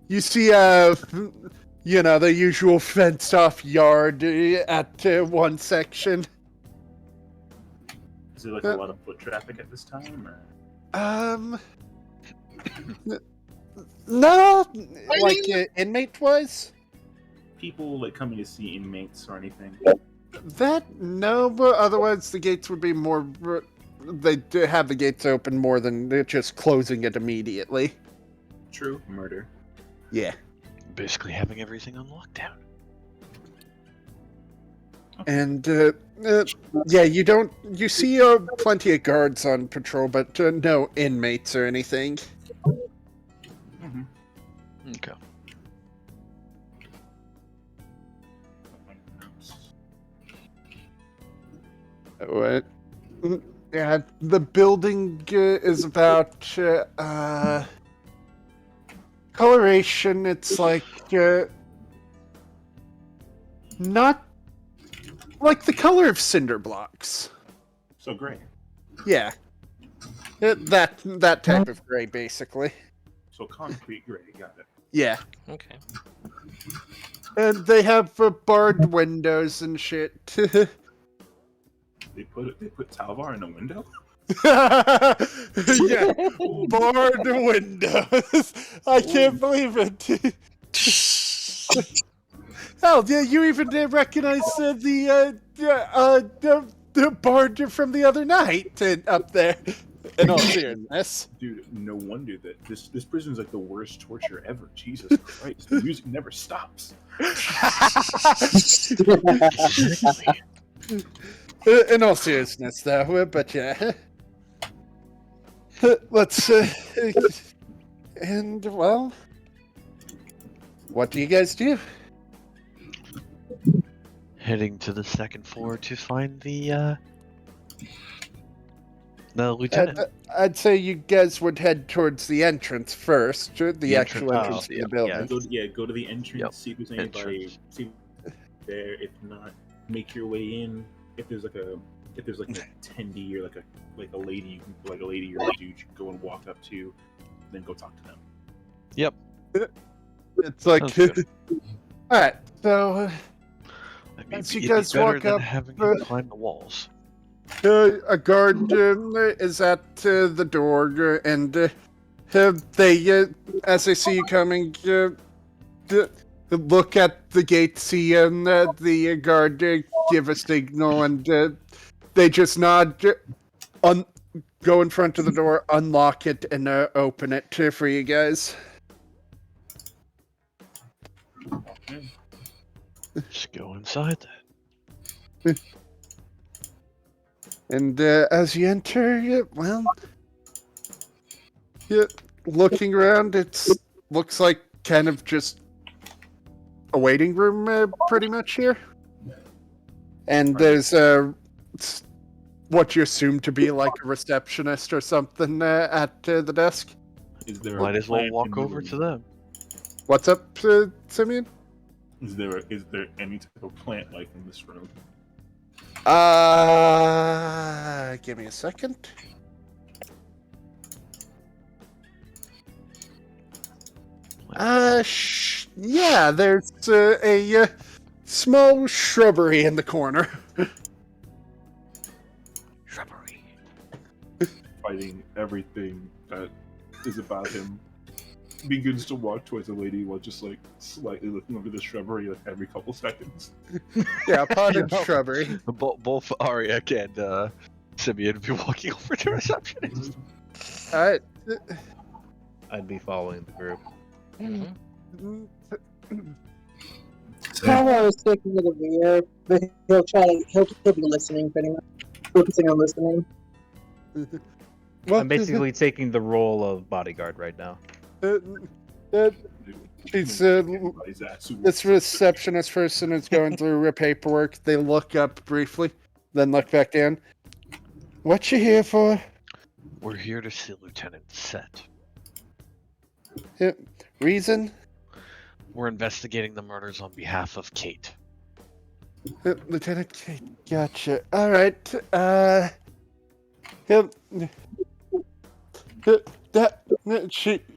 Speaker 4: You see, the usual fenced-off yard at one section.
Speaker 7: Is there like a lot of foot traffic at this time, or?
Speaker 4: No, like inmate-wise?
Speaker 7: People like coming to see inmates or anything?
Speaker 4: No, but otherwise the gates would be more... They do have the gates open more than just closing it immediately.
Speaker 7: True. Murder.
Speaker 4: Yeah.
Speaker 5: Basically having everything on lockdown.
Speaker 4: And, yeah, you see plenty of guards on patrol, but no inmates or anything.
Speaker 7: Mm-hmm.
Speaker 5: Okay.
Speaker 4: What? Yeah, the building is about, coloration, it's like, not like the color of cinder blocks.
Speaker 7: So gray.
Speaker 4: Yeah. That type of gray, basically.
Speaker 7: So concrete gray. Got it.
Speaker 4: Yeah.
Speaker 1: Okay.
Speaker 4: And they have barred windows and shit.
Speaker 7: They put Talvar in a window.
Speaker 4: Yeah, barred windows. I can't believe it. Hell, yeah, you even recognize the barred from the other night up there. In all seriousness,
Speaker 7: Dude, no wonder that this prison's like the worst torture ever. Jesus Christ, the music never stops.
Speaker 4: In all seriousness, though, but yeah. Let's, and, well, what do you guys do?
Speaker 5: Heading to the second floor to find the The lieutenant.
Speaker 4: I'd say you guys would head towards the entrance first, the actual entrance to the building.
Speaker 7: Go to the entrance.
Speaker 5: Yep.
Speaker 7: See if there's anybody.
Speaker 5: Entrance.
Speaker 7: See there. If not, make your way in. If there's like an attendee or like a lady, you can like a lady or a dude, you can go and walk up to, then go talk to them.
Speaker 5: Yep.
Speaker 4: It's like,
Speaker 5: Sounds good.
Speaker 4: all right. So
Speaker 5: I mean,
Speaker 4: As you
Speaker 5: it'd
Speaker 4: guys
Speaker 5: be better
Speaker 4: walk
Speaker 5: than
Speaker 4: up,
Speaker 5: having to climb the walls.
Speaker 4: a guard is at the door, and they, as they see you coming, look at the gate, see the guard give a signal, and they just nod, go in front of the door, unlock it, and open it for you guys.
Speaker 5: Just go inside then.
Speaker 4: And as you enter, looking around, looks like kind of just a waiting room, pretty much here. And there's what you assume to be like a receptionist or something at the desk.
Speaker 7: Is there?
Speaker 5: Might
Speaker 7: a
Speaker 5: as well
Speaker 7: plant in
Speaker 5: walk
Speaker 7: the
Speaker 5: over
Speaker 7: room?
Speaker 5: to them.
Speaker 4: What's up, Simeon?
Speaker 7: Is there any type of plant life in this room?
Speaker 4: Give me a second. Yeah, there's a small shrubbery in the corner.
Speaker 5: Shrubbery.
Speaker 7: Fighting everything that is about him. Begins to walk towards the lady while just like slightly looking over the shrubbery like every couple seconds.
Speaker 4: Yeah, potted
Speaker 5: Yeah.
Speaker 4: shrubbery.
Speaker 5: Both Ariak and Simeon would be walking over to receptionist.
Speaker 2: I'd be following the group.
Speaker 3: Paolo is taking it over here, but he'll be listening pretty much. Focusing on listening.
Speaker 2: I'm basically taking the role of bodyguard right now.
Speaker 4: It's
Speaker 7: Everybody's ass who-
Speaker 4: this receptionist person is going through her paperwork. They look up briefly, then look back down. What you here for?
Speaker 5: We're here to see Lieutenant Set.
Speaker 4: Reason?
Speaker 5: We're investigating the murders on behalf of Kate.
Speaker 4: Lieutenant Kate, gotcha. All right.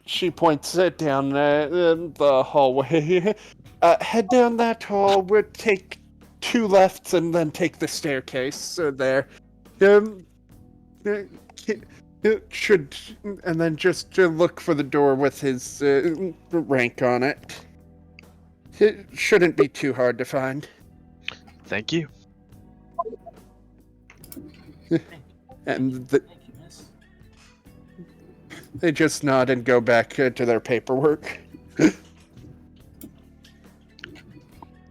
Speaker 4: She points it down the hallway. Head down that hall. We'll take 2 lefts and then take the staircase there. Should and then just look for the door with his rank on it. It shouldn't be too hard to find.
Speaker 5: Thank you.
Speaker 4: And
Speaker 7: Thank you, miss.
Speaker 4: they just nod and go back to their paperwork.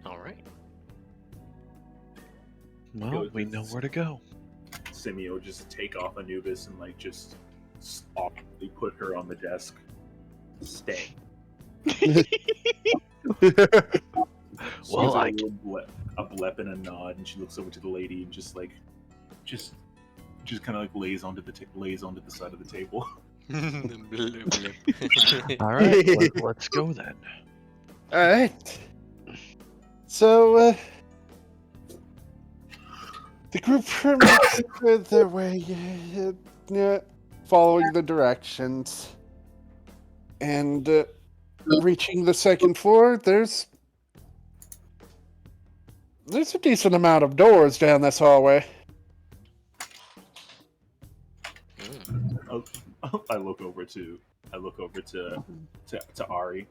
Speaker 1: All right.
Speaker 5: Well, we know where to go.
Speaker 7: Simio just take off Anubis and like just softly put her on the desk. Stay.
Speaker 5: Well, I
Speaker 7: a blep and a nod, and she looks over to the lady and just kind of like lays onto the side of the table.
Speaker 5: All right, let's go then.
Speaker 4: Alright. So, the group makes their way, following the directions. And, reaching the second floor, there's a decent amount of doors down this hallway.
Speaker 7: I look over to Ari.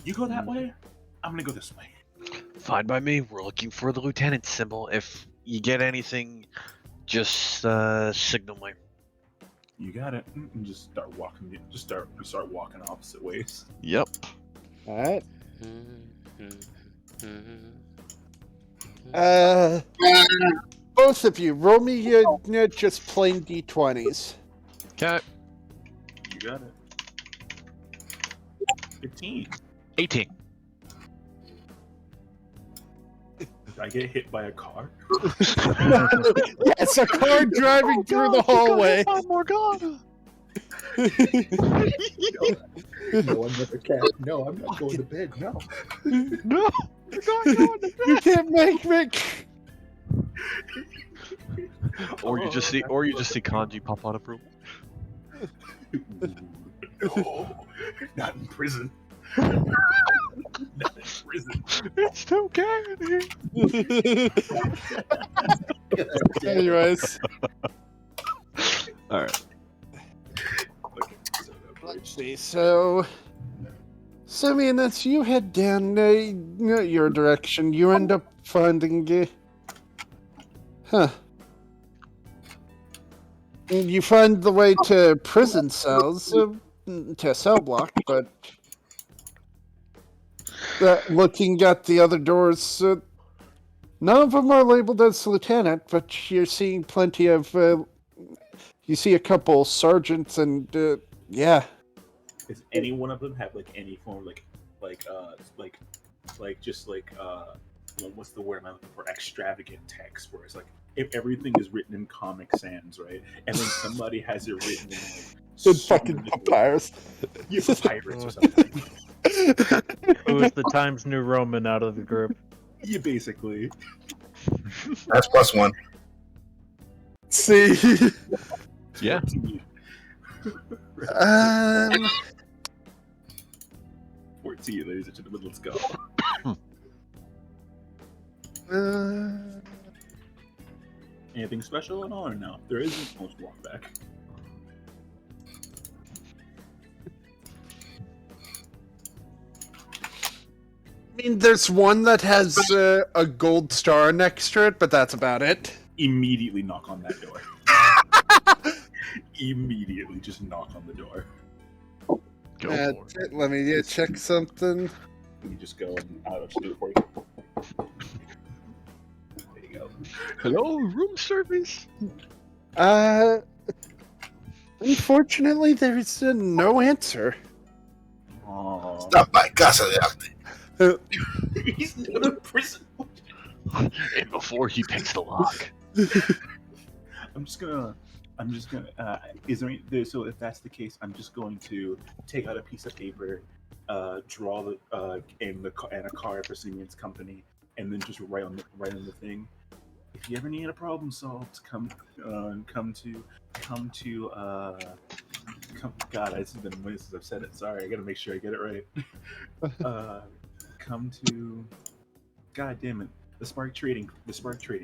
Speaker 7: You go that way. I'm gonna go this way.
Speaker 5: Fine by me. We're looking for the lieutenant symbol. If you get anything, just signal me.
Speaker 7: You got it. And just start walking. We start walking opposite ways.
Speaker 5: Yep.
Speaker 4: Alright. Both of you, roll me just plain d20s.
Speaker 5: Okay.
Speaker 7: You got it. 15.
Speaker 5: 18.
Speaker 7: I get hit by a car?
Speaker 4: Yes, a car driving through the hallway.
Speaker 5: Morgana.
Speaker 7: No, another cat. No, I'm not going to bed. No.
Speaker 5: No, you're not going to
Speaker 4: You can't make me.
Speaker 5: Or you just see Kanji pop out of room.
Speaker 7: No, not in prison. Not in prison.
Speaker 5: It's too gay in here.
Speaker 4: Anyways,
Speaker 5: All right.
Speaker 7: Okay, so
Speaker 4: let's see. So, Simeon, as you head down your direction, you end up finding, you find the way to prison cells, to a cell block, but looking at the other doors, none of them are labeled as lieutenant, but you're seeing plenty of, you see a couple sergeants and, yeah.
Speaker 7: Does any one of them have like any form of what's the word I'm looking for? Extravagant text, where it's like if everything is written in Comic Sans, right? And then somebody has it written in like
Speaker 4: The fucking papyrus.
Speaker 7: Yeah, papyrus or something.
Speaker 2: Who is the Times New Roman out of the group?
Speaker 7: Yeah, basically.
Speaker 6: That's +1.
Speaker 4: See?
Speaker 5: Yeah.
Speaker 7: 14, ladies and gentlemen, let's go. Anything special at all or no? There isn't. Let's walk back.
Speaker 4: I mean, there's one that has a gold star next to it, but that's about it.
Speaker 7: Immediately knock on that door. Immediately just knock on the door.
Speaker 5: Go for it.
Speaker 4: Let me check something.
Speaker 7: You just go and I'll just do it for you. There you go.
Speaker 5: Hello, room service.
Speaker 4: Unfortunately, there's no answer.
Speaker 7: Aww.
Speaker 6: Stop by Casa de Arte.
Speaker 7: He's not a prison.
Speaker 5: And before he picks the lock.
Speaker 7: I'm just gonna. Is there any, so if that's the case, I'm just going to take out a piece of paper, draw the and a card for Simeon's company, and then just write on the thing. If you ever need a problem solved, come. God, it's been a minute since I've said it. Sorry, I gotta make sure I get it right. Come to. God damn it, the Spark Trading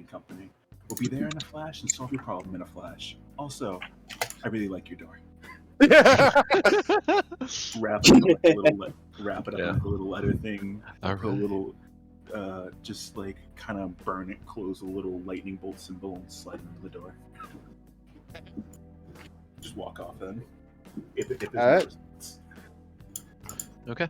Speaker 7: Company. We'll be there in a flash and solve your problem in a flash. Also, I really like your door. Wrap it up like a little letter thing.
Speaker 5: All
Speaker 7: Put a
Speaker 5: right.
Speaker 7: little, just like kind of burn it, close a little lightning bolt symbol, and slide it into the door. Just walk off then. If there's no
Speaker 4: Alright.
Speaker 7: response.
Speaker 5: Okay.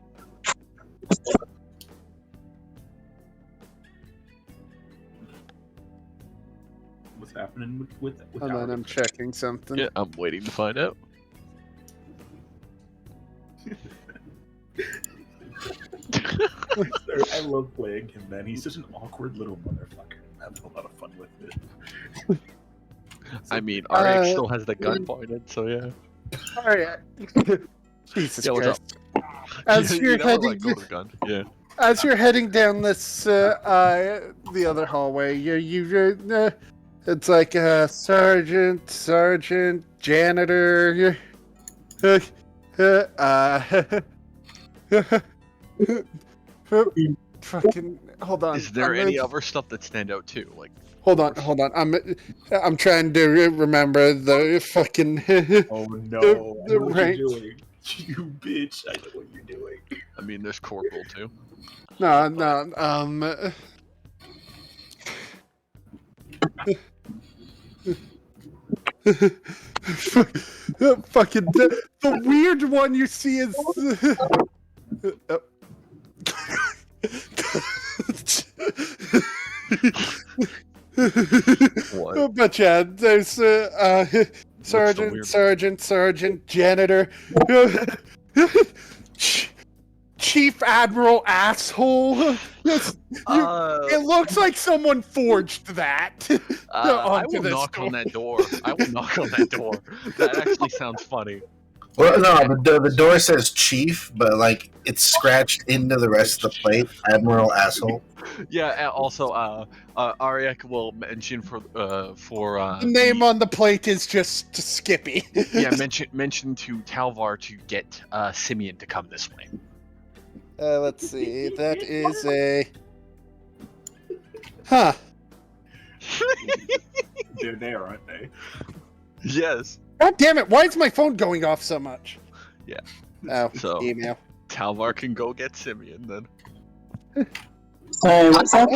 Speaker 7: What's happening with
Speaker 4: Hold on, I'm checking something.
Speaker 5: Yeah, I'm waiting to find out.
Speaker 7: I love playing him, man. He's such an awkward little motherfucker. I'm having a lot of fun with it.
Speaker 5: I mean, RX still has the gun pointed, so yeah.
Speaker 4: Alright. Jesus
Speaker 5: Yeah, what's
Speaker 4: Christ. As
Speaker 5: You
Speaker 4: you're
Speaker 5: never
Speaker 4: heading,
Speaker 5: let go of the gun. Yeah.
Speaker 4: as you're heading down this the other hallway, you it's like sergeant, janitor. Fucking hold on.
Speaker 5: Is there any other stuff that stand out too? Like,
Speaker 4: Hold on. I'm trying to remember the fucking.
Speaker 7: Oh no!
Speaker 4: The
Speaker 7: I know what
Speaker 4: rank.
Speaker 7: you're doing. You bitch! I know what you're doing.
Speaker 5: I mean, there's corporal too.
Speaker 4: No. Fucking the weird one you see is.
Speaker 5: What?
Speaker 4: But yeah, there's sergeant, janitor, Chief Admiral asshole. Yes, it looks like someone forged that
Speaker 5: I
Speaker 4: onto
Speaker 5: will
Speaker 4: this
Speaker 5: knock
Speaker 4: door.
Speaker 5: on that door. I will knock on that door. That actually sounds funny.
Speaker 6: Well, no, the door says chief, but like it's scratched into the rest of the plate. Admiral asshole.
Speaker 5: Yeah. And also, Ariek will mention for
Speaker 4: The name on the plate is just Skippy.
Speaker 5: yeah, mention to Talvar to get Simeon to come this way.
Speaker 4: Let's see. That is a. Huh.
Speaker 7: They're there, aren't they?
Speaker 5: Yes.
Speaker 4: God damn it! Why is my phone going off so much?
Speaker 5: Yeah.
Speaker 4: Oh,
Speaker 5: So
Speaker 4: email.
Speaker 5: Talvar can go get Simeon then.
Speaker 3: What's up?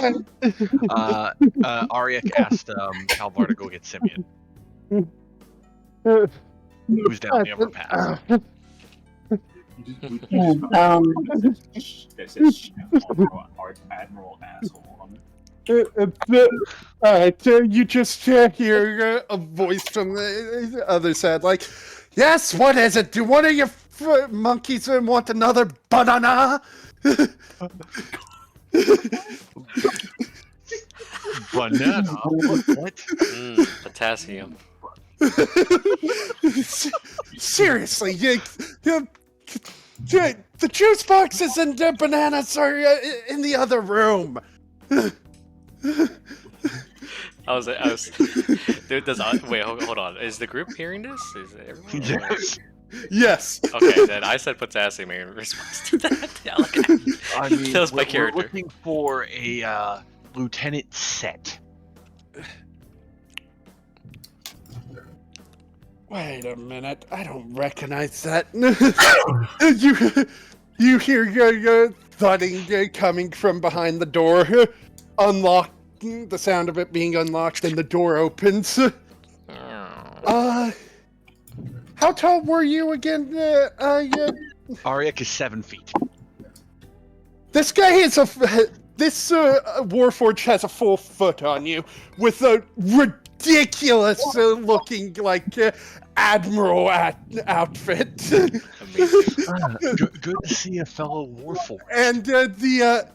Speaker 5: Ariek asked Talvar to go get Simeon, who's down the overpass.
Speaker 7: That says Admiral asshole on it.
Speaker 4: Alright, you just hear a voice from the other side, like, yes, what is it? Do one of your monkeys want another banana?
Speaker 5: Banana? What?
Speaker 1: Potassium.
Speaker 4: Seriously, the juice boxes and the bananas are in the other room.
Speaker 1: I was. Dude, wait, hold on. Is the group hearing this? Is it everyone?
Speaker 5: Yes.
Speaker 4: Yes.
Speaker 1: Okay, then I said potassium in response to that. Yeah, like,
Speaker 5: I mean,
Speaker 1: that was my
Speaker 5: we're
Speaker 1: character.
Speaker 5: looking for a Lieutenant Set.
Speaker 4: Wait a minute, I don't recognize that. you hear your thudding coming from behind the door. Unlock the sound of it being unlocked, and the door opens. How tall were you again?
Speaker 5: Ariek is 7 feet.
Speaker 4: This guy is this Warforged has a full foot on you with a ridiculous looking like admiral outfit.
Speaker 1: Amazing.
Speaker 5: Good to see a fellow Warforged.
Speaker 4: And the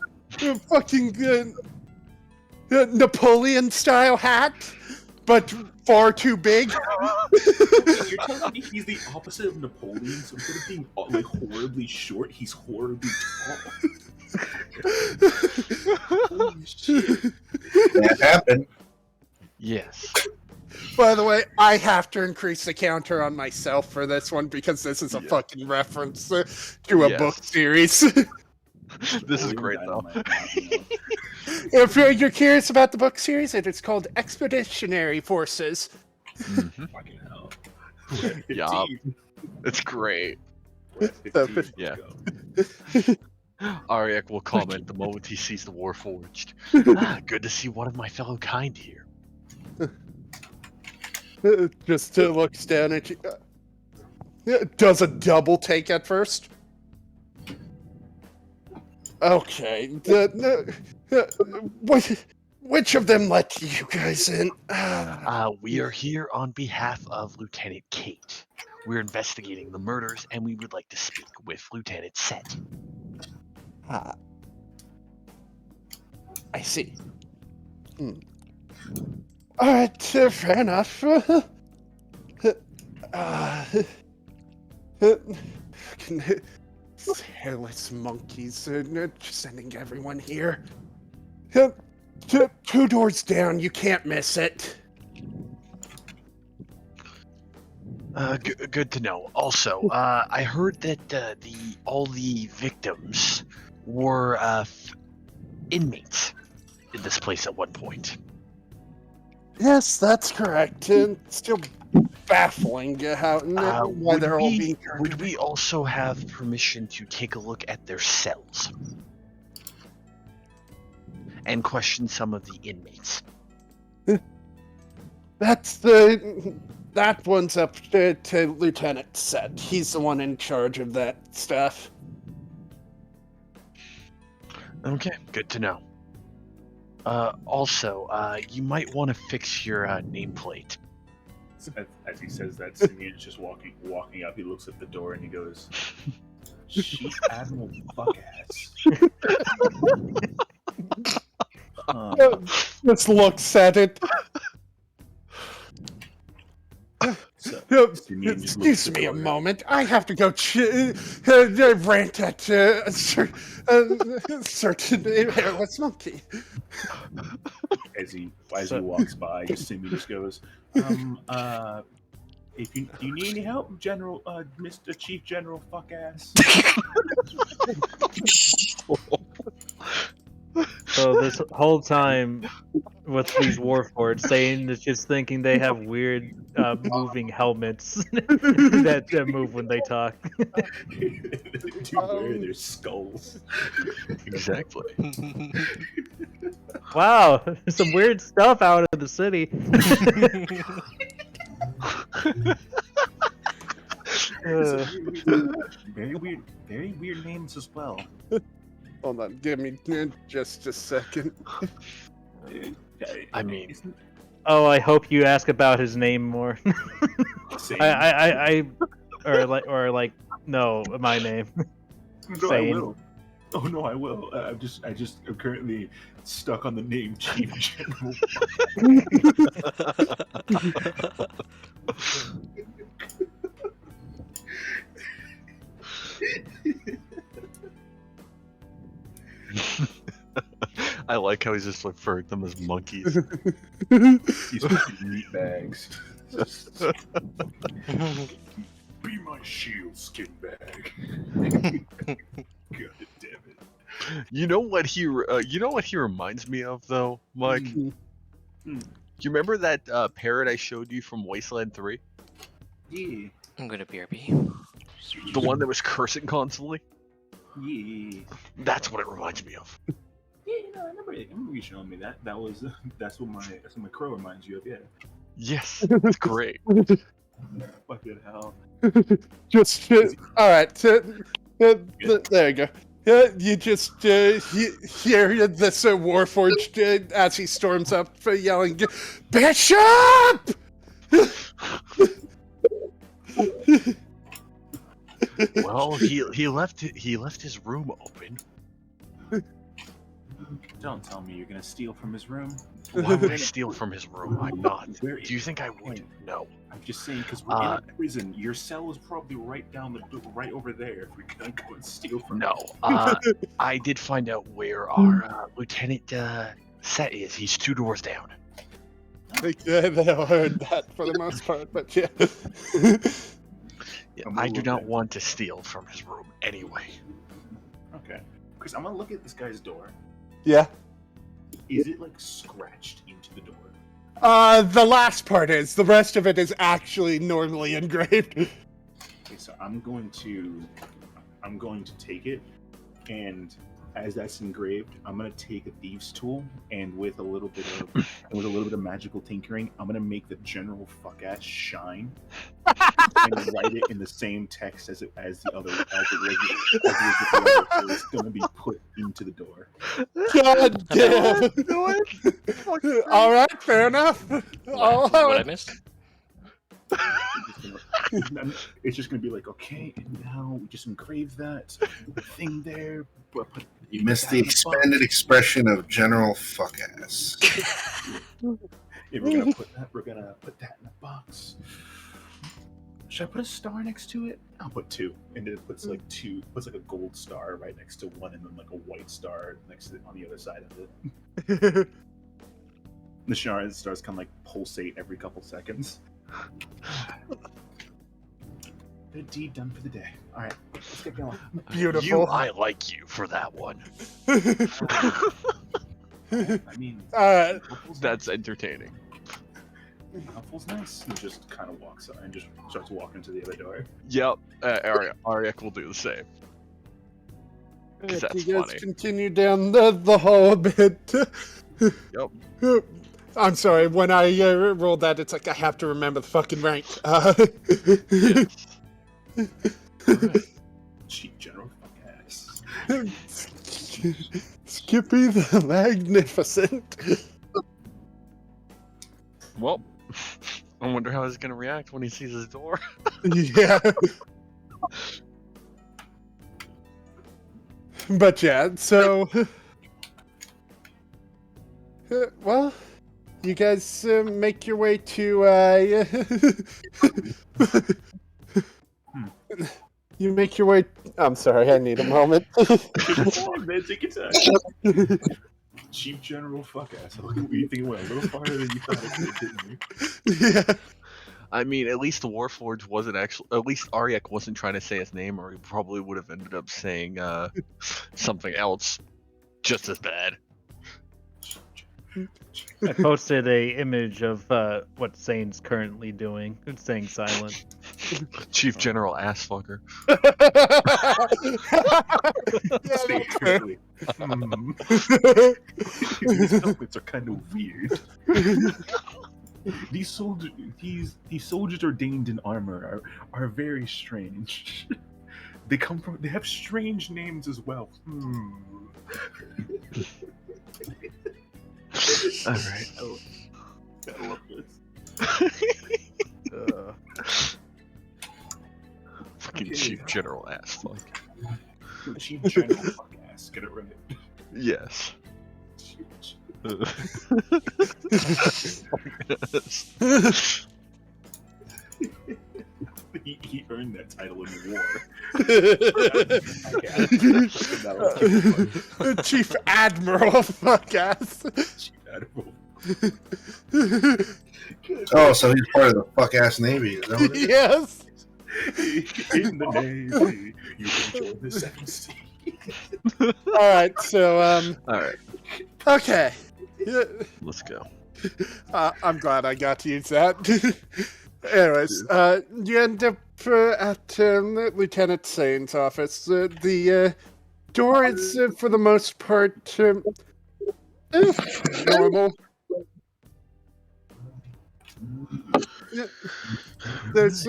Speaker 4: fucking Napoleon style hat, but far too big.
Speaker 7: You're telling me he's the opposite of Napoleon, so instead of being like horribly short, he's horribly tall. Holy shit.
Speaker 6: That happened.
Speaker 5: Yes.
Speaker 4: By the way, I have to increase the counter on myself for this one because this is a fucking reference to a book series.
Speaker 5: This is great though.
Speaker 4: If you're curious about the book series, it is called Expeditionary Forces.
Speaker 7: Fucking hell.
Speaker 5: Yeah, it's great. Yeah. Ariek will comment the moment he sees the Warforged. Good to see one of my fellow kind here.
Speaker 4: Just looks down at you. Does a double take at first. Okay. Which of them let you guys in?
Speaker 5: We are here on behalf of Lieutenant Kate. We're investigating the murders, and we would like to speak with Lieutenant Set.
Speaker 4: I see. All right, fair enough. Hairless monkeys, just sending everyone here. Two doors down, you can't miss it.
Speaker 5: Good to know. Also, I heard that all the victims were inmates in this place at one point.
Speaker 4: Yes, that's correct. Still baffling how why they're all being.
Speaker 5: Would we also have permission to take a look at their cells and question some of the inmates?
Speaker 4: That one's up to Lieutenant Set. He's the one in charge of that stuff.
Speaker 5: Okay, good to know. Also, you might want to fix your nameplate.
Speaker 7: As he says that, Simeon's just walking up. He looks at the door and he goes, Chief Admiral Fuckass.
Speaker 4: Just looks at it.
Speaker 7: So,
Speaker 4: Uh,
Speaker 7: Simeon just looks
Speaker 4: Excuse
Speaker 7: at
Speaker 4: me a
Speaker 7: Cora.
Speaker 4: moment. I have to go rant at a certain hairless monkey.
Speaker 7: As he
Speaker 2: So-
Speaker 7: walks by, Simeon just goes, if you do you need any help, General, Mr. Chief General Fuckass?
Speaker 2: So this whole time with these warforged, Satan is just thinking they have weird moving helmets that move when they talk.
Speaker 7: To wear their skulls.
Speaker 5: Exactly.
Speaker 2: Wow, some weird stuff out of the city.
Speaker 7: Very weird names as well.
Speaker 4: Hold on, give me just a second.
Speaker 5: I mean,
Speaker 2: Oh, I hope you ask about his name more.
Speaker 7: Same.
Speaker 2: or like no, my name.
Speaker 7: No, I
Speaker 2: Same.
Speaker 7: will. Oh no, I will. I'm currently stuck on the name Chief General.
Speaker 5: I like how he's just referring them as monkeys.
Speaker 7: These fucking meat bags. Be my shield, skin bag. God damn it.
Speaker 5: You know what he reminds me of though, Mike?
Speaker 7: Hmm.
Speaker 5: You remember that parrot I showed you from Wasteland 3?
Speaker 7: Yeah.
Speaker 1: I'm gonna BRB.
Speaker 5: The one that was cursing constantly?
Speaker 7: Yeah.
Speaker 5: That's what it reminds me of.
Speaker 7: Yeah, no, I remember you showing me that. That's what my crow reminds you of. Yeah.
Speaker 5: Yes, it's great.
Speaker 7: Fucking hell.
Speaker 4: Just all right. There you go. You just hear this Warforged as he storms up, yelling, "Bishop!"
Speaker 5: Well, he left his room open.
Speaker 7: Don't tell me you're gonna steal from his room.
Speaker 5: Why would I steal from his room? I'm not.
Speaker 7: Where-
Speaker 5: Do you think I would? No.
Speaker 7: I'm just saying because we're in a prison. Your cell is probably right down the right over there. If we're gonna go and steal from.
Speaker 5: No. I did find out where our Lieutenant Set is. He's 2 doors down.
Speaker 4: They all heard that for the most part, but yeah.
Speaker 5: Yeah,
Speaker 7: I'm
Speaker 5: I do
Speaker 7: gonna
Speaker 5: not
Speaker 7: look
Speaker 5: want to steal from his room anyway.
Speaker 7: Okay. Because I'm gonna look at this guy's door.
Speaker 4: Yeah.
Speaker 7: Is it like scratched into the door?
Speaker 4: The last part is. The rest of it is actually normally engraved.
Speaker 7: Okay, so I'm going to take it, and as that's engraved, I'm gonna take a thieves' tool, and with a little bit of magical tinkering, I'm gonna make the general fuck ass shine, and write it in the same text as the other. So it's gonna be put into the door.
Speaker 4: God damn. All right, fair enough.
Speaker 1: What I missed?
Speaker 7: It's just gonna be like, okay, and now we just engrave that thing there. But
Speaker 6: You missed the expanded expression of General Fuckass.
Speaker 7: If we're gonna put that in a box. Should I put a star next to it? I'll put 2, and it puts like a gold star right next to one, and then like a white star next to it on the other side of it. The stars kind of like pulsate every couple seconds. Good deed done for the day. All right, let's get going.
Speaker 4: Beautiful.
Speaker 5: I like you for that one.
Speaker 7: I mean,
Speaker 5: That's entertaining.
Speaker 7: Helpful's nice. He just kind of walks and just starts walking to the other door.
Speaker 5: Yep, Ariak will do the same. 'Cause that's
Speaker 4: you guys
Speaker 5: funny.
Speaker 4: continue down the hall a bit.
Speaker 5: Yep.
Speaker 4: I'm sorry, when I rolled that, it's like I have to remember the fucking rank.
Speaker 7: Chief General Fuckass.
Speaker 4: Skippy the Magnificent.
Speaker 5: Well, I wonder how he's gonna react when he sees his door.
Speaker 4: Yeah. But yeah, so well, you guys make your way to you make your way. I'm sorry, I need a moment.
Speaker 7: It's fine, man. Take your time. Chief General fuck ass. You think it went a little farther than you thought it did, didn't you?
Speaker 4: Yeah.
Speaker 5: I mean, at least the Warforged wasn't actually. At least Aryek wasn't trying to say his name, or he probably would have ended up saying something else just as bad.
Speaker 2: I posted a image of what Sane's currently doing. It's staying silent.
Speaker 5: Chief General Assfucker.
Speaker 7: Stay quickly. These helmets are kind of weird. These soldiers ordained in armor are very strange. They have strange names as well.
Speaker 5: All right.
Speaker 7: I love this.
Speaker 5: Fucking
Speaker 7: Okay.
Speaker 5: Chief General Assfuck.
Speaker 7: Chief General fuck ass. Get it right.
Speaker 5: Yes.
Speaker 7: He earned that title in the war.
Speaker 4: Chief Admiral, fuck ass.
Speaker 7: Chief Admiral.
Speaker 6: Oh, so he's part of the fuck ass Navy. Is that what it is?
Speaker 4: Yes.
Speaker 7: In the Navy, you can join the 7th
Speaker 4: All right. So
Speaker 5: All right,
Speaker 4: okay. Yeah,
Speaker 5: let's go.
Speaker 4: I'm glad I got to use that. Anyways, you end up at Lieutenant Sane's office. The door is, for the most part, normal. Yeah, there's.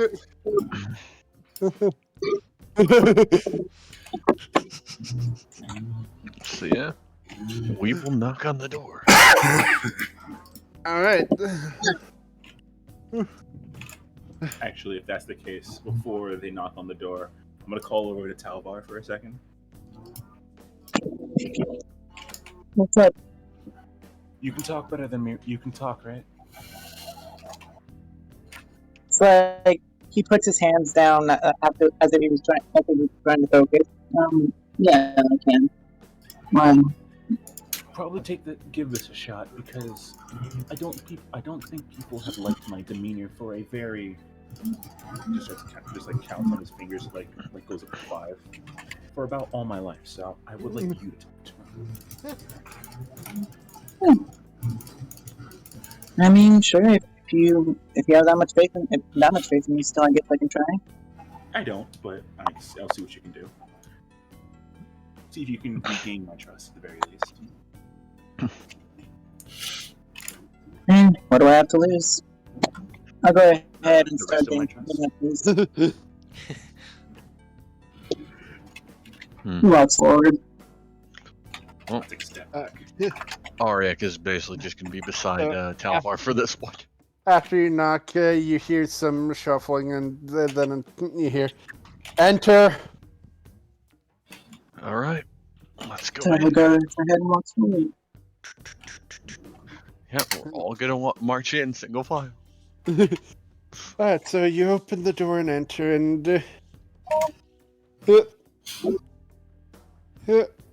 Speaker 5: So yeah, we will knock on the door.
Speaker 4: All right.
Speaker 7: Actually, if that's the case, before they knock on the door, I'm gonna call over to Talvar for a second.
Speaker 3: What's up?
Speaker 7: You can talk better than me. You can talk, right?
Speaker 3: It's like he puts his hands down after, as if he was trying to focus. Yeah, I can.
Speaker 7: Probably give this a shot because I don't think people have liked my demeanor for a very just counts on his fingers like goes up to 5 for about all my life. So I would like you to talk to him.
Speaker 3: I mean, sure. If you have that much faith in me, still, I guess I can try.
Speaker 7: I don't, but I'll see what you can do. See if you can regain my trust at the very least.
Speaker 3: What do I have to lose? I'll go ahead and
Speaker 7: The
Speaker 3: start
Speaker 7: rest of my
Speaker 3: thinking.
Speaker 7: trust.
Speaker 3: Who else forward?
Speaker 7: I'll take a step back.
Speaker 5: Aryek is basically just gonna be beside Talvar for this one.
Speaker 4: After you knock, you hear some shuffling, and then you hear, "Enter."
Speaker 5: All right, let's go.
Speaker 3: Time to go ahead and walk forward.
Speaker 5: Yeah, we're all gonna march in single file.
Speaker 4: Alright, so you open the door and enter, and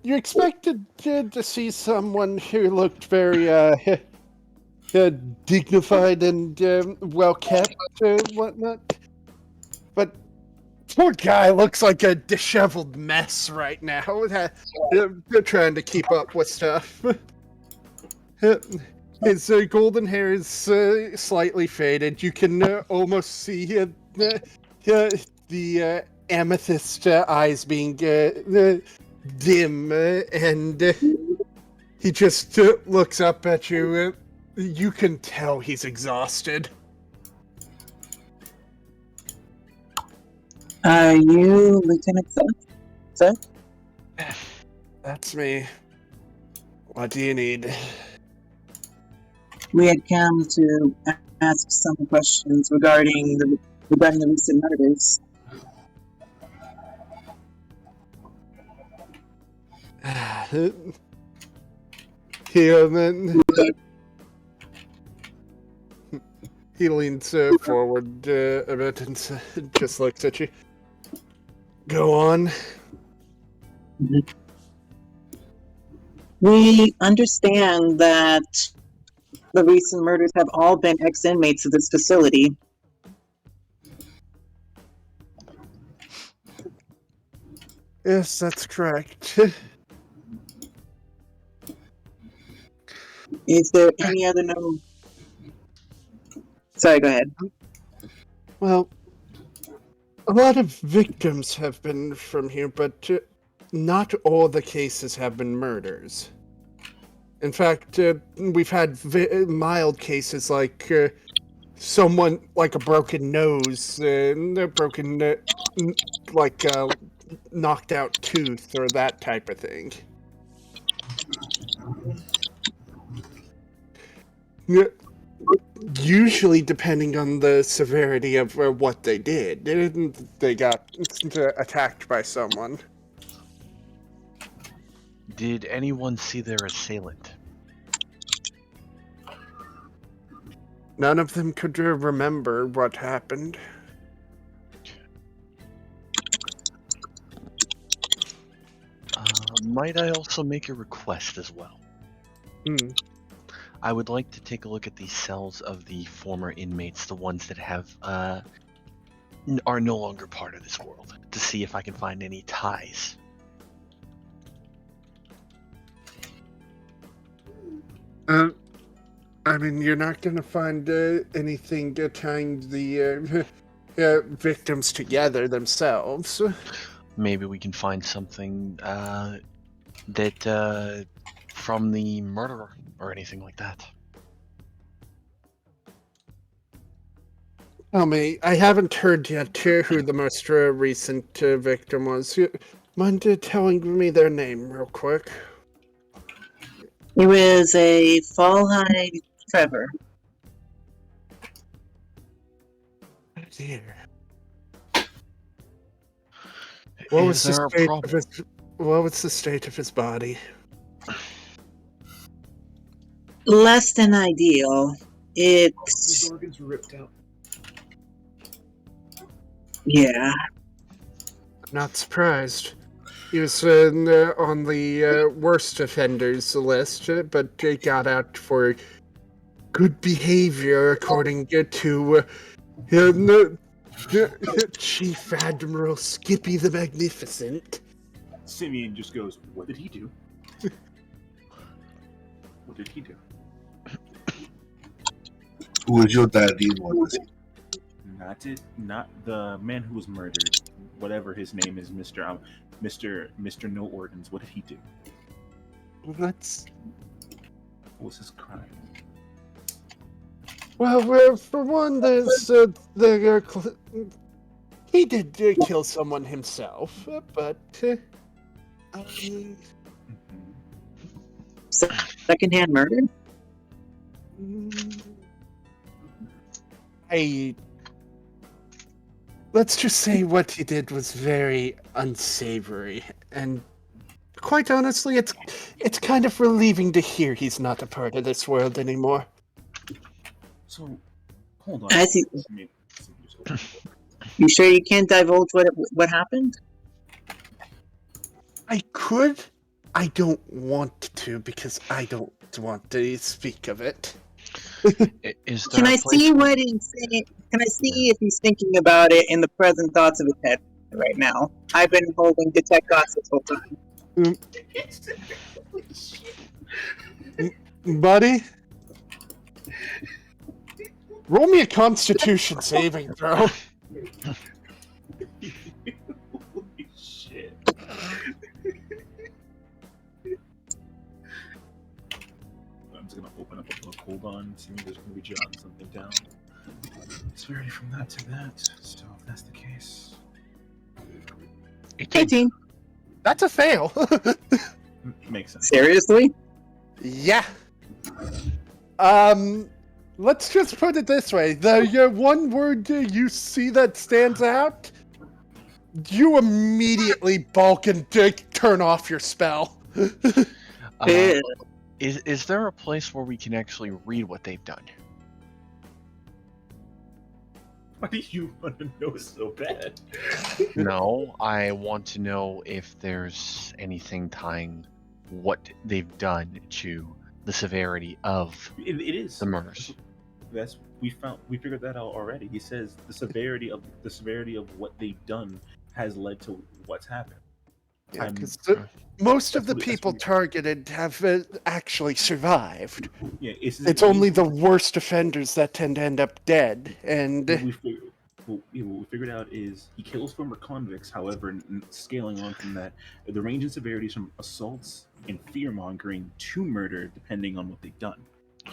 Speaker 4: you expected to see someone who looked very dignified and well kept, whatnot. But poor guy looks like a disheveled mess right now. They're trying to keep up with stuff. His golden hair is slightly faded. You can almost see the amethyst eyes being dim, and he just looks up at you. You can tell he's exhausted.
Speaker 3: Are you Lieutenant Sir?
Speaker 4: That's me. What do you need?
Speaker 3: We had come to ask some questions regarding the recent murders.
Speaker 4: Then he leans forward a bit and just looks at you. Go on.
Speaker 3: We understand that the recent murders have all been ex-inmates of this facility.
Speaker 4: Yes, that's correct.
Speaker 3: Is there any other known? Sorry, go ahead.
Speaker 4: Well, a lot of victims have been from here, but not all the cases have been murders. In fact, we've had mild cases like someone like a broken nose, a broken, knocked out tooth, or that type of thing. Yeah. Usually, depending on the severity of what they did, they got attacked by someone.
Speaker 5: Did anyone see their assailant?
Speaker 4: None of them could remember what happened.
Speaker 5: Might I also make a request as well? I would like to take a look at the cells of the former inmates, the ones that have are no longer part of this world, to see if I can find any ties.
Speaker 4: I mean, you're not going to find anything tying the victims together themselves.
Speaker 5: Maybe we can find something that from the murderer or anything like that.
Speaker 4: Tell me, I haven't heard yet who the most recent victim was. Mind telling me their name real quick?
Speaker 3: It was a Fallhide Trevor.
Speaker 4: Dear. What was
Speaker 5: Is there a problem?
Speaker 4: What was the state of his body?
Speaker 3: Less than ideal.
Speaker 7: His
Speaker 3: It's
Speaker 7: organs were ripped out.
Speaker 3: yeah.
Speaker 4: Not surprised. He was on the worst offenders list, but he got out for good behavior, according to Chief Admiral Skippy the Magnificent.
Speaker 7: Simeon just goes, "What did he do? What did he do?"
Speaker 6: Who was your daddy? What was he?
Speaker 7: Not the man who was murdered. Whatever his name is, Mr. No Organs. What did he do?
Speaker 4: That's
Speaker 7: What was his crime?
Speaker 4: well. For one, there's he did kill someone himself, but
Speaker 7: Mhm.
Speaker 3: Secondhand murder?
Speaker 4: Let's just say what he did was very unsavory, and quite honestly, it's kind of relieving to hear he's not a part of this world anymore.
Speaker 7: So, hold on.
Speaker 3: I see.
Speaker 7: Simeon just opened the book.
Speaker 3: You sure you can't divulge what happened?
Speaker 4: I could. I don't want to because I don't want to speak of it.
Speaker 5: Is there
Speaker 3: Can
Speaker 5: a
Speaker 3: I
Speaker 5: place
Speaker 3: see
Speaker 5: where-
Speaker 3: what he's saying? Can I see if he's thinking about it in the present thoughts of his head right now? I've been holding detect thoughts this whole time.
Speaker 4: Buddy, roll me a Constitution saving throw.
Speaker 7: Holy shit. I'm just gonna open up a book. Hold on. Simeon there's gonna be jotting something down. It's varying from that to that. So if that's the case.
Speaker 3: 18.
Speaker 4: That's a fail.
Speaker 7: Makes sense.
Speaker 3: Seriously?
Speaker 4: Yeah. Let's just put it this way. The one word you see that stands out, you immediately balk and turn off your spell.
Speaker 3: Eh,
Speaker 5: Is there a place where we can actually read what they've done?
Speaker 7: Why do you want to know so bad?
Speaker 5: No, I want to know if there's anything tying what they've done to the severity of
Speaker 7: It is.
Speaker 5: the murders.
Speaker 7: We figured that out already. He says the severity of what they've done has led to what's happened.
Speaker 4: Yeah,
Speaker 7: I'm-
Speaker 4: 'cause most of the
Speaker 7: that's
Speaker 4: people
Speaker 7: what-
Speaker 4: targeted have actually survived.
Speaker 7: Yeah,
Speaker 4: It's only the worst offenders that tend to end up dead, and
Speaker 7: what we figured out is he kills former convicts. However, scaling on from that, the range and severity is from assaults and fear mongering to murder, depending on what they've done.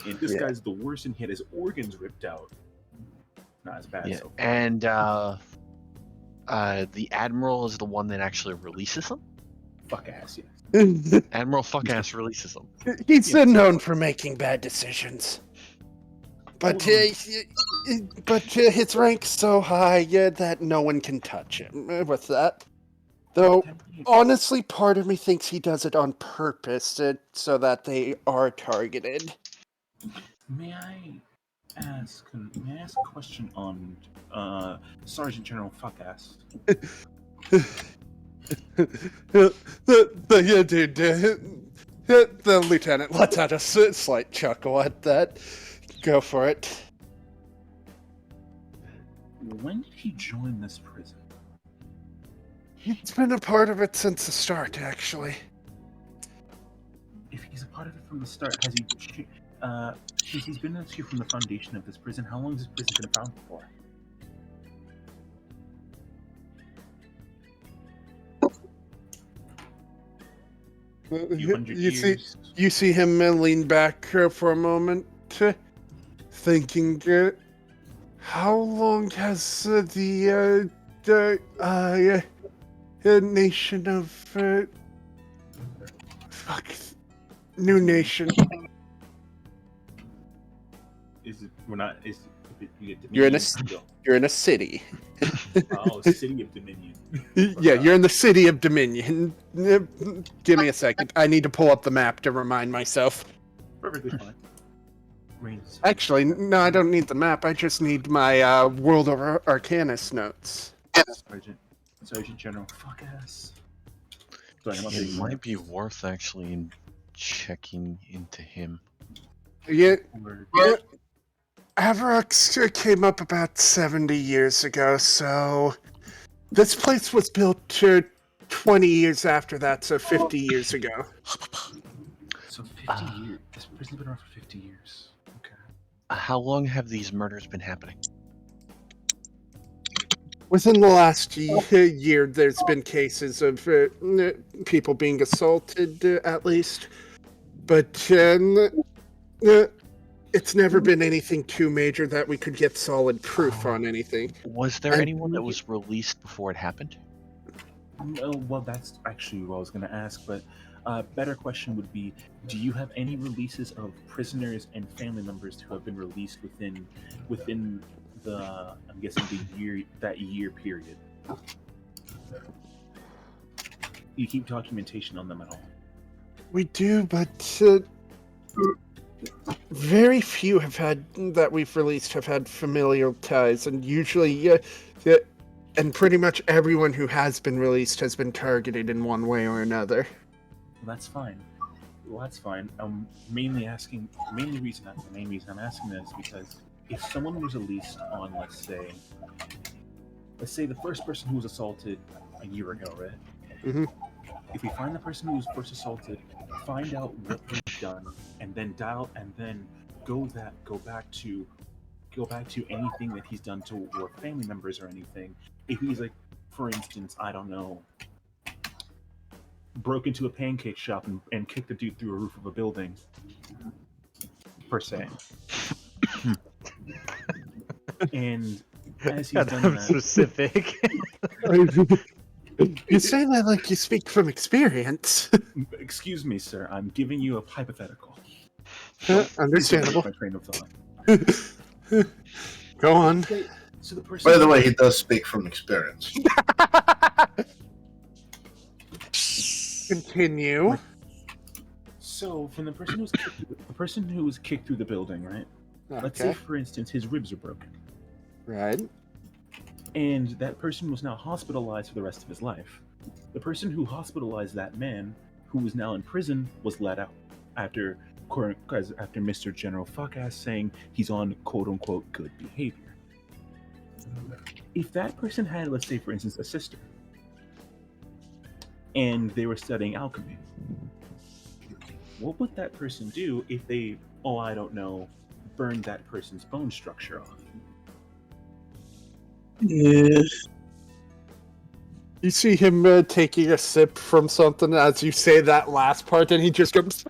Speaker 7: And this
Speaker 4: Yeah.
Speaker 7: guy's the worst, and he had his organs ripped out. Not as bad.
Speaker 5: Yeah,
Speaker 7: So far.
Speaker 5: and the admiral is the one that actually releases them.
Speaker 7: Fuck ass, yeah.
Speaker 5: Admiral Fuckass releases them.
Speaker 4: he's
Speaker 7: Yeah.
Speaker 4: known for making bad decisions. But his rank's so high that no one can touch him with that. Though, honestly, part of me thinks he does it on purpose so that they are targeted.
Speaker 7: May I ask a question on Sergeant General Fuckass?
Speaker 4: The lieutenant lets out a slight chuckle at that. Go for it.
Speaker 7: When did he join this prison?
Speaker 4: He's been a part of it since the start, actually.
Speaker 7: If he's a part of it from the start, has he? Since he's been here from the foundation of this prison, how long has this prison been found for? Few hundred years.
Speaker 4: You see him lean back for a moment, thinking, how long has the nation of new nation?
Speaker 7: Is it? We're not. Is it, you get
Speaker 4: You're in a
Speaker 7: Dominion still?
Speaker 4: You're in a city.
Speaker 7: Oh, City of Dominion.
Speaker 4: Yeah, you're in the city of Dominion. Give me a second. I need to pull up the map to remind myself.
Speaker 7: Perfectly fine. Reigns.
Speaker 4: Actually, no, I don't need the map. I just need my World of Arcanus notes.
Speaker 7: Sergeant General, fuck ass. Sorry, I'm not
Speaker 5: It
Speaker 7: saying
Speaker 5: might be worth actually checking into him.
Speaker 4: Yeah,
Speaker 7: word.
Speaker 4: Avarux came up about 70 years ago, so this place was built 20 years after that, so 50 years ago.
Speaker 7: So 50 years. This prison's been around for 50 years. Okay.
Speaker 5: How long have these murders been happening?
Speaker 4: Within the last year, there's been cases of people being assaulted, at least. But it's never been anything too major that we could get solid proof on anything.
Speaker 5: Was there
Speaker 4: And-
Speaker 5: anyone that was released before it happened?
Speaker 7: Well, that's actually what I was going to ask, but better question would be, do you have any releases of prisoners and family members who have been released within the, I'm guessing that year period? You keep documentation on them at all?
Speaker 4: We do, but very few that we've released have had familial ties, and usually, and pretty much everyone who has been released has been targeted in one way or another.
Speaker 7: Well, that's fine. Main reason I'm asking that is because if someone was released on, let's say the first person who was assaulted a year ago, right?
Speaker 4: Mhm.
Speaker 7: If we find the person who was first assaulted, find out what they've done, and then go back to anything that he's done to or family members or anything. If he's like, for instance, I don't know, broke into a pancake shop and kicked a dude through a roof of a building, per se. And as he's done
Speaker 2: I'm
Speaker 7: that,
Speaker 2: specific.
Speaker 4: You say that like you speak from experience.
Speaker 7: excuse me, sir, I'm giving you a hypothetical.
Speaker 4: Understandable.
Speaker 7: My train of thought.
Speaker 4: Go on.
Speaker 7: So the person.
Speaker 6: By the way, he does speak from experience.
Speaker 4: Continue.
Speaker 7: So, from the person who was kicked through the building, right? Let's say,
Speaker 4: Okay.
Speaker 7: for instance, his ribs are broken,
Speaker 4: Right.
Speaker 7: and that person was now hospitalized for the rest of his life. The person who hospitalized that man, who is now in prison, was let out after Mr. General Fuckass saying he's on quote unquote good behavior. If that person had, let's say, for instance, a sister, and they were studying alchemy, what would that person do if they, oh, I don't know, burned that person's bone structure off?
Speaker 3: Yeah.
Speaker 4: You see him taking a sip from something as you say that last part, and he just goes.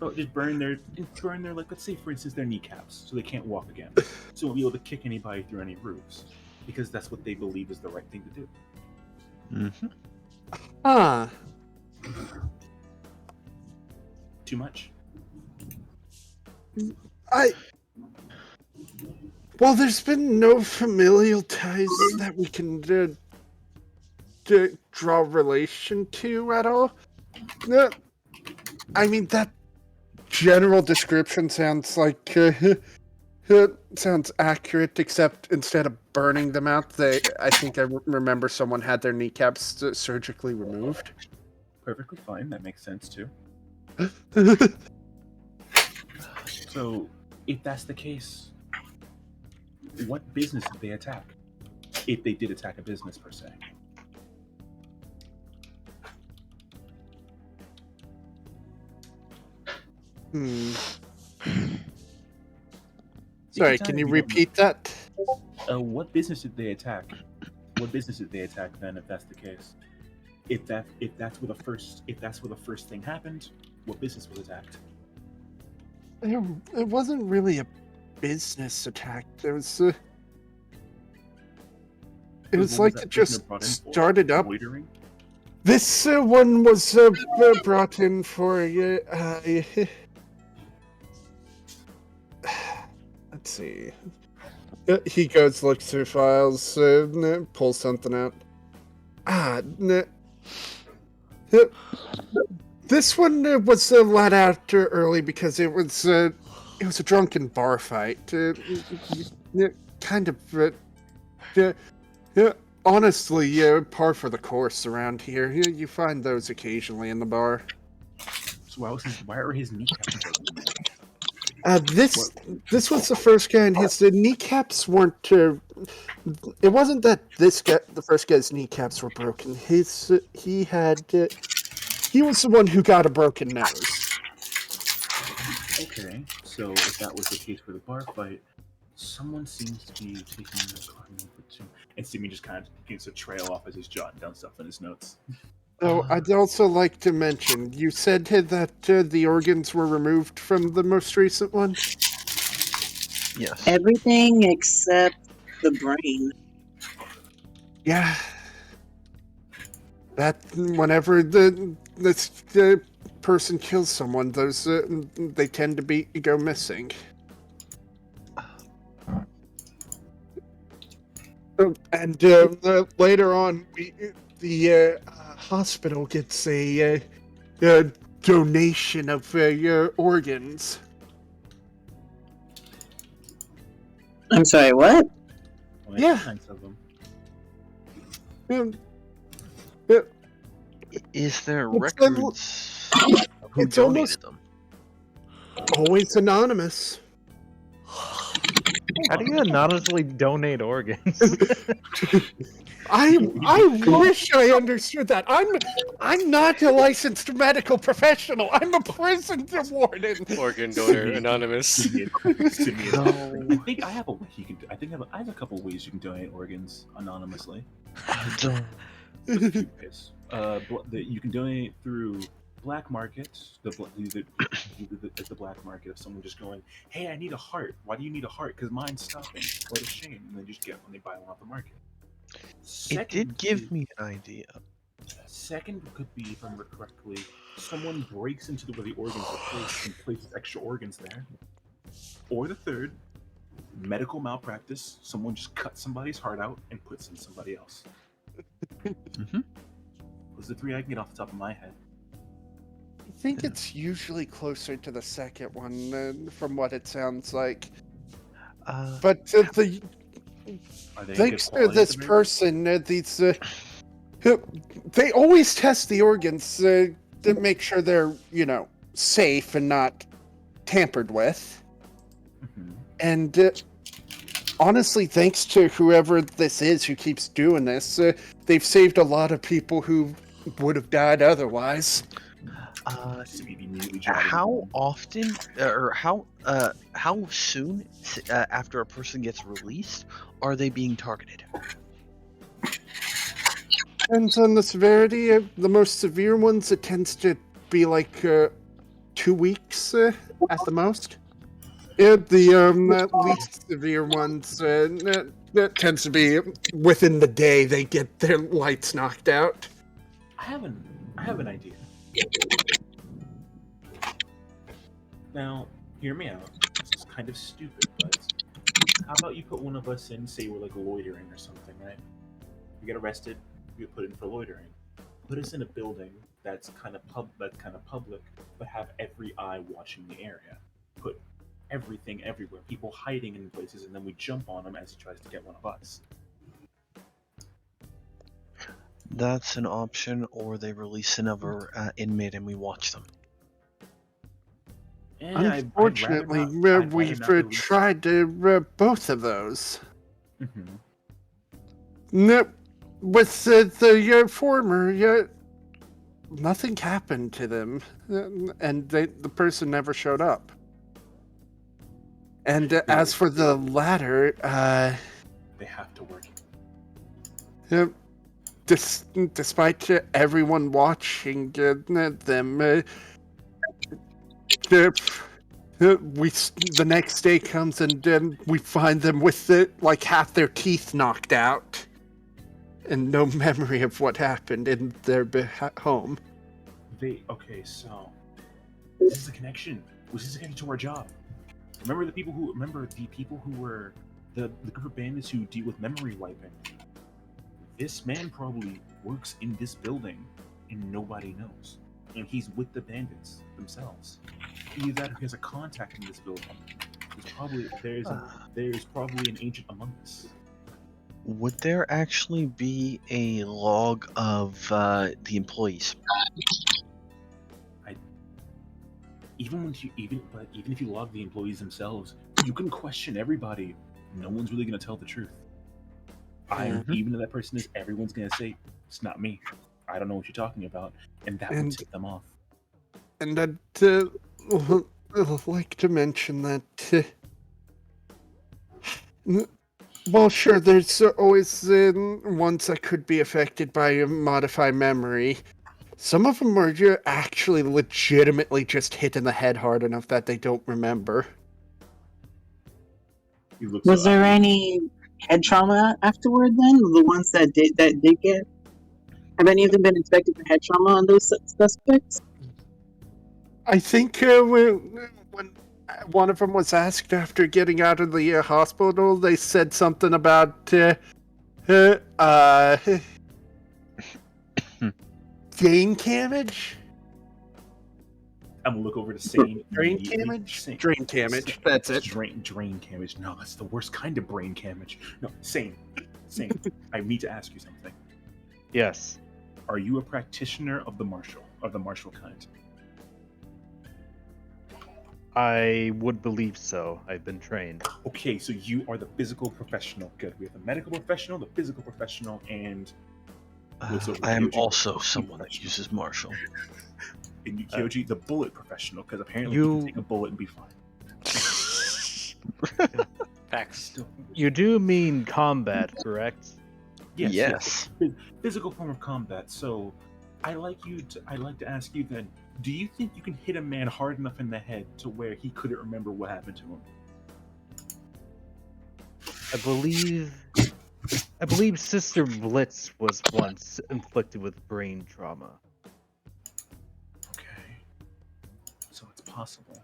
Speaker 7: Oh, just burn their, like, let's say, for instance, their kneecaps, so they can't walk again. So won't be able to kick anybody through any roofs, because that's what they believe is the right thing to do.
Speaker 5: Mm-hmm.
Speaker 4: Ah.
Speaker 7: Too much?
Speaker 4: Well, there's been no familial ties that we can draw relation to at all. No, I mean, that general description sounds like sounds accurate, except instead of burning them out, I think I remember someone had their kneecaps surgically removed.
Speaker 7: Perfectly fine, that makes sense too. So, if that's the case, what business did they attack? If they did attack a business, per se.
Speaker 4: Sorry, can you repeat that?
Speaker 7: What business did they attack? What business did they attack then, if that's the case? If that's where the first thing happened, what business was attacked?
Speaker 4: It wasn't really a business attack. It was like it just started up.
Speaker 7: Loitering?
Speaker 4: This one was brought in for let's see. He goes, looks through files, pulls something out. This one was let out early because it was a drunken bar fight. Kind of, honestly, par for the course around here. You find those occasionally in the bar.
Speaker 7: So why are his kneecaps broken?
Speaker 4: This was the first guy, and his kneecaps weren't. It wasn't that the first guy's kneecaps were broken. He was the one who got a broken nose.
Speaker 7: Okay, so if that was the case for the bar fight, someone seems to be taking the car number 2. And Simi just kind of begins to trail off as he's jotting down stuff in his notes.
Speaker 4: Oh, I'd also like to mention, you said that the organs were removed from the most recent one?
Speaker 5: Yes.
Speaker 3: Everything except the brain.
Speaker 4: Yeah. That whenever the person kills someone, those they tend to go missing. And later on, the hospital gets a donation of your organs.
Speaker 3: I'm sorry, what?
Speaker 7: Well,
Speaker 4: Yeah.
Speaker 7: Kinds of them.
Speaker 5: Is there
Speaker 4: It's
Speaker 5: records of who
Speaker 4: it's
Speaker 5: donated them?
Speaker 4: Always anonymous.
Speaker 2: How do you anonymously donate organs?
Speaker 4: I wish I understood that. I'm not a licensed medical professional. I'm a prison warden.
Speaker 1: Organ donor anonymous.
Speaker 7: I think I have a way you can. I have a couple ways you can donate organs anonymously. There's a few ways. You can donate through black market. The black market of someone just going, "Hey, I need a heart. Why do you need a heart? Because mine's stopping. What a shame." And they just get when they buy one off the market.
Speaker 5: It did give me an idea.
Speaker 7: Second could be, if I remember correctly, someone breaks into where the organs are placed and places extra organs there. Or the third, medical malpractice. Someone just cuts somebody's heart out and puts in somebody else.
Speaker 5: Mm-hmm.
Speaker 7: Those are the 3 I can get off the top of my head.
Speaker 4: think it's usually closer to the second one, from what it sounds like. But
Speaker 7: Are they in good
Speaker 4: thanks to
Speaker 7: quality?
Speaker 4: this person, they always test the organs to make sure they're, safe and not tampered with.
Speaker 7: Mm-hmm.
Speaker 4: And honestly, thanks to whoever this is who keeps doing this, they've saved a lot of people who would have died otherwise.
Speaker 7: Speed immediately jotted
Speaker 5: How
Speaker 7: down.
Speaker 5: often or how soon after a person gets released are they being targeted?
Speaker 4: Depends on the severity. The most severe ones, it tends to be like 2 weeks at the most. The least severe ones, that tends to be within the day they get their lights knocked out.
Speaker 7: I have an idea. Now, hear me out. This is kind of stupid, but how about you put one of us in, say we're like loitering or something, right? We get arrested, we get put in for loitering. Put us in a building that's kind of public, but have every eye watching the area. Put everything everywhere, people hiding in places, and then we jump on him as he tries to get one of us.
Speaker 5: That's an option, or they release another inmate and we watch them.
Speaker 4: Unfortunately,
Speaker 7: I'd rather
Speaker 4: we've
Speaker 7: not release-
Speaker 4: tried both of those.
Speaker 7: Mhm.
Speaker 4: No, with the former, nothing happened to them, and the person never showed up. And as for the latter,
Speaker 7: They have to work.
Speaker 4: despite everyone watching them, the next day comes and we find them with like half their teeth knocked out and no memory of what happened in their home.
Speaker 7: Okay, so this is a connection. This is a connection to our job. Remember the people who were the group of bandits who deal with memory wiping. This man probably works in this building and nobody knows. And he's with the bandits themselves. Either that or he has a contact in this building. There's probably an agent among us.
Speaker 5: Would there actually be a log of the employees?
Speaker 7: Even if you log the employees themselves, you can question everybody. No one's really gonna tell the truth. Even if that person is, everyone's gonna say it's not me. I don't know what you're talking about, and that would tip them off.
Speaker 4: And I'd like to mention that. Well, sure, there's always ones that could be affected by a modified memory. Some of them are actually legitimately just hit in the head hard enough that they don't remember.
Speaker 3: Was there any head trauma afterward then? The ones that did get? Have any of them been inspected for head trauma on those suspects?
Speaker 4: I think when one of them was asked after getting out of the hospital, they said something about brain damage.
Speaker 7: I'm gonna look over to Sane.
Speaker 4: Brain damage? Drain damage. That's it.
Speaker 7: Drain damage. No, that's the worst kind of brain damage. No, Sane. I need to ask you something.
Speaker 2: Yes.
Speaker 7: Are you a practitioner of the martial kind?
Speaker 2: I would believe so. I've been trained.
Speaker 7: Okay, so you are the physical professional. Good. We have the medical professional, the physical professional, and
Speaker 5: I am also someone that uses martial.
Speaker 7: And Kyoji, the bullet professional, because apparently you can take a bullet and be fine.
Speaker 1: Facts.
Speaker 2: You do mean combat, correct?
Speaker 7: Yes. Physical form of combat. So, I'd like to ask you then: do you think you can hit a man hard enough in the head to where he couldn't remember what happened to him?
Speaker 2: I believe Sister Blitz was once inflicted with brain trauma.
Speaker 7: Okay. So it's possible.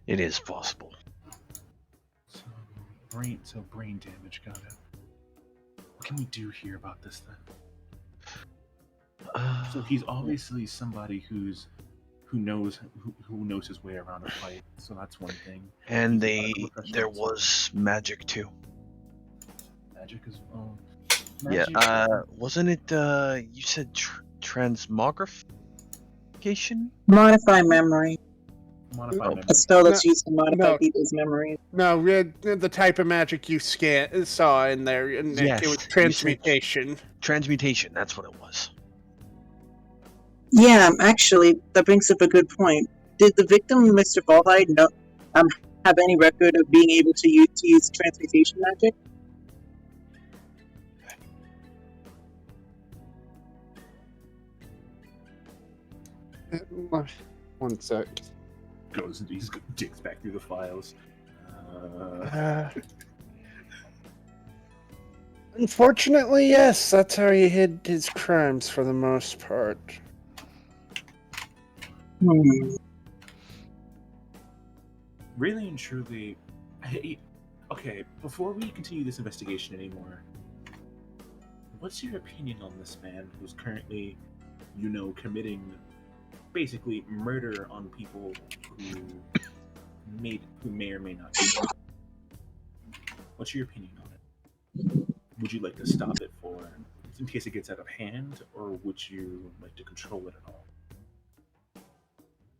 Speaker 5: It is possible.
Speaker 7: So brain damage, got it. What can we do here about this then? So he's obviously somebody who's who knows his way around a fight. So that's one thing.
Speaker 5: And
Speaker 7: He's not a professional
Speaker 5: there
Speaker 7: sword.
Speaker 5: was magic too.
Speaker 7: Magic as well.
Speaker 5: Yeah.
Speaker 7: Magic,
Speaker 5: Wasn't it? You said transmogrification.
Speaker 3: Modify memory.
Speaker 7: modify
Speaker 4: Oh,
Speaker 7: memory.
Speaker 3: A spell that's
Speaker 4: No,
Speaker 3: used to modify
Speaker 4: no.
Speaker 3: people's memories.
Speaker 4: No, the type of magic you saw in there, Nick, it was
Speaker 5: Yes, you said
Speaker 4: transmutation.
Speaker 5: Transmutation. That's what it was.
Speaker 3: Yeah, actually, that brings up a good point. Did the victim, Mr. Fallhide, have any record of being able to use transmutation magic?
Speaker 4: One sec.
Speaker 7: He digs back through the files.
Speaker 4: Unfortunately, yes, that's how he hid his crimes for the most part.
Speaker 7: Really and truly, okay, before we continue this investigation anymore, what's your opinion on this man who's currently, committing basically murder on people who may or may not be? What's your opinion on it? Would you like to stop it in case it gets out of hand, or would you like to control it at all?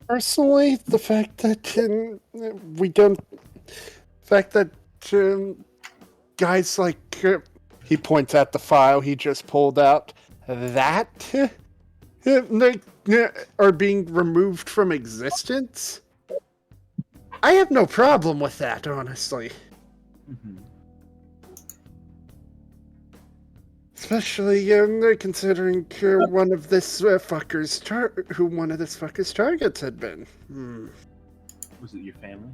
Speaker 4: Personally, the fact that guys like he points at the file he just pulled out that are being removed from existence. I have no problem with that, honestly.
Speaker 7: Mm-hmm.
Speaker 4: Especially considering one of this fucker's targets had been.
Speaker 7: Was it your family?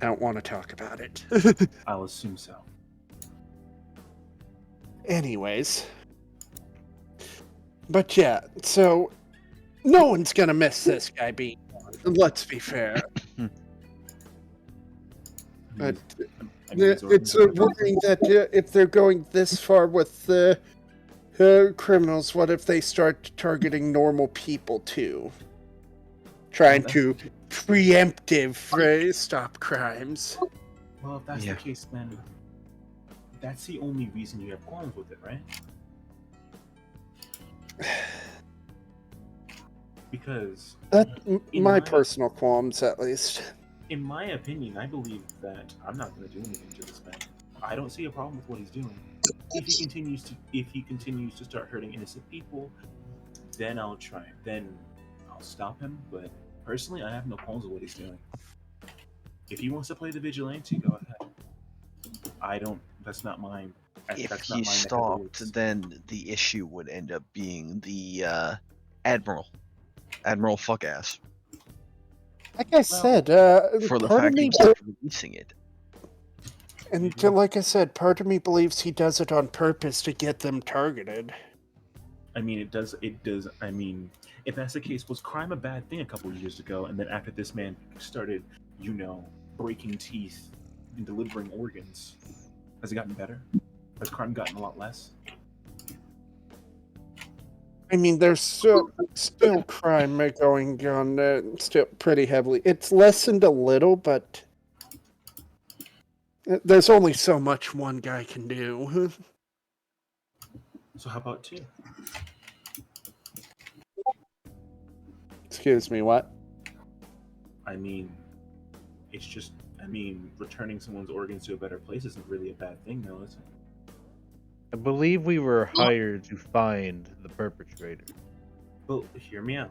Speaker 4: I don't want to talk about it.
Speaker 7: I'll assume so.
Speaker 4: Anyways. But yeah, so no one's gonna miss this guy being on. Let's be fair. But it's a worrying that if they're going this far with the criminals, what if they start targeting normal people too? Trying to preemptive stop crimes.
Speaker 7: Well, if that's the case, then that's the only reason you have qualms with it, right? Because
Speaker 4: That's my personal qualms, at least.
Speaker 7: In my opinion, I believe that I'm not going to do anything to this man. I don't see a problem with what he's doing. If he continues to start hurting innocent people, then I'll try. Then I'll stop him. But personally, I have no qualms with what he's doing. If he wants to play the vigilante, go ahead. I don't. That's not mine.
Speaker 5: If he stopped, then the issue would end up being the Admiral fuckass.
Speaker 4: Like I said,
Speaker 5: for the
Speaker 4: part of
Speaker 5: fact
Speaker 4: me
Speaker 5: he's releasing it.
Speaker 4: And like I said, part of me believes he does it on purpose to get them targeted.
Speaker 7: I mean, it does. I mean, if that's the case, was crime a bad thing a couple of years ago? And then after this man started, breaking teeth and delivering organs, has it gotten better? Has crime gotten a lot less?
Speaker 4: I mean, there's still crime going on still pretty heavily. It's lessened a little, but there's only so much one guy can do.
Speaker 7: So how about two?
Speaker 4: Excuse me, what?
Speaker 7: I mean, it's just, returning someone's organs to a better place isn't really a bad thing, though, is it?
Speaker 2: I believe we were hired to find the perpetrator.
Speaker 7: Well, hear me out.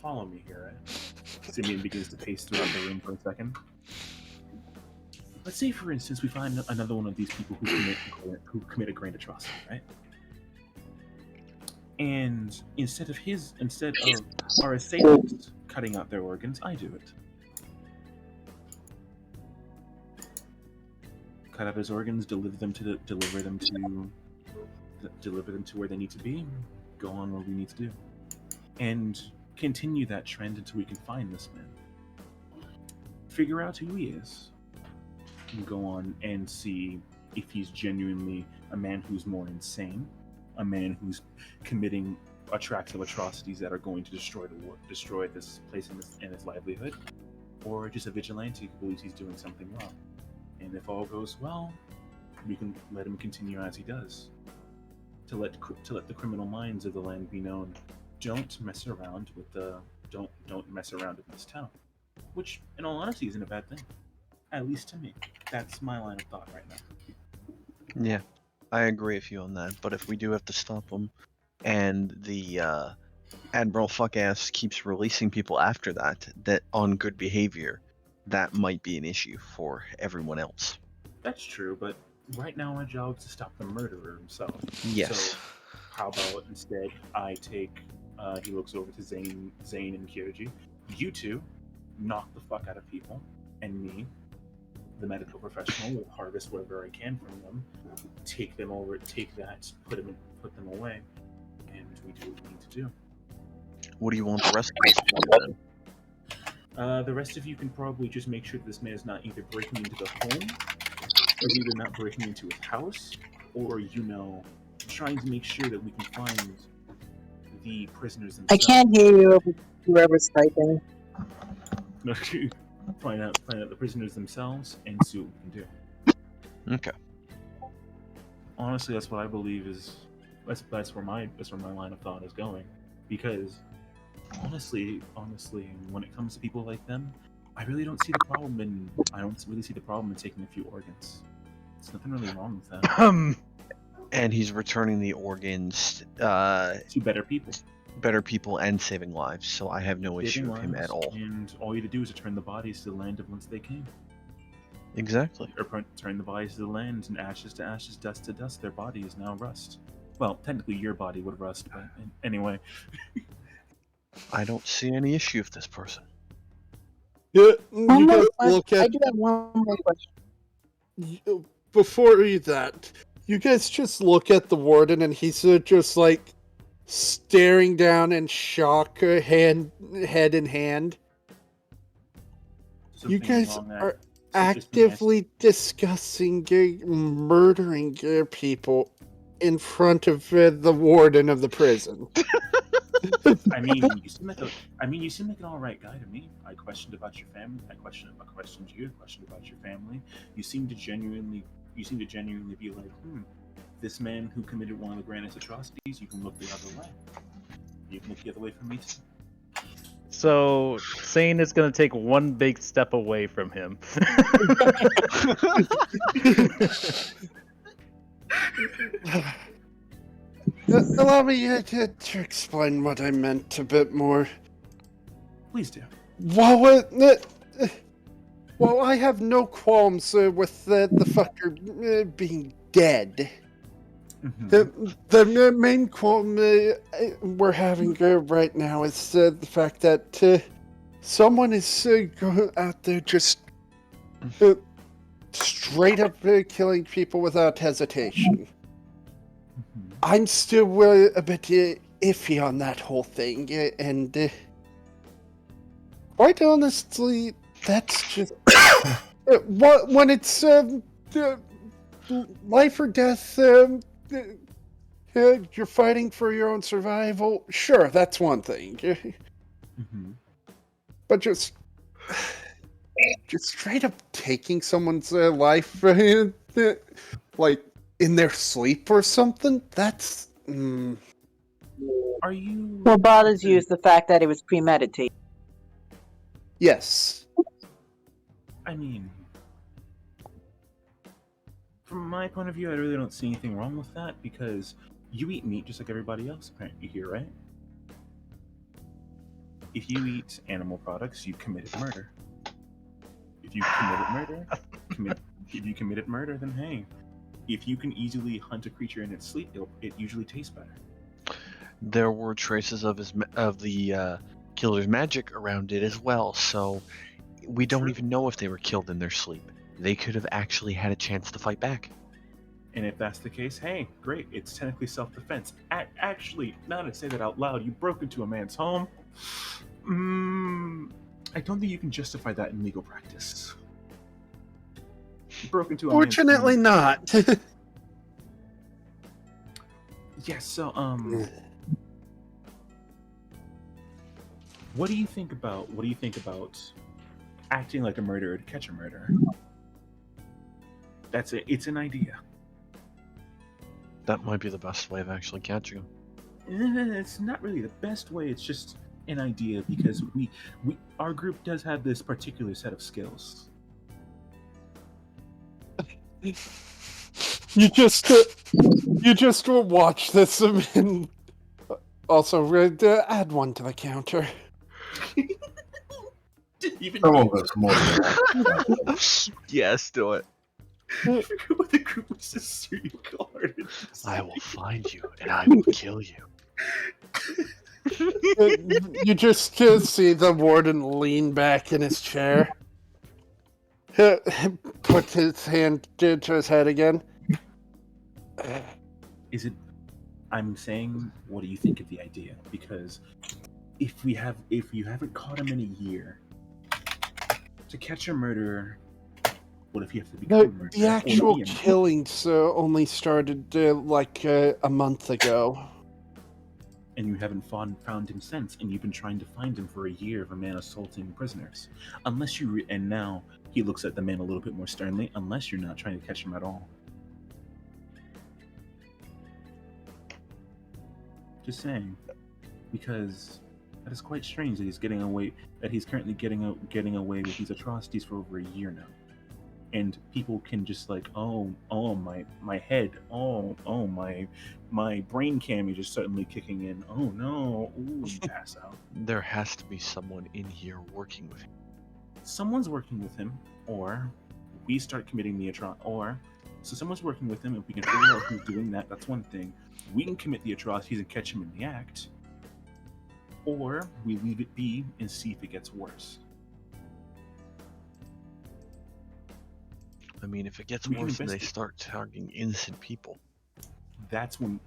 Speaker 7: Follow me here, right? Simeon begins to pace throughout the room for a second. Let's say, for instance, we find another one of these people who commit a grand atrocity, right? And instead of our assailants cutting out their organs, I do it. Cut out his organs, deliver them to where they need to be, go on what we need to do, and continue that trend until we can find this man. Figure out who he is, and go on and see if he's genuinely a man who's more insane, a man who's committing tracks of atrocities that are going to destroy this place and its livelihood, or just a vigilante who believes he's doing something wrong. And if all goes well, we can let him continue as he does. To let the criminal minds of the land be known, don't mess around in this town. Which, in all honesty, isn't a bad thing. At least to me. That's my line of thought right now.
Speaker 5: Yeah, I agree with you on that. But if we do have to stop him, and the Admiral Fuckass keeps releasing people after that on good behavior, that might be an issue for everyone else.
Speaker 7: That's true, but right now our job is to stop the murderer himself.
Speaker 5: Yes.
Speaker 7: So how about instead I take he looks over to Zane and Kyoji. You two knock the fuck out of people, and me, the medical professional, will harvest whatever I can from them, take them over, take that, put them away, and we do what we need to do.
Speaker 5: What do you want the rest of us to do then?
Speaker 7: The rest of you can probably just make sure this man is not either breaking into the home, or either not breaking into his house, or trying to make sure that we can find the prisoners
Speaker 3: I
Speaker 7: themselves.
Speaker 3: can't hear you over whoever's typing.
Speaker 7: No, find out the prisoners themselves and see what we can do.
Speaker 5: Okay.
Speaker 7: Honestly, that's what I believe is that's where my line of thought is going, because honestly, when it comes to people like them, I really don't see the problem in taking a few organs. There's nothing really wrong with that.
Speaker 5: And he's returning the organs
Speaker 7: To better people.
Speaker 5: and saving lives, so I have no issue with him at all.
Speaker 7: And all you have to do is return the bodies to the land of whence they came.
Speaker 5: Exactly.
Speaker 7: Or turn the bodies to the land, and ashes to ashes, dust to dust, their body is now rust. Well, technically your body would rust, but anyway.
Speaker 5: I don't see any issue with this person.
Speaker 4: Yeah, you guys look
Speaker 3: I
Speaker 4: at
Speaker 3: do have one more question.
Speaker 4: before that. You guys just look at the warden, and he's just like staring down in shock, head in hand. You guys are actively discussing murdering people in front of the warden of the prison.
Speaker 7: I mean, you seem like an all right guy to me. I questioned about your family. I questioned you. I questioned about your family. You seem to genuinely be like, this man who committed one of the grandest atrocities. You can look the other way. You can look the other way from me too.
Speaker 2: So, Sane is going to take one big step away from him.
Speaker 4: Allow me to explain what I meant a bit more.
Speaker 7: Please do.
Speaker 4: While I have no qualms with the fucker being dead, the main qualm we're having right now is the fact that someone is out there just straight up killing people without hesitation. I'm still a bit iffy on that whole thing, and quite honestly, that's just when it's life or death. You're fighting for your own survival. Sure, that's one thing. But just straight up taking someone's life, like in their sleep or something. That's.
Speaker 7: Are you?
Speaker 3: What bothers you is the fact that it was premeditated.
Speaker 4: Yes.
Speaker 7: I mean, from my point of view, I really don't see anything wrong with that, because you eat meat just like everybody else, apparently, here, right? If you eat animal products, you committed murder. If you committed murder, then hey, if you can easily hunt a creature in its sleep, it usually tastes better.
Speaker 5: There were traces of the killer's magic around it as well, so we don't even know if they were killed in their sleep. They could have actually had a chance to fight back.
Speaker 7: And if that's the case, hey, great, it's technically self-defense. Actually, now that I say that out loud, you broke into a man's home. I don't think you can justify that in legal practice. You broke into a
Speaker 4: Fortunately
Speaker 7: man's home.
Speaker 4: not.
Speaker 7: Yes, so, What do you think about acting like a murderer to catch a murderer? That's it. It's an idea.
Speaker 5: That might be the best way of actually catching him.
Speaker 7: It's not really the best way. It's just an idea because our group does have this particular set of skills.
Speaker 4: You just watch this and also add one to the counter.
Speaker 7: Even
Speaker 6: Some of us more than that.
Speaker 5: Yes, do it.
Speaker 7: I forgot what the group was disregarded.
Speaker 5: I will find you and I will kill you.
Speaker 4: You just see the warden lean back in his chair, put his hand to his head again.
Speaker 7: Is it? I'm saying, what do you think of the idea? Because if you haven't caught him in a year, to catch a murderer, what if you have to become a murderer?
Speaker 4: The actual
Speaker 7: Or be a-
Speaker 4: killings only started like a month ago.
Speaker 7: and you haven't found him since, and you've been trying to find him for a year of a man assaulting prisoners. Unless you and now he looks at the man a little bit more sternly. Unless you're not trying to catch him at all. Just saying, because that is quite strange that he's getting away. That he's currently getting away with these atrocities for over a year now, and people can just like, oh my head, oh my brain cam just suddenly kicking in. Oh no, ooh, you pass out.
Speaker 5: There has to be someone in here working with him.
Speaker 7: Someone's working with him, or we start committing the atrocity, or so someone's working with him. If we can figure out who's doing that, that's one thing. We can commit the atrocities and catch him in the act, or we leave it be and see if it gets worse.
Speaker 5: I mean, if it gets
Speaker 7: We can
Speaker 5: worse and they
Speaker 7: investigate.
Speaker 5: start targeting innocent people,
Speaker 7: That's when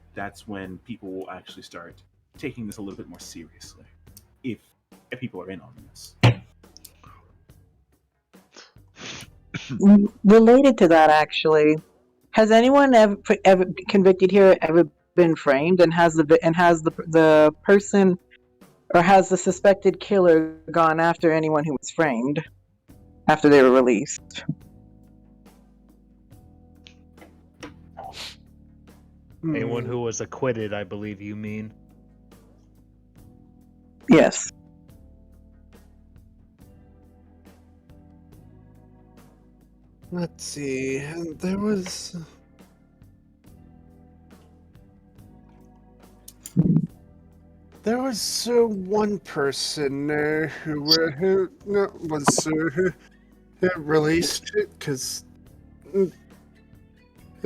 Speaker 7: people will actually start taking this a little bit more seriously. If people are in on this.
Speaker 3: Related to that, actually, has anyone ever convicted here ever been framed, and has the person or has the suspected killer gone after anyone who was framed after they were released?
Speaker 2: Anyone who was acquitted, I believe you mean.
Speaker 3: Yes.
Speaker 4: Let's see. There was. There was one person who was released because it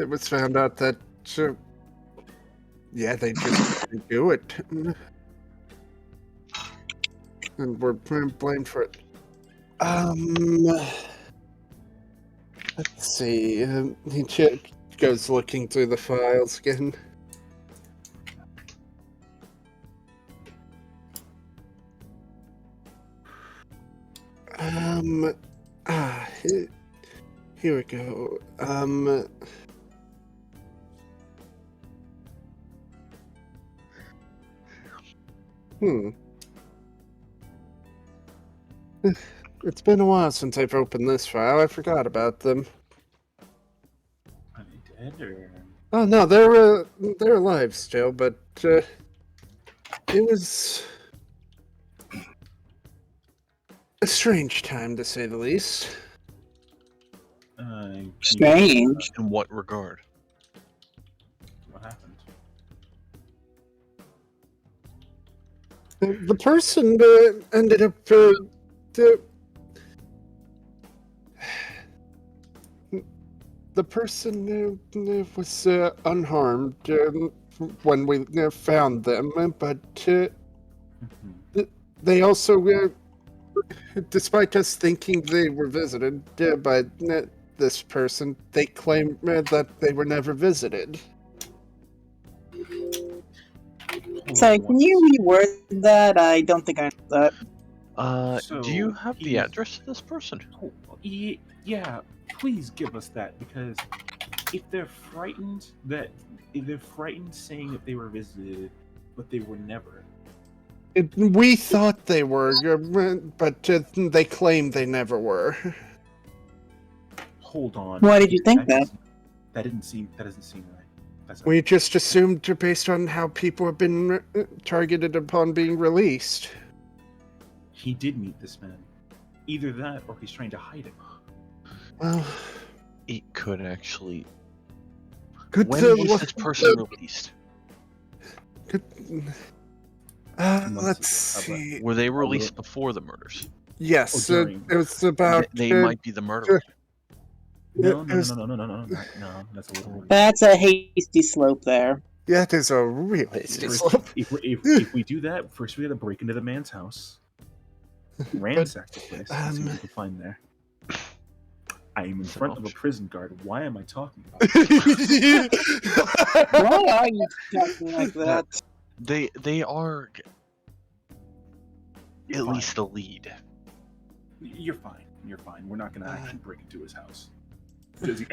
Speaker 4: was found out that they just didn't do it, and were blamed for it. Let's see. He goes looking through the files again. Here we go. It's been a while since I've opened this file. I forgot about them.
Speaker 7: Are they dead or?
Speaker 4: Oh no, they're alive still, but it was a strange time to say the least.
Speaker 3: Strange.
Speaker 5: in what regard?
Speaker 7: What happened?
Speaker 4: The person ended up the person was unharmed when we found them, but they also, despite us thinking they were visited by this person, they claim that they were never visited.
Speaker 3: Sorry, can you reword that? I don't think I know that.
Speaker 5: Do you have the
Speaker 7: he's-
Speaker 5: address of this person?
Speaker 7: Oh, yeah, please give us that, because if they're frightened saying that they were visited, but they were never.
Speaker 4: We thought they were, but they claim they never were.
Speaker 7: Hold on.
Speaker 3: Why did you think that?
Speaker 7: That doesn't seem right. That's
Speaker 4: We just assumed based on how people have been targeted upon being released.
Speaker 7: He did meet this man. Either that, or he's trying to hide it.
Speaker 4: Well,
Speaker 5: It could actually.
Speaker 4: good
Speaker 5: When
Speaker 4: to
Speaker 5: was
Speaker 4: look.
Speaker 5: this person released?
Speaker 4: Good,
Speaker 7: Months
Speaker 4: let's
Speaker 7: ago.
Speaker 4: see.
Speaker 5: Were they released before the murders?
Speaker 4: Yes,
Speaker 7: Oh,
Speaker 4: it
Speaker 7: during.
Speaker 4: was about.
Speaker 5: They might be the murderers.
Speaker 7: No.
Speaker 4: it was-
Speaker 7: No. That's a little.
Speaker 3: That's a hasty slope there.
Speaker 4: Yeah, it is a real hasty
Speaker 7: First,
Speaker 4: slope.
Speaker 7: if we do that, first we gotta break into the man's house, ransack the place, and see what we can find there. I am in front of a prison guard. Why am I talking about it?
Speaker 3: Why are you talking like that?
Speaker 5: They are
Speaker 7: You're
Speaker 5: at
Speaker 7: fine.
Speaker 5: least the lead.
Speaker 7: You're fine. You're fine. We're not gonna actually break into his house. As he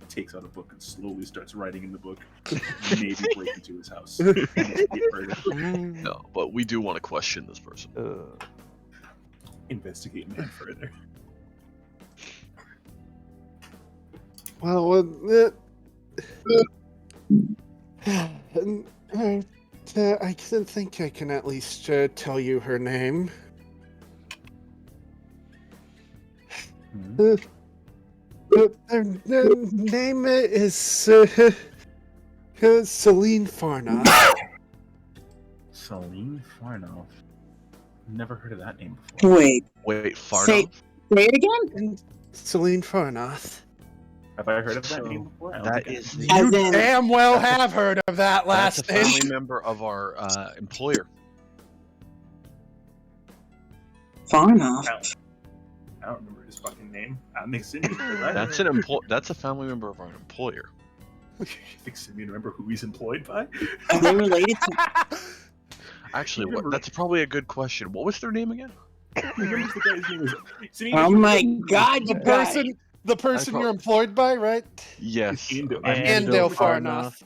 Speaker 7: takes out a book and slowly starts writing in the book, maybe break into his house.
Speaker 5: No, but we do want to question this person.
Speaker 7: Investigate man further.
Speaker 4: Well, I think I can at least tell you her name.
Speaker 7: Hmm.
Speaker 4: Her name is Celine Farnoff.
Speaker 7: Salim Farnoff. Never heard of that name before.
Speaker 3: Wait,
Speaker 5: Wait,
Speaker 3: Say-
Speaker 5: Farnoff?
Speaker 3: say it again?
Speaker 4: Celine Farnoff.
Speaker 7: Have I heard of that
Speaker 5: So,
Speaker 7: name before? I don't
Speaker 5: That
Speaker 7: think I
Speaker 5: is
Speaker 7: have.
Speaker 5: the.
Speaker 3: As
Speaker 4: You
Speaker 3: in-
Speaker 4: damn well have heard of that
Speaker 5: That's a
Speaker 4: last name.
Speaker 5: family member of our employer.
Speaker 3: Farnoff.
Speaker 7: I don't remember his fucking name. I think Simeon. Right?
Speaker 5: That's That's a family member of our employer.
Speaker 7: You think Simeon remember who he's employed by?
Speaker 3: Are they related to?
Speaker 5: Actually,
Speaker 7: Remember-
Speaker 5: that's probably a good question. What was their name again?
Speaker 7: Remember the guy's name was. Simeon,
Speaker 3: Oh
Speaker 7: you
Speaker 3: my
Speaker 7: remember-
Speaker 3: god, you guys!
Speaker 4: The person
Speaker 5: I
Speaker 4: you're employed by, right?
Speaker 5: Yes.
Speaker 7: Andel.
Speaker 4: Andel Farnoff.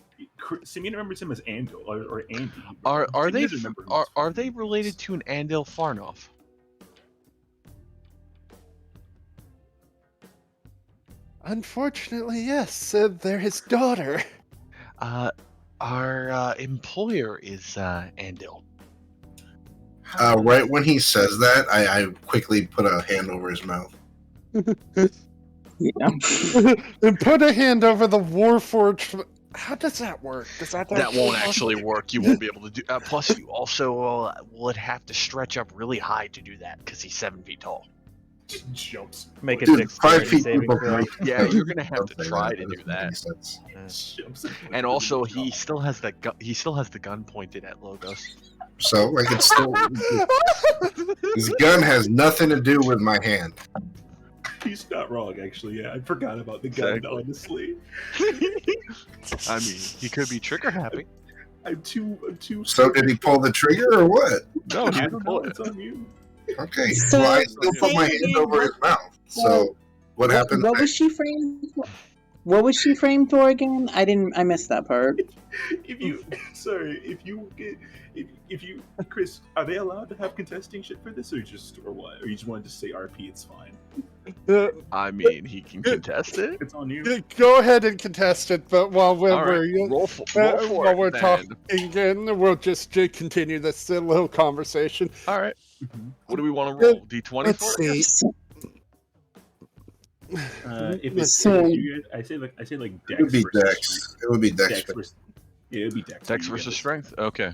Speaker 7: Simeon remembers him as Andel or Andy.
Speaker 5: Are
Speaker 7: Simeon
Speaker 5: they
Speaker 7: doesn't remember who his
Speaker 5: are
Speaker 7: fucking
Speaker 5: they
Speaker 7: name is.
Speaker 5: related to an Andel Farnoff?
Speaker 4: Unfortunately, yes. They're his daughter.
Speaker 5: Our employer is Andel.
Speaker 6: Right when he says that, I quickly put a hand over his mouth.
Speaker 3: Yeah.
Speaker 4: And put a hand over the Warforged. How does that work? Does that
Speaker 5: Won't actually work. You won't be able to do. Plus, you also would have to stretch up really high to do that because he's 7 feet tall.
Speaker 7: Just jumps.
Speaker 2: Make a
Speaker 6: Dude, 5
Speaker 2: dexterity
Speaker 6: feet
Speaker 2: saving
Speaker 6: people
Speaker 2: throw.
Speaker 6: can-
Speaker 5: Yeah, you're gonna have to
Speaker 6: Okay,
Speaker 5: try to
Speaker 6: that
Speaker 5: do
Speaker 6: doesn't make any
Speaker 5: that.
Speaker 6: sense.
Speaker 7: Jumps
Speaker 5: And also, he still has the he still has the gun pointed at Logos.
Speaker 6: So I could still. His gun has nothing to do with my hand.
Speaker 7: He's not wrong, actually. Yeah, I forgot about the gun.
Speaker 5: Exactly.
Speaker 7: Honestly,
Speaker 5: I mean, he could be trigger happy.
Speaker 7: I'm too.
Speaker 6: So did he pull the trigger or what?
Speaker 5: No, he
Speaker 7: I
Speaker 5: didn't
Speaker 7: don't
Speaker 5: pull
Speaker 7: know.
Speaker 5: it.
Speaker 7: It's on you.
Speaker 6: Okay.
Speaker 3: So,
Speaker 6: well, I still put my
Speaker 3: say
Speaker 6: hand
Speaker 3: again,
Speaker 6: over his mouth. So what happened?
Speaker 3: What was she framed for? What was she framed for again? I missed that part.
Speaker 7: If you, sorry, if you, Chris, are they allowed to have contesting shit for this, or what? Or you just wanted to say RP? It's fine.
Speaker 5: I mean, he can contest it.
Speaker 7: It's on you.
Speaker 4: Go ahead and contest it, but while we're,
Speaker 5: All right, roll for it, then.
Speaker 4: talking, we'll just continue this little conversation.
Speaker 5: All right.
Speaker 7: Mhm.
Speaker 5: What do we want to roll? D20
Speaker 4: Let's
Speaker 5: for it?
Speaker 4: see.
Speaker 7: If
Speaker 4: Let's
Speaker 7: it's
Speaker 3: see.
Speaker 7: you guys, I say like Dex.
Speaker 6: It would be
Speaker 7: versus
Speaker 6: Dex. It would be Dex.
Speaker 7: Dex versus, yeah, it would be Dex.
Speaker 5: Dex
Speaker 7: You
Speaker 5: versus
Speaker 7: get
Speaker 5: strength. Okay.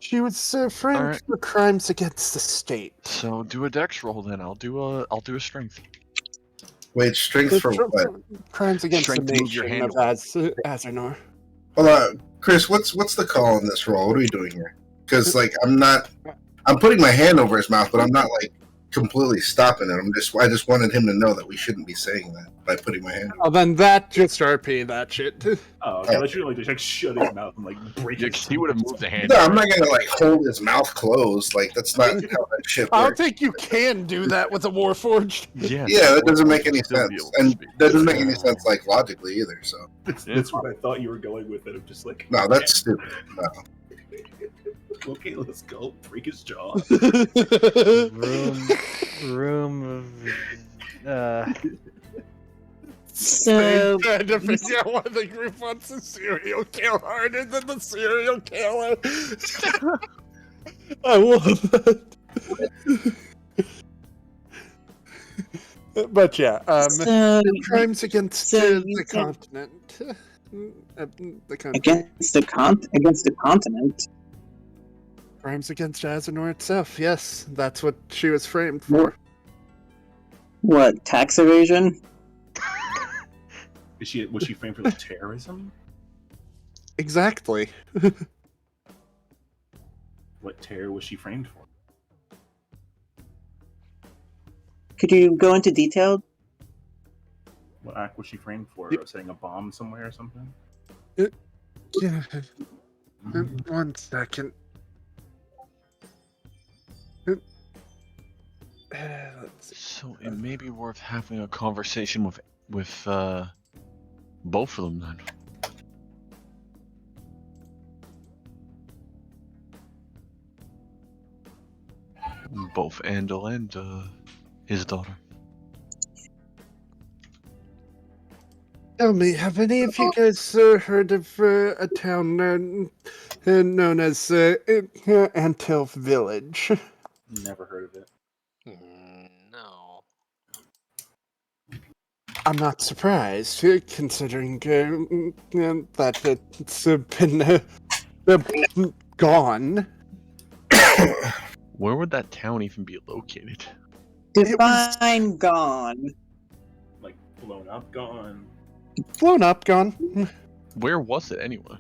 Speaker 4: She was framed
Speaker 5: All right.
Speaker 4: for crimes against the state.
Speaker 5: So do a Dex roll then. I'll do a strength.
Speaker 6: Wait, strength for what?
Speaker 4: Crimes against
Speaker 5: Strength
Speaker 4: the
Speaker 5: to move your
Speaker 4: nation
Speaker 5: hand
Speaker 4: of Azanor.
Speaker 6: Hold on, Chris. What's the call on this roll? What are we doing here? Because I'm putting my hand over his mouth, but I'm not like completely stopping it. I just wanted him to know that we shouldn't be saying that by putting my hand.
Speaker 4: Oh, then that just RP that shit.
Speaker 7: Oh, okay. Let's really just like shut his mouth and like break
Speaker 5: Yeah,
Speaker 7: his.
Speaker 5: 'cause he would have moved the hand.
Speaker 6: No, I'm not gonna like hold his mouth closed. Like that's not how that shit
Speaker 4: I don't
Speaker 6: works.
Speaker 4: think you can do that with a Warforged.
Speaker 5: Yeah.
Speaker 6: Yeah, that doesn't make any
Speaker 5: Still be
Speaker 6: sense,
Speaker 5: able to
Speaker 6: and
Speaker 5: speak.
Speaker 6: that doesn't make any sense like logically either. So
Speaker 7: That's what I thought you were going with. It of just like
Speaker 6: no, that's stupid. No,
Speaker 7: Okay, let's go. Break his jaw.
Speaker 2: room of
Speaker 3: So
Speaker 4: trying to figure out why the group wants a serial killer harder than the serial killer. I love that. But yeah,
Speaker 3: so
Speaker 4: crimes against
Speaker 3: so you
Speaker 4: the
Speaker 3: said
Speaker 4: continent. The country.
Speaker 3: against the continent.
Speaker 4: Crimes against Azanor itself. Yes, that's what she was framed for.
Speaker 3: What, tax evasion?
Speaker 7: Was she framed for the terrorism?
Speaker 4: Exactly.
Speaker 7: What terror was she framed for?
Speaker 3: Could you go into detail?
Speaker 7: What act was she framed for? Setting a bomb somewhere or something?
Speaker 4: Yeah. 1 second. Let's see.
Speaker 5: So it may be worth having a conversation with both of them then. Both Andal and his daughter.
Speaker 4: Tell me, have any of you guys heard of a town known as Antilf Village?
Speaker 7: Never heard of it.
Speaker 1: No.
Speaker 4: I'm not surprised, considering that it's been gone.
Speaker 5: Where would that town even be located?
Speaker 3: Define gone.
Speaker 7: Like blown up, gone.
Speaker 4: Blown up, gone.
Speaker 5: Where was it anyway?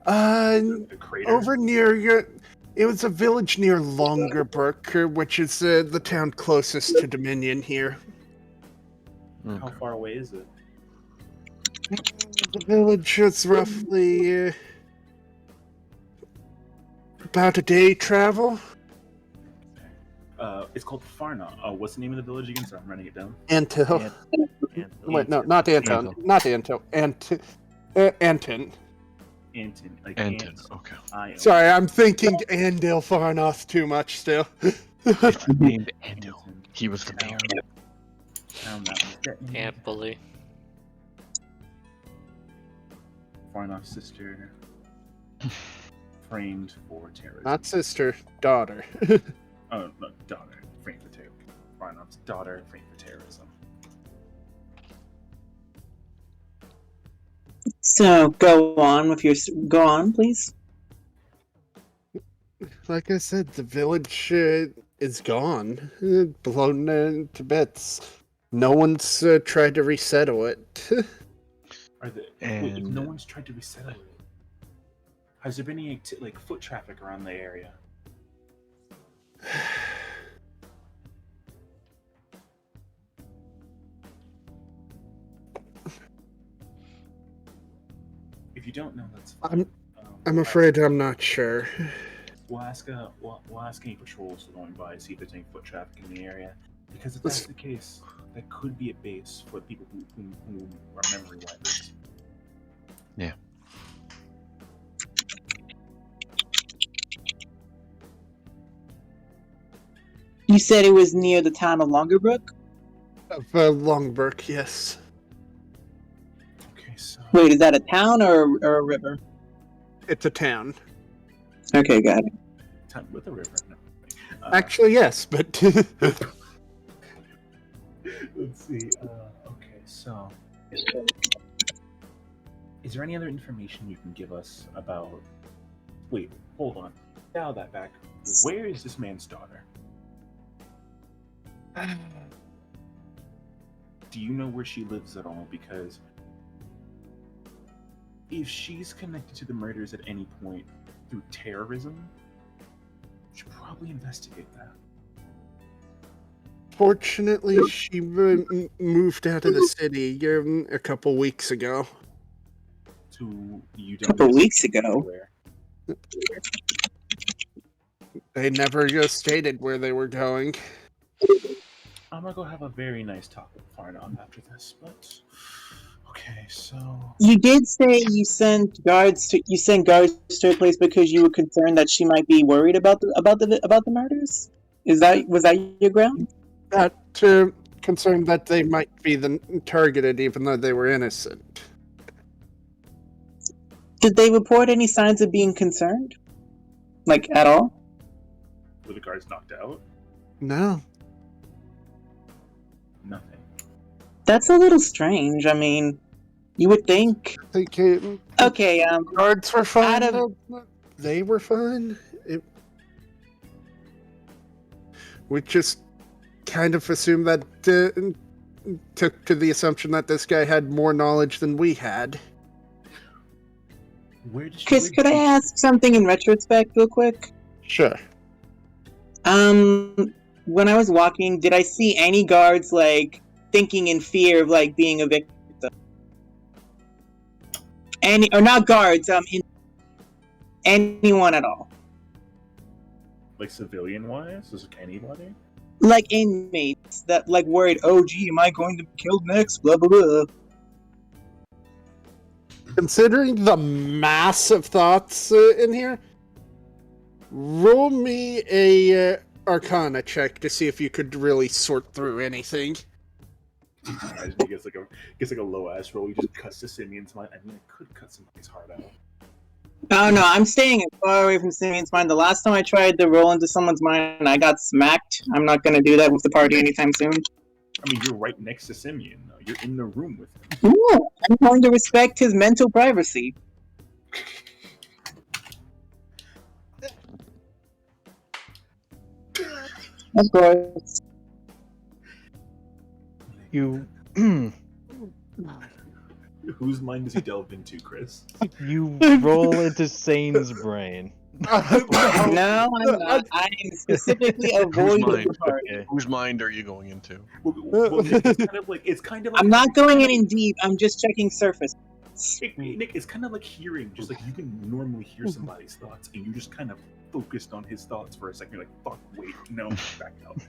Speaker 7: The crater.
Speaker 4: Over near it was a village near Longerbrook, which is the town closest to Dominion here.
Speaker 7: How
Speaker 5: Okay.
Speaker 7: far away is it?
Speaker 4: The village is roughly about a day travel.
Speaker 7: It's called Farna. What's the name of the village again? Sorry, I'm writing it down.
Speaker 4: Antil. Wait, no, not Anton. Not Antil. Anton.
Speaker 7: Anton. Like
Speaker 5: Anton.
Speaker 7: ants.
Speaker 5: Okay.
Speaker 7: Ion.
Speaker 4: Sorry, I'm thinking Andale Farnoth too much still.
Speaker 5: It's named Andal. He was the mayor.
Speaker 7: Town that was detonated.
Speaker 1: Can't believe.
Speaker 7: Farna's sister. Framed for terrorism.
Speaker 4: Not sister, daughter.
Speaker 7: Oh, no, daughter. Framed for terrorism. Farna's daughter. Framed for terrorism.
Speaker 3: So go on, please.
Speaker 4: Like I said, the village is gone, blown to bits. No one's tried to resettle it.
Speaker 7: Are they?
Speaker 5: And-
Speaker 7: Wait, if no one's tried to resettle it, has there been any like foot traffic around the area? If you don't know, that's fine.
Speaker 4: I'm afraid I'm not sure.
Speaker 7: We'll ask any patrols going by to see if there's any foot traffic in the area. Because if that's the case, that could be a base for people who are memory wipers.
Speaker 5: Yeah.
Speaker 3: You said it was near the town of Longerbrook?
Speaker 4: Of Longbrook, yes.
Speaker 7: Okay, so
Speaker 3: Wait, is that a town or a river?
Speaker 4: It's a town.
Speaker 3: Okay, got it.
Speaker 7: town with a river. No.
Speaker 4: Actually, yes, but
Speaker 7: Let's see. Okay, so is there any other information you can give us about? Wait, hold on. Dial that back. Where is this man's daughter? Do you know where she lives at all? Because if she's connected to the murders at any point through terrorism, we should probably investigate that.
Speaker 4: fortunately, she moved out of the city a couple weeks ago.
Speaker 7: To you
Speaker 3: A
Speaker 7: don't
Speaker 3: couple
Speaker 7: know
Speaker 3: weeks ago.
Speaker 7: where.
Speaker 4: They never stated where they were going.
Speaker 7: I'm gonna go have a very nice talk with Farnoff after this, but Okay, so
Speaker 3: You did say you sent guards to her place because you were concerned that she might be worried about the murders. Was that your ground?
Speaker 4: That concerned that they might be targeted even though they were innocent.
Speaker 3: Did they report any signs of being concerned, like at all?
Speaker 7: were the guards knocked out?
Speaker 4: No.
Speaker 7: Nothing.
Speaker 3: That's a little strange. I mean, you would think. Okay,
Speaker 4: Guards were fine.
Speaker 3: out of-
Speaker 4: They were fine. We just kind of assumed that took to the assumption that this guy had more knowledge than we had.
Speaker 3: Chris, could I ask something in retrospect, real quick?
Speaker 4: Sure.
Speaker 3: When I was walking, did I see any guards like thinking in fear of like being a victim? Or not guards? Anyone at all?
Speaker 7: Like civilian-wise, is it anybody?
Speaker 3: Like inmates that like worried, oh gee, am I going to be killed next? Blah blah blah.
Speaker 4: Considering the massive thoughts in here, roll me a Arcana check to see if you could really sort through anything.
Speaker 7: I just gets like a low ass roll. He just cuts to Simeon's mind. I mean, I could cut somebody's heart out.
Speaker 3: Oh no, I'm staying as far away from Simeon's mind. The last time I tried to roll into someone's mind, I got smacked. I'm not gonna do that with the party anytime soon.
Speaker 7: I mean, you're right next to Simeon, though. You're in the room with him.
Speaker 3: Ooh, I'm going to respect his mental privacy. Of course.
Speaker 2: You
Speaker 7: Whose mind does he delve into, Chris?
Speaker 2: you roll into Sane's brain.
Speaker 3: No, I'm not. I'm specifically avoiding the party.
Speaker 2: Okay.
Speaker 5: Whose mind are you going into?
Speaker 7: Well, Nick, it's kind of like
Speaker 3: I'm not going in deep. I'm just checking surface.
Speaker 7: Nick, it's kind of like hearing, just like you can normally hear somebody's thoughts, and you just kind of focused on his thoughts for a second. You're like, "Fuck, wait, no, back out."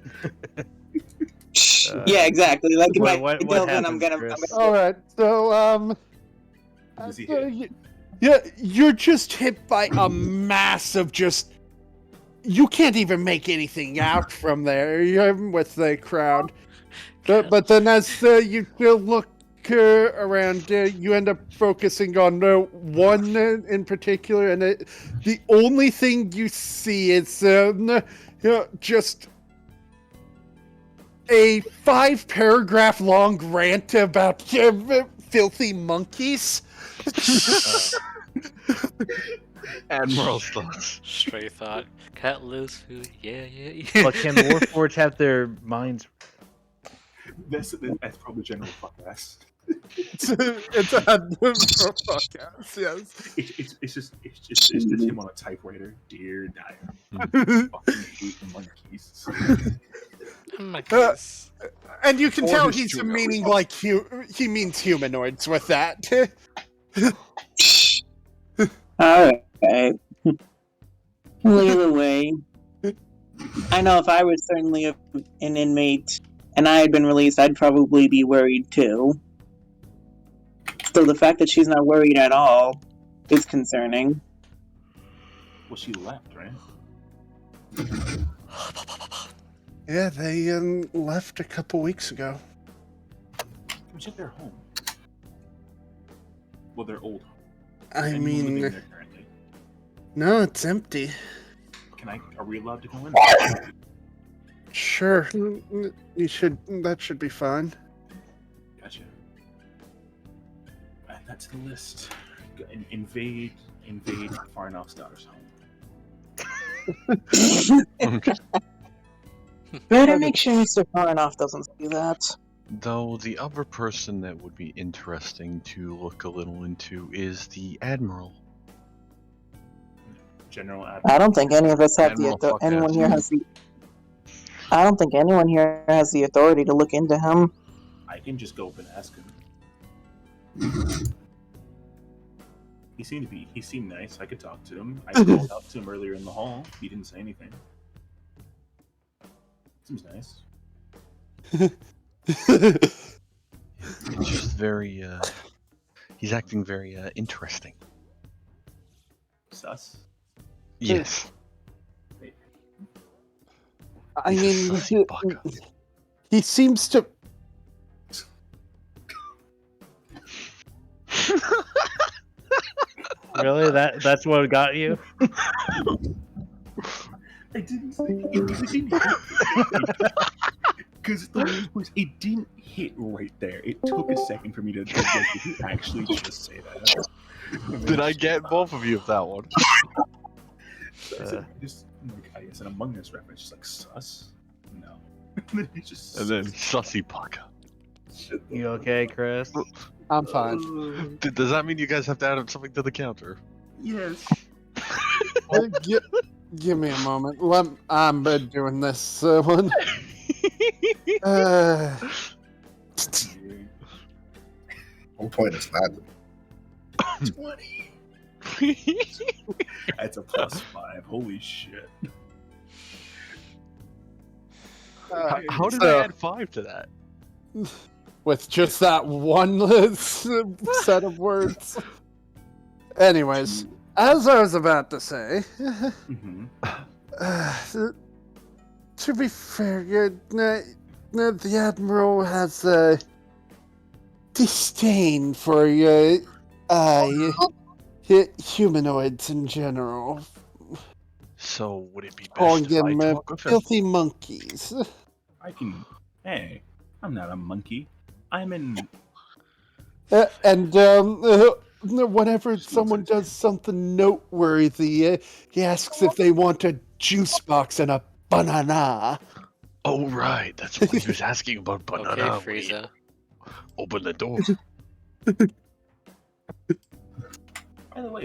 Speaker 3: Yeah, exactly. Like if
Speaker 2: what
Speaker 3: I delve in,
Speaker 2: happens, Chris?
Speaker 4: All right, so
Speaker 7: Does he
Speaker 4: so
Speaker 7: hit?
Speaker 4: you're just hit by a massive just. You can't even make anything out from there. You're with the crowd, but then as you look around, you end up focusing on one in particular, and the only thing you see is just a 5-paragraph long rant about filthy monkeys.
Speaker 5: Admiral's thoughts.
Speaker 1: Stray thought. Cut loose food. Yeah.
Speaker 2: But can Warforged have their minds?
Speaker 7: That's probably general fuck ass.
Speaker 4: It's a podcast, yes.
Speaker 7: It's just him on a typewriter. Dear Diary, fucking hate monkeys.
Speaker 1: Monkeys.
Speaker 4: And you can
Speaker 5: Or
Speaker 4: tell
Speaker 5: his
Speaker 4: he's
Speaker 5: junior.
Speaker 4: meaning like he means humanoids with that.
Speaker 3: Alright. Well, either way, I know if I was certainly an inmate and I had been released, I'd probably be worried too. So the fact that she's not worried at all is concerning.
Speaker 7: Well, she left, right?
Speaker 4: Yeah, they left a couple weeks ago.
Speaker 7: We check their home. Well, their old home.
Speaker 4: I
Speaker 7: Anyone living
Speaker 4: mean,
Speaker 7: there currently?
Speaker 4: no, it's empty.
Speaker 7: Are we allowed to go in?
Speaker 4: Sure, you should. That should be fine.
Speaker 7: Gotcha. Add that to the list. Invade Farnoff's daughter's home.
Speaker 5: Okay.
Speaker 3: Better make sure Mr. Farnoff doesn't see that.
Speaker 5: Though the other person that would be interesting to look a little into is the Admiral.
Speaker 7: General
Speaker 3: I
Speaker 7: Admiral.
Speaker 3: don't think any of us have
Speaker 5: Admiral
Speaker 3: the
Speaker 5: fuck
Speaker 3: anyone
Speaker 5: ass.
Speaker 3: here has the. I don't think anyone here has the authority to look into him.
Speaker 7: I can just go up and ask him. He seemed nice. I could talk to him. I called out to him earlier in the hall. He didn't say anything. Seems nice.
Speaker 5: It's just very He's acting very interesting.
Speaker 7: Sus.
Speaker 5: Yes.
Speaker 4: I
Speaker 5: He's a
Speaker 4: mean,
Speaker 5: sussy baka.
Speaker 4: he seems to.
Speaker 2: Really? That's what got you?
Speaker 7: I didn't say it didn't hit. Because the worst was it didn't hit right there. It took a second for me to like, did he actually just say that?
Speaker 5: Did I get both of you with that one?
Speaker 7: Just like I guess an Among Us reference, just like sus. No. And then he just
Speaker 5: And then sussy baka.
Speaker 2: You okay, Chris?
Speaker 4: I'm fine.
Speaker 5: Does that mean you guys have to add something to the counter?
Speaker 7: Yes.
Speaker 4: Give me a moment. I'm doing this one.
Speaker 6: Whole point is not.
Speaker 7: 20. That's a +5. Holy shit.
Speaker 5: How did I add 5 to that?
Speaker 4: With just that one set of words. Anyways, as I was about to say,
Speaker 7: Mm-hmm.
Speaker 4: to be fair, the Admiral has a disdain for humanoids in general,
Speaker 5: So would it be
Speaker 4: calling
Speaker 5: best if I
Speaker 4: them
Speaker 5: talk with him?
Speaker 4: filthy monkeys.
Speaker 7: Hey, I'm not a monkey. I'm an.
Speaker 4: And whenever someone does something noteworthy, he asks if they want a juice box and a banana.
Speaker 5: Oh right, that's what he was asking about banana.
Speaker 1: Okay,
Speaker 5: when he
Speaker 1: Frieza.
Speaker 5: Open the door.
Speaker 7: By the way,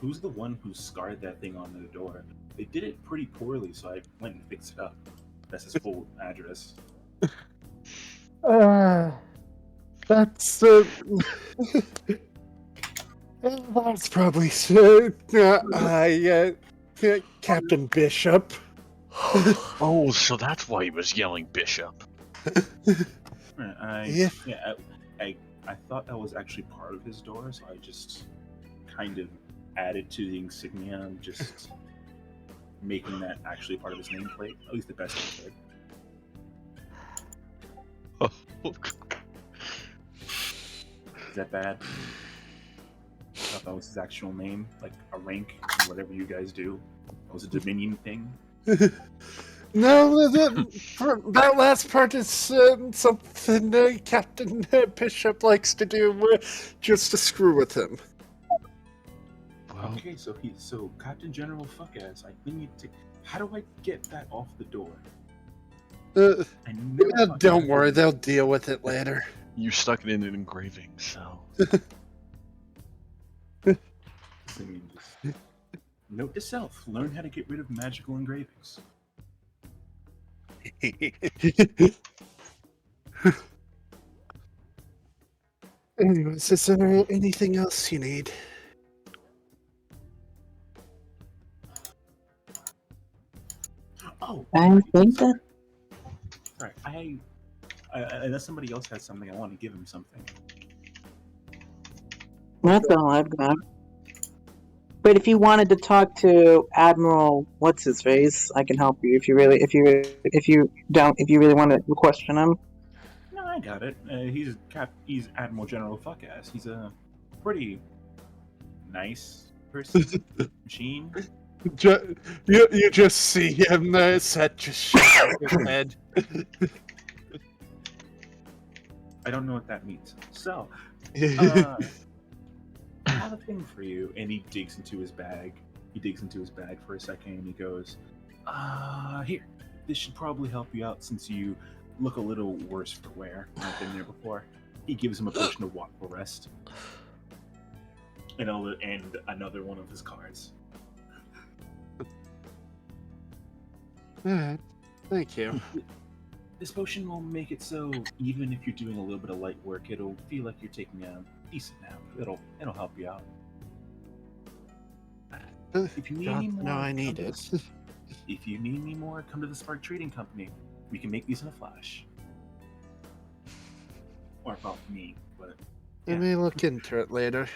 Speaker 7: who's the one who scarred that thing on the door? They did it pretty poorly, so I went and fixed it up. That's his full address.
Speaker 4: That's that's probably Captain Bishop.
Speaker 5: Oh, so that's why he was yelling Bishop.
Speaker 7: I thought that was actually part of his door, so I just kind of added to the insignia, just making that actually part of his nameplate. At least the best I could. Is that bad? I thought that was his actual name, like a rank, whatever you guys do. That was a Dominion thing.
Speaker 4: No, that last part is something Captain Bishop likes to do just to screw with him.
Speaker 5: Well,
Speaker 7: Okay, so Captain General Fuckass. I need to. How do I get that off the door? I never thought
Speaker 4: Don't
Speaker 7: you
Speaker 4: worry,
Speaker 7: could-
Speaker 4: they'll deal with it later.
Speaker 5: you stuck it in an engraving, so
Speaker 7: I mean, just- Note to self: learn how to get rid of magical engravings.
Speaker 4: Anyways, is there anything else you need?
Speaker 7: Oh,
Speaker 3: I think that
Speaker 7: right. Unless somebody else has something, I want to give him something.
Speaker 3: that's all I've got. But if you wanted to talk to Admiral what's his face, I can help you if you really want to question him.
Speaker 7: No, I got it. He's Admiral General Fuckass. He's a pretty nice person. Machine.
Speaker 4: You just see him set just shake his head.
Speaker 7: I don't know what that means. So, I have a thing for you. And he digs into his bag. He digs into his bag for a second and he goes, here. This should probably help you out since you look a little worse for wear. I've been there before. He gives him a potion of watchful rest. And another one of his cards.
Speaker 4: Alright, thank you.
Speaker 7: This potion will make it so even if you're doing a little bit of light work, it'll feel like you're taking a decent nap. It'll help you out. If you need any more,
Speaker 4: No, I need
Speaker 7: come to
Speaker 4: it.
Speaker 7: the- If you need any more, come to the Spark Trading Company. We can make these in a flash. Or well, me, but
Speaker 4: Let me look into it later.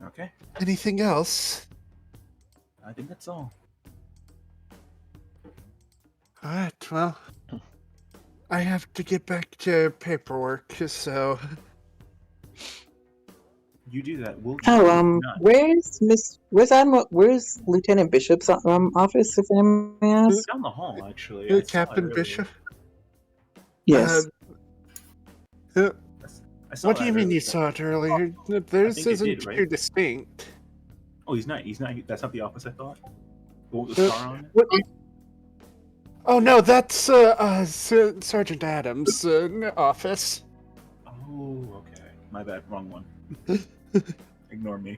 Speaker 7: Okay,
Speaker 4: Anything else?
Speaker 7: I think that's all.
Speaker 4: Alright, well, I have to get back to paperwork, so...
Speaker 7: You do that. We'll
Speaker 3: Oh,
Speaker 7: not.
Speaker 3: where's Lieutenant Bishop's office, if anyone asks?
Speaker 7: Down the hall, actually. I saw it
Speaker 4: Captain
Speaker 7: earlier.
Speaker 4: Bishop?
Speaker 3: Yes.
Speaker 7: I saw
Speaker 4: What do
Speaker 7: that
Speaker 4: you mean
Speaker 7: earlier.
Speaker 4: you saw it earlier? This
Speaker 7: think it
Speaker 4: isn't
Speaker 7: did, right?
Speaker 4: too distinct.
Speaker 7: Oh, he's not. That's not the office I thought. What was the star on it?
Speaker 4: Oh no, that's Sergeant Adams' office.
Speaker 7: Oh, okay. My bad. Wrong one. Ignore me.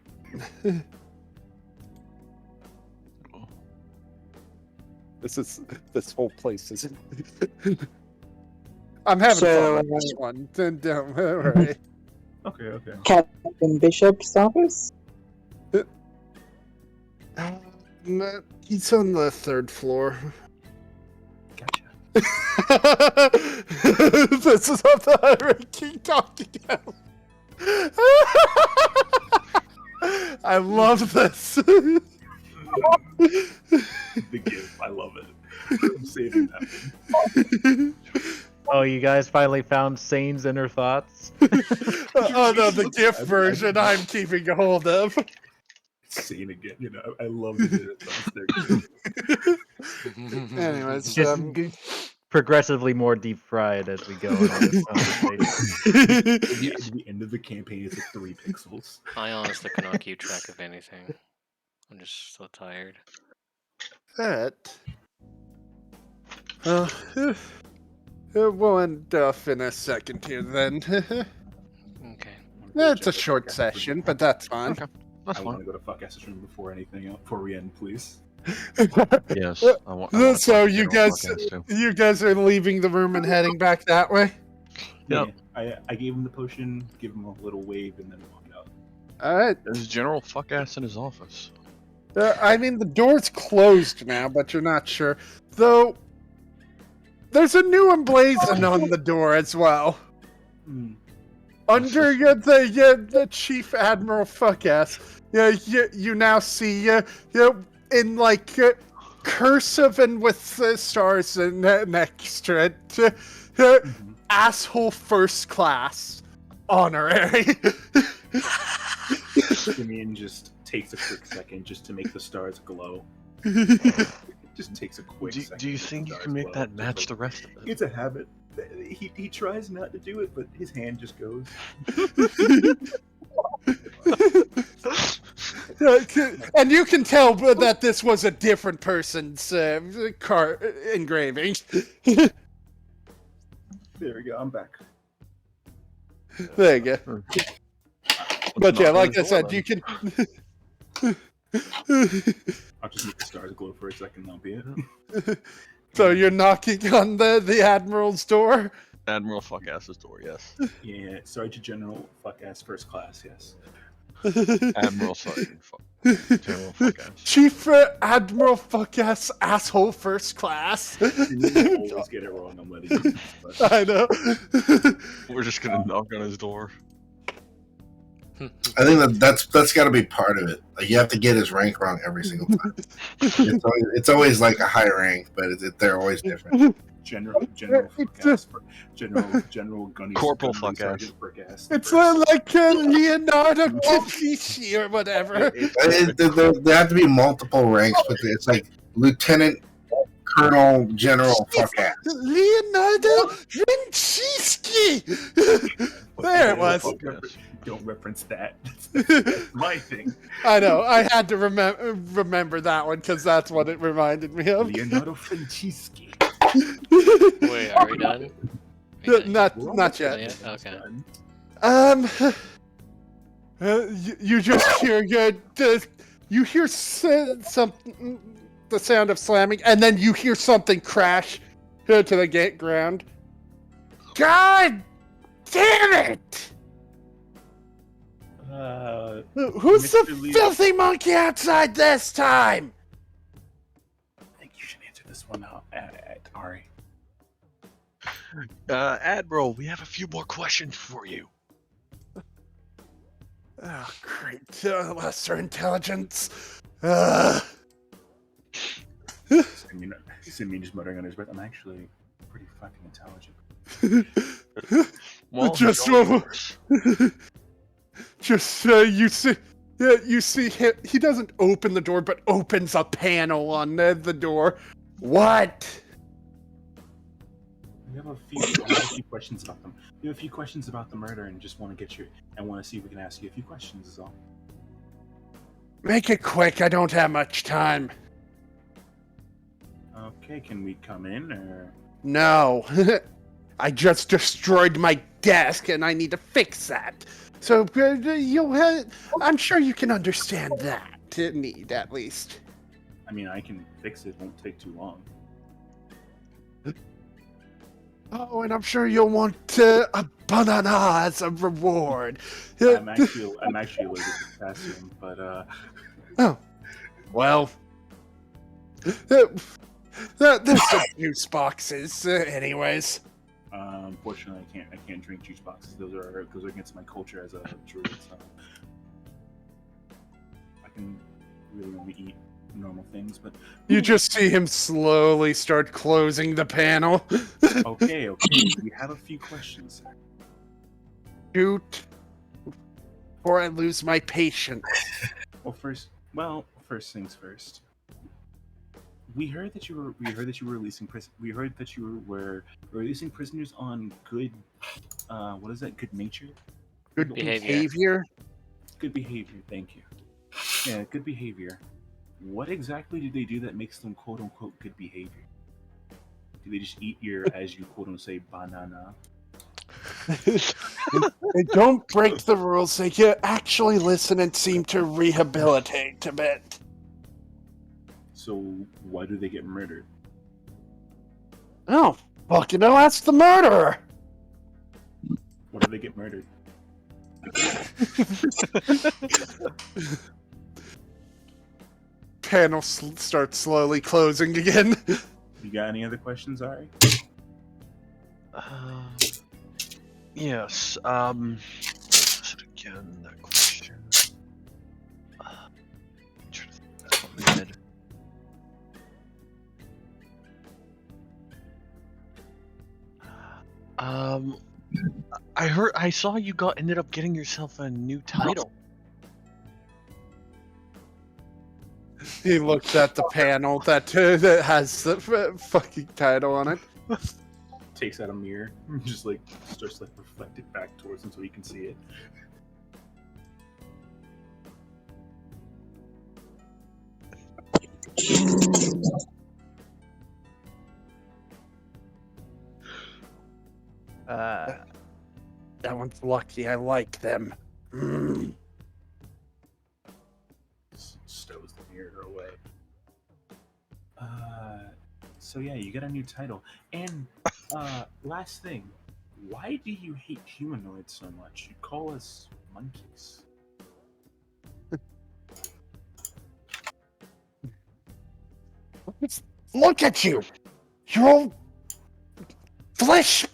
Speaker 4: This whole place is. I'm having
Speaker 3: So,
Speaker 4: fun with this one. Don't worry.
Speaker 7: Okay.
Speaker 3: Captain Bishop's office?
Speaker 4: He's on the 3rd floor.
Speaker 7: Gotcha.
Speaker 4: This is what the hierarchy talking about. I love this.
Speaker 7: The gift. I love it. I'm saving that one.
Speaker 2: Oh, you guys finally found Sane's inner thoughts?
Speaker 4: Oh no, the GIF version I'm keeping a hold of.
Speaker 7: Scene again. I love the they're good.
Speaker 4: Anyways,
Speaker 2: Just progressively more deep fried as we go on this conversation.
Speaker 7: The end of the campaign is like 3 pixels.
Speaker 1: I honestly cannot keep track of anything. I'm just so tired.
Speaker 4: that. We'll end off in a second here then.
Speaker 1: Okay.
Speaker 4: It's a short session, but that's fine.
Speaker 8: Okay, that's
Speaker 7: I
Speaker 8: fine.
Speaker 7: want to go to fuck S's room before anything else. Before we end, please.
Speaker 8: Yes. I want to
Speaker 4: So
Speaker 8: talk to
Speaker 4: you
Speaker 8: General
Speaker 4: guys,
Speaker 8: Podcast too.
Speaker 4: you guys are leaving the room and heading back that way.
Speaker 8: Yep.
Speaker 7: Yeah, I gave him the potion, give him a little wave, and then walk out.
Speaker 4: All right.
Speaker 8: There's General Fuckass in his office.
Speaker 4: I mean, the door's closed now, but you're not sure. Though, there's a new emblazon on the door as well. Under the Chief Admiral Fuckass, you now see in like cursive and with stars next to it, asshole first class honorary.
Speaker 7: Simeon just takes a quick second just to make the stars glow. Just takes a quick second.
Speaker 8: Do you
Speaker 7: to make
Speaker 8: think
Speaker 7: the
Speaker 8: you
Speaker 7: stars
Speaker 8: can make
Speaker 7: glow.
Speaker 8: that
Speaker 7: Just
Speaker 8: match
Speaker 7: like-
Speaker 8: the rest of it?
Speaker 7: It's a habit. He tries not to do it, but his hand just goes.
Speaker 4: And you can tell that this was a different person's car engraving.
Speaker 7: There we go. I'm back.
Speaker 4: There you go. But yeah, like I said, you can.
Speaker 7: I'll just make the stars glow for a second. That'll be it.
Speaker 4: So you're knocking on the Admiral's door?
Speaker 8: Admiral Fuckass's door, yes.
Speaker 7: Yeah, Sergeant General, fuck ass, first class. Yes.
Speaker 8: Admiral Sergeant General Fuckass.
Speaker 4: Chief Admiral Fuckass asshole first class.
Speaker 7: You always get it wrong. I'm letting you. But
Speaker 4: I know.
Speaker 8: We're just gonna knock on his door.
Speaker 6: I think that's got to be part of it. Like you have to get his rank wrong every single time. it's always like a high rank, but they're always different.
Speaker 7: General fuck ass, General Gunny,
Speaker 8: Corporal
Speaker 7: Gunnery
Speaker 8: fuck ass.
Speaker 7: Sergeant fuck ass.
Speaker 4: It's like Leonardo da Vinci or whatever.
Speaker 6: There have to be multiple ranks, but it's like Lieutenant, Colonel, General, fuck ass.
Speaker 4: Leonardo Vinci. There it was.
Speaker 7: Don't reference that. That's my thing.
Speaker 4: I know. I had to remember that one because that's what it reminded me of.
Speaker 7: Leonardo Francisci.
Speaker 1: Wait, are we done? Are we done?
Speaker 4: Not yet.
Speaker 1: Okay.
Speaker 4: You just hear you hear something, the sound of slamming, and then you hear something crash to the ground. God damn it! Who's the
Speaker 7: Mr. Lee-
Speaker 4: filthy monkey outside this time?
Speaker 7: I think you should answer this one out at Ari.
Speaker 8: Admiral, we have a few more questions for you.
Speaker 4: Oh, great. Lesser intelligence.
Speaker 7: Simeon just muttering on his breath. I'm actually pretty fucking intelligent.
Speaker 8: Well,
Speaker 4: Just
Speaker 8: he's all yours.
Speaker 4: Just you see he doesn't open the door, but opens a panel on the door. What?
Speaker 7: We have a few questions about them. We have a few questions about the murder, and just want to get you. And want to see if we can ask you a few questions. Is all.
Speaker 4: Make it quick. I don't have much time.
Speaker 7: Okay, can we come in or?
Speaker 4: No. I just destroyed my desk, and I need to fix that. So I'm sure you can understand that. Need at least.
Speaker 7: I mean, I can fix it. Won't take too long.
Speaker 4: Oh, and I'm sure you'll want a banana as a reward.
Speaker 7: I'm actually allergic to potassium, but
Speaker 4: Oh, well. There's some juice boxes, anyways.
Speaker 7: Unfortunately, I can't drink juice boxes. Those are against my culture as a druid. So I can really only eat normal things. But
Speaker 4: You just see him slowly start closing the panel.
Speaker 7: okay. We have a few questions.
Speaker 4: Shoot. Before I lose my patience.
Speaker 7: First things first. We heard that you were releasing releasing prisoners on good what is that? Good nature?
Speaker 4: Good
Speaker 1: Behavior.
Speaker 4: behavior.
Speaker 7: Good behavior, thank you. Yeah, good behavior. What exactly do they do that makes them quote unquote good behavior? Do they just eat your, as you quote unquote say, banana?
Speaker 4: They don't break the rules. They actually listen and seem to rehabilitate a bit.
Speaker 7: So why do they get murdered?
Speaker 4: Oh, fucking hell, that's the murderer.
Speaker 7: Why do they get murdered?
Speaker 4: Panel starts slowly closing again.
Speaker 7: You got any other questions, Ari?
Speaker 5: Yes. What's it again? That question. I'm trying to think that's what we did. I saw you ended up getting yourself a new title.
Speaker 4: He looks at the panel that has the fucking title on it.
Speaker 7: Takes out a mirror, just like starts like reflect it back towards him so he can see it.
Speaker 4: That one's lucky. I like them.
Speaker 7: Stows the mirror away. So yeah, you get a new title. And last thing, why do you hate humanoids so much? You call us monkeys.
Speaker 4: Look at you! You're all flesh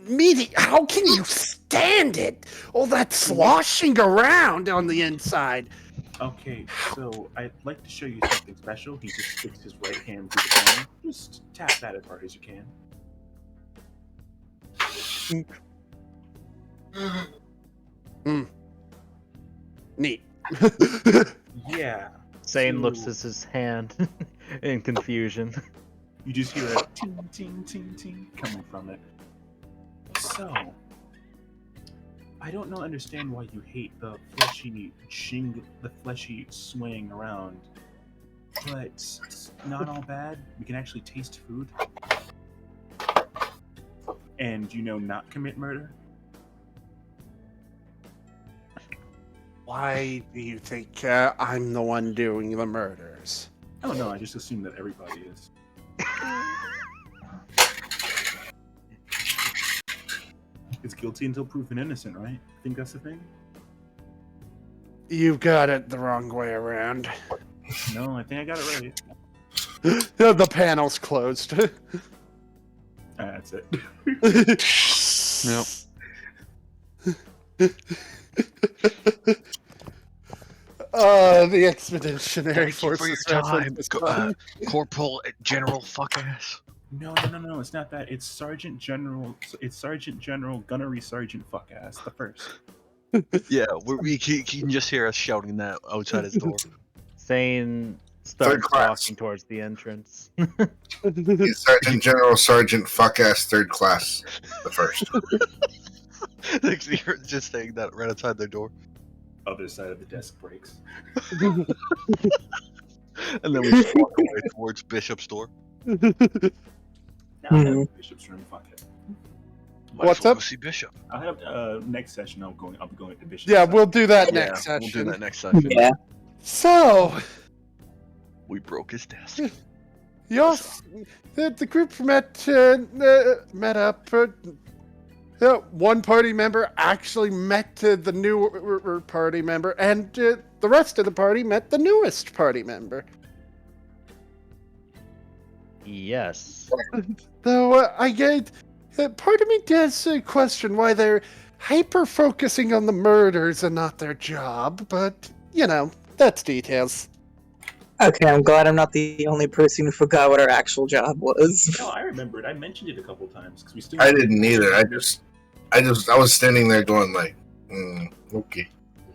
Speaker 4: meaty. How can you stand it? All that sloshing around on the inside.
Speaker 7: Okay, so I'd like to show you something special. He just sticks his right hand through the panel. Just tap that as hard as you can.
Speaker 4: Neat.
Speaker 7: Yeah.
Speaker 2: Zane
Speaker 7: So-
Speaker 2: looks at his hand in confusion.
Speaker 7: You just hear a ting ting ting ting coming from it. So, I don't understand why you hate the fleshy swaying around. But it's not all bad. We can actually taste food. And not commit murder.
Speaker 4: Why do you think I'm the one doing the murders?
Speaker 7: Oh no, I just assume that everybody is. It's guilty until proven innocent, right? Think that's the thing?
Speaker 4: You got it the wrong way around.
Speaker 7: No, I think I got it right.
Speaker 4: The panel's closed.
Speaker 7: That's it.
Speaker 8: Yep.
Speaker 4: The Expeditionary
Speaker 5: Thank you for your
Speaker 4: Forces reference
Speaker 5: time,
Speaker 4: is fun.
Speaker 5: Corporal General fuck ass.
Speaker 7: No, it's not that. It's Sergeant General. It's Sergeant General Gunnery Sergeant fuck ass, the first.
Speaker 5: Yeah, he can just hear us shouting that outside his door.
Speaker 2: Sane starts
Speaker 6: class.
Speaker 2: walking towards the entrance.
Speaker 6: He's Sergeant General Sergeant fuck ass third class, the first.
Speaker 5: You're just saying that right outside their door.
Speaker 7: Other side of the desk breaks.
Speaker 5: And then we just walk away towards Bishop's door.
Speaker 7: Now
Speaker 3: Mhm.
Speaker 7: have Bishop's room. Fuck it.
Speaker 5: Might
Speaker 4: What's
Speaker 5: as well
Speaker 4: up?
Speaker 5: Go see Bishop.
Speaker 7: I'll have next session. I'll be going to Bishop.
Speaker 4: Yeah, we'll do that
Speaker 5: Yeah,
Speaker 4: next
Speaker 5: we'll
Speaker 4: session.
Speaker 5: do that next session.
Speaker 3: Yeah.
Speaker 4: So,
Speaker 5: We broke his desk.
Speaker 4: yes, the group met up. One party member actually met the new party member, and the rest of the party met the newest party member.
Speaker 2: Yes.
Speaker 4: Though I get part of me does question why they're hyper focusing on the murders and not their job, but you know, that's details.
Speaker 3: Okay, I'm glad I'm not the only person who forgot what our actual job was.
Speaker 7: No, I remember it. I mentioned it a couple times because we still.
Speaker 6: I didn't either. I was standing there going like, okay.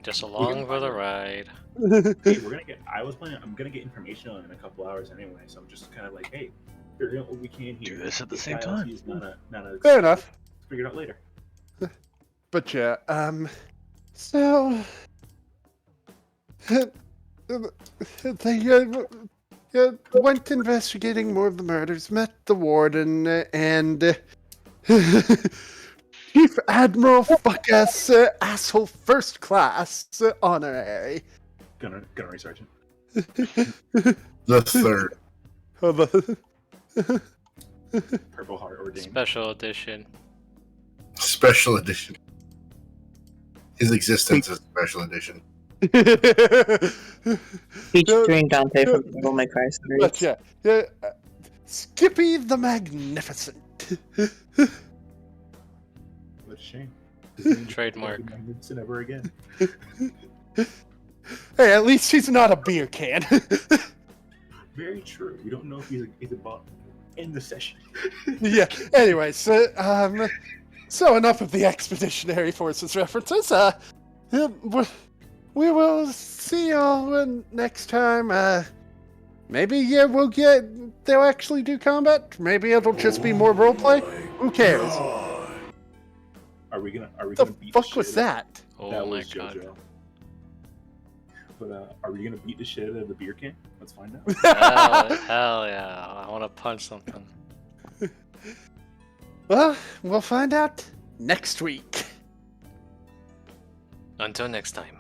Speaker 1: Just along for the ride.
Speaker 7: Hey, we're gonna get. I'm gonna get information on it in a couple hours anyway. So I'm just kind of like, hey, figure out what we can here.
Speaker 5: Do this at the
Speaker 7: This
Speaker 5: same
Speaker 7: ILC
Speaker 5: time.
Speaker 7: is not a
Speaker 4: Fair enough.
Speaker 7: Figure it out later.
Speaker 4: But yeah, so they went investigating more of the murders, met the warden, and Chief Admiral Fuck-ass Asshole First Class Honorary.
Speaker 7: Gunnery Sergeant.
Speaker 6: The third.
Speaker 7: Purple Heart ordained.
Speaker 1: Special edition.
Speaker 6: Special edition. His existence is special edition.
Speaker 3: Featuring Dante from Devil May Cry
Speaker 4: But
Speaker 3: series.
Speaker 4: yeah, Skippy the Magnificent.
Speaker 7: What a shame.
Speaker 1: Trademark.
Speaker 7: Magnificent ever again.
Speaker 4: Hey, at least he's not a beer can.
Speaker 7: Very true. We don't know if he's a bot in the session.
Speaker 4: Yeah. Anyways, so enough of the Expeditionary Forces references. We will see y'all next time. Maybe they'll actually do combat. Maybe it'll just be more roleplay. Who cares?
Speaker 7: Are we gonna
Speaker 4: The
Speaker 7: beat
Speaker 4: fuck
Speaker 7: the
Speaker 4: was
Speaker 7: shit
Speaker 4: that?
Speaker 1: Oh
Speaker 7: That
Speaker 1: my
Speaker 7: was
Speaker 1: god.
Speaker 7: JoJo. But are we gonna beat the shit out of the beer can? Let's find out.
Speaker 1: Hell yeah. I want to punch something.
Speaker 4: Well, we'll find out next week.
Speaker 1: Until next time.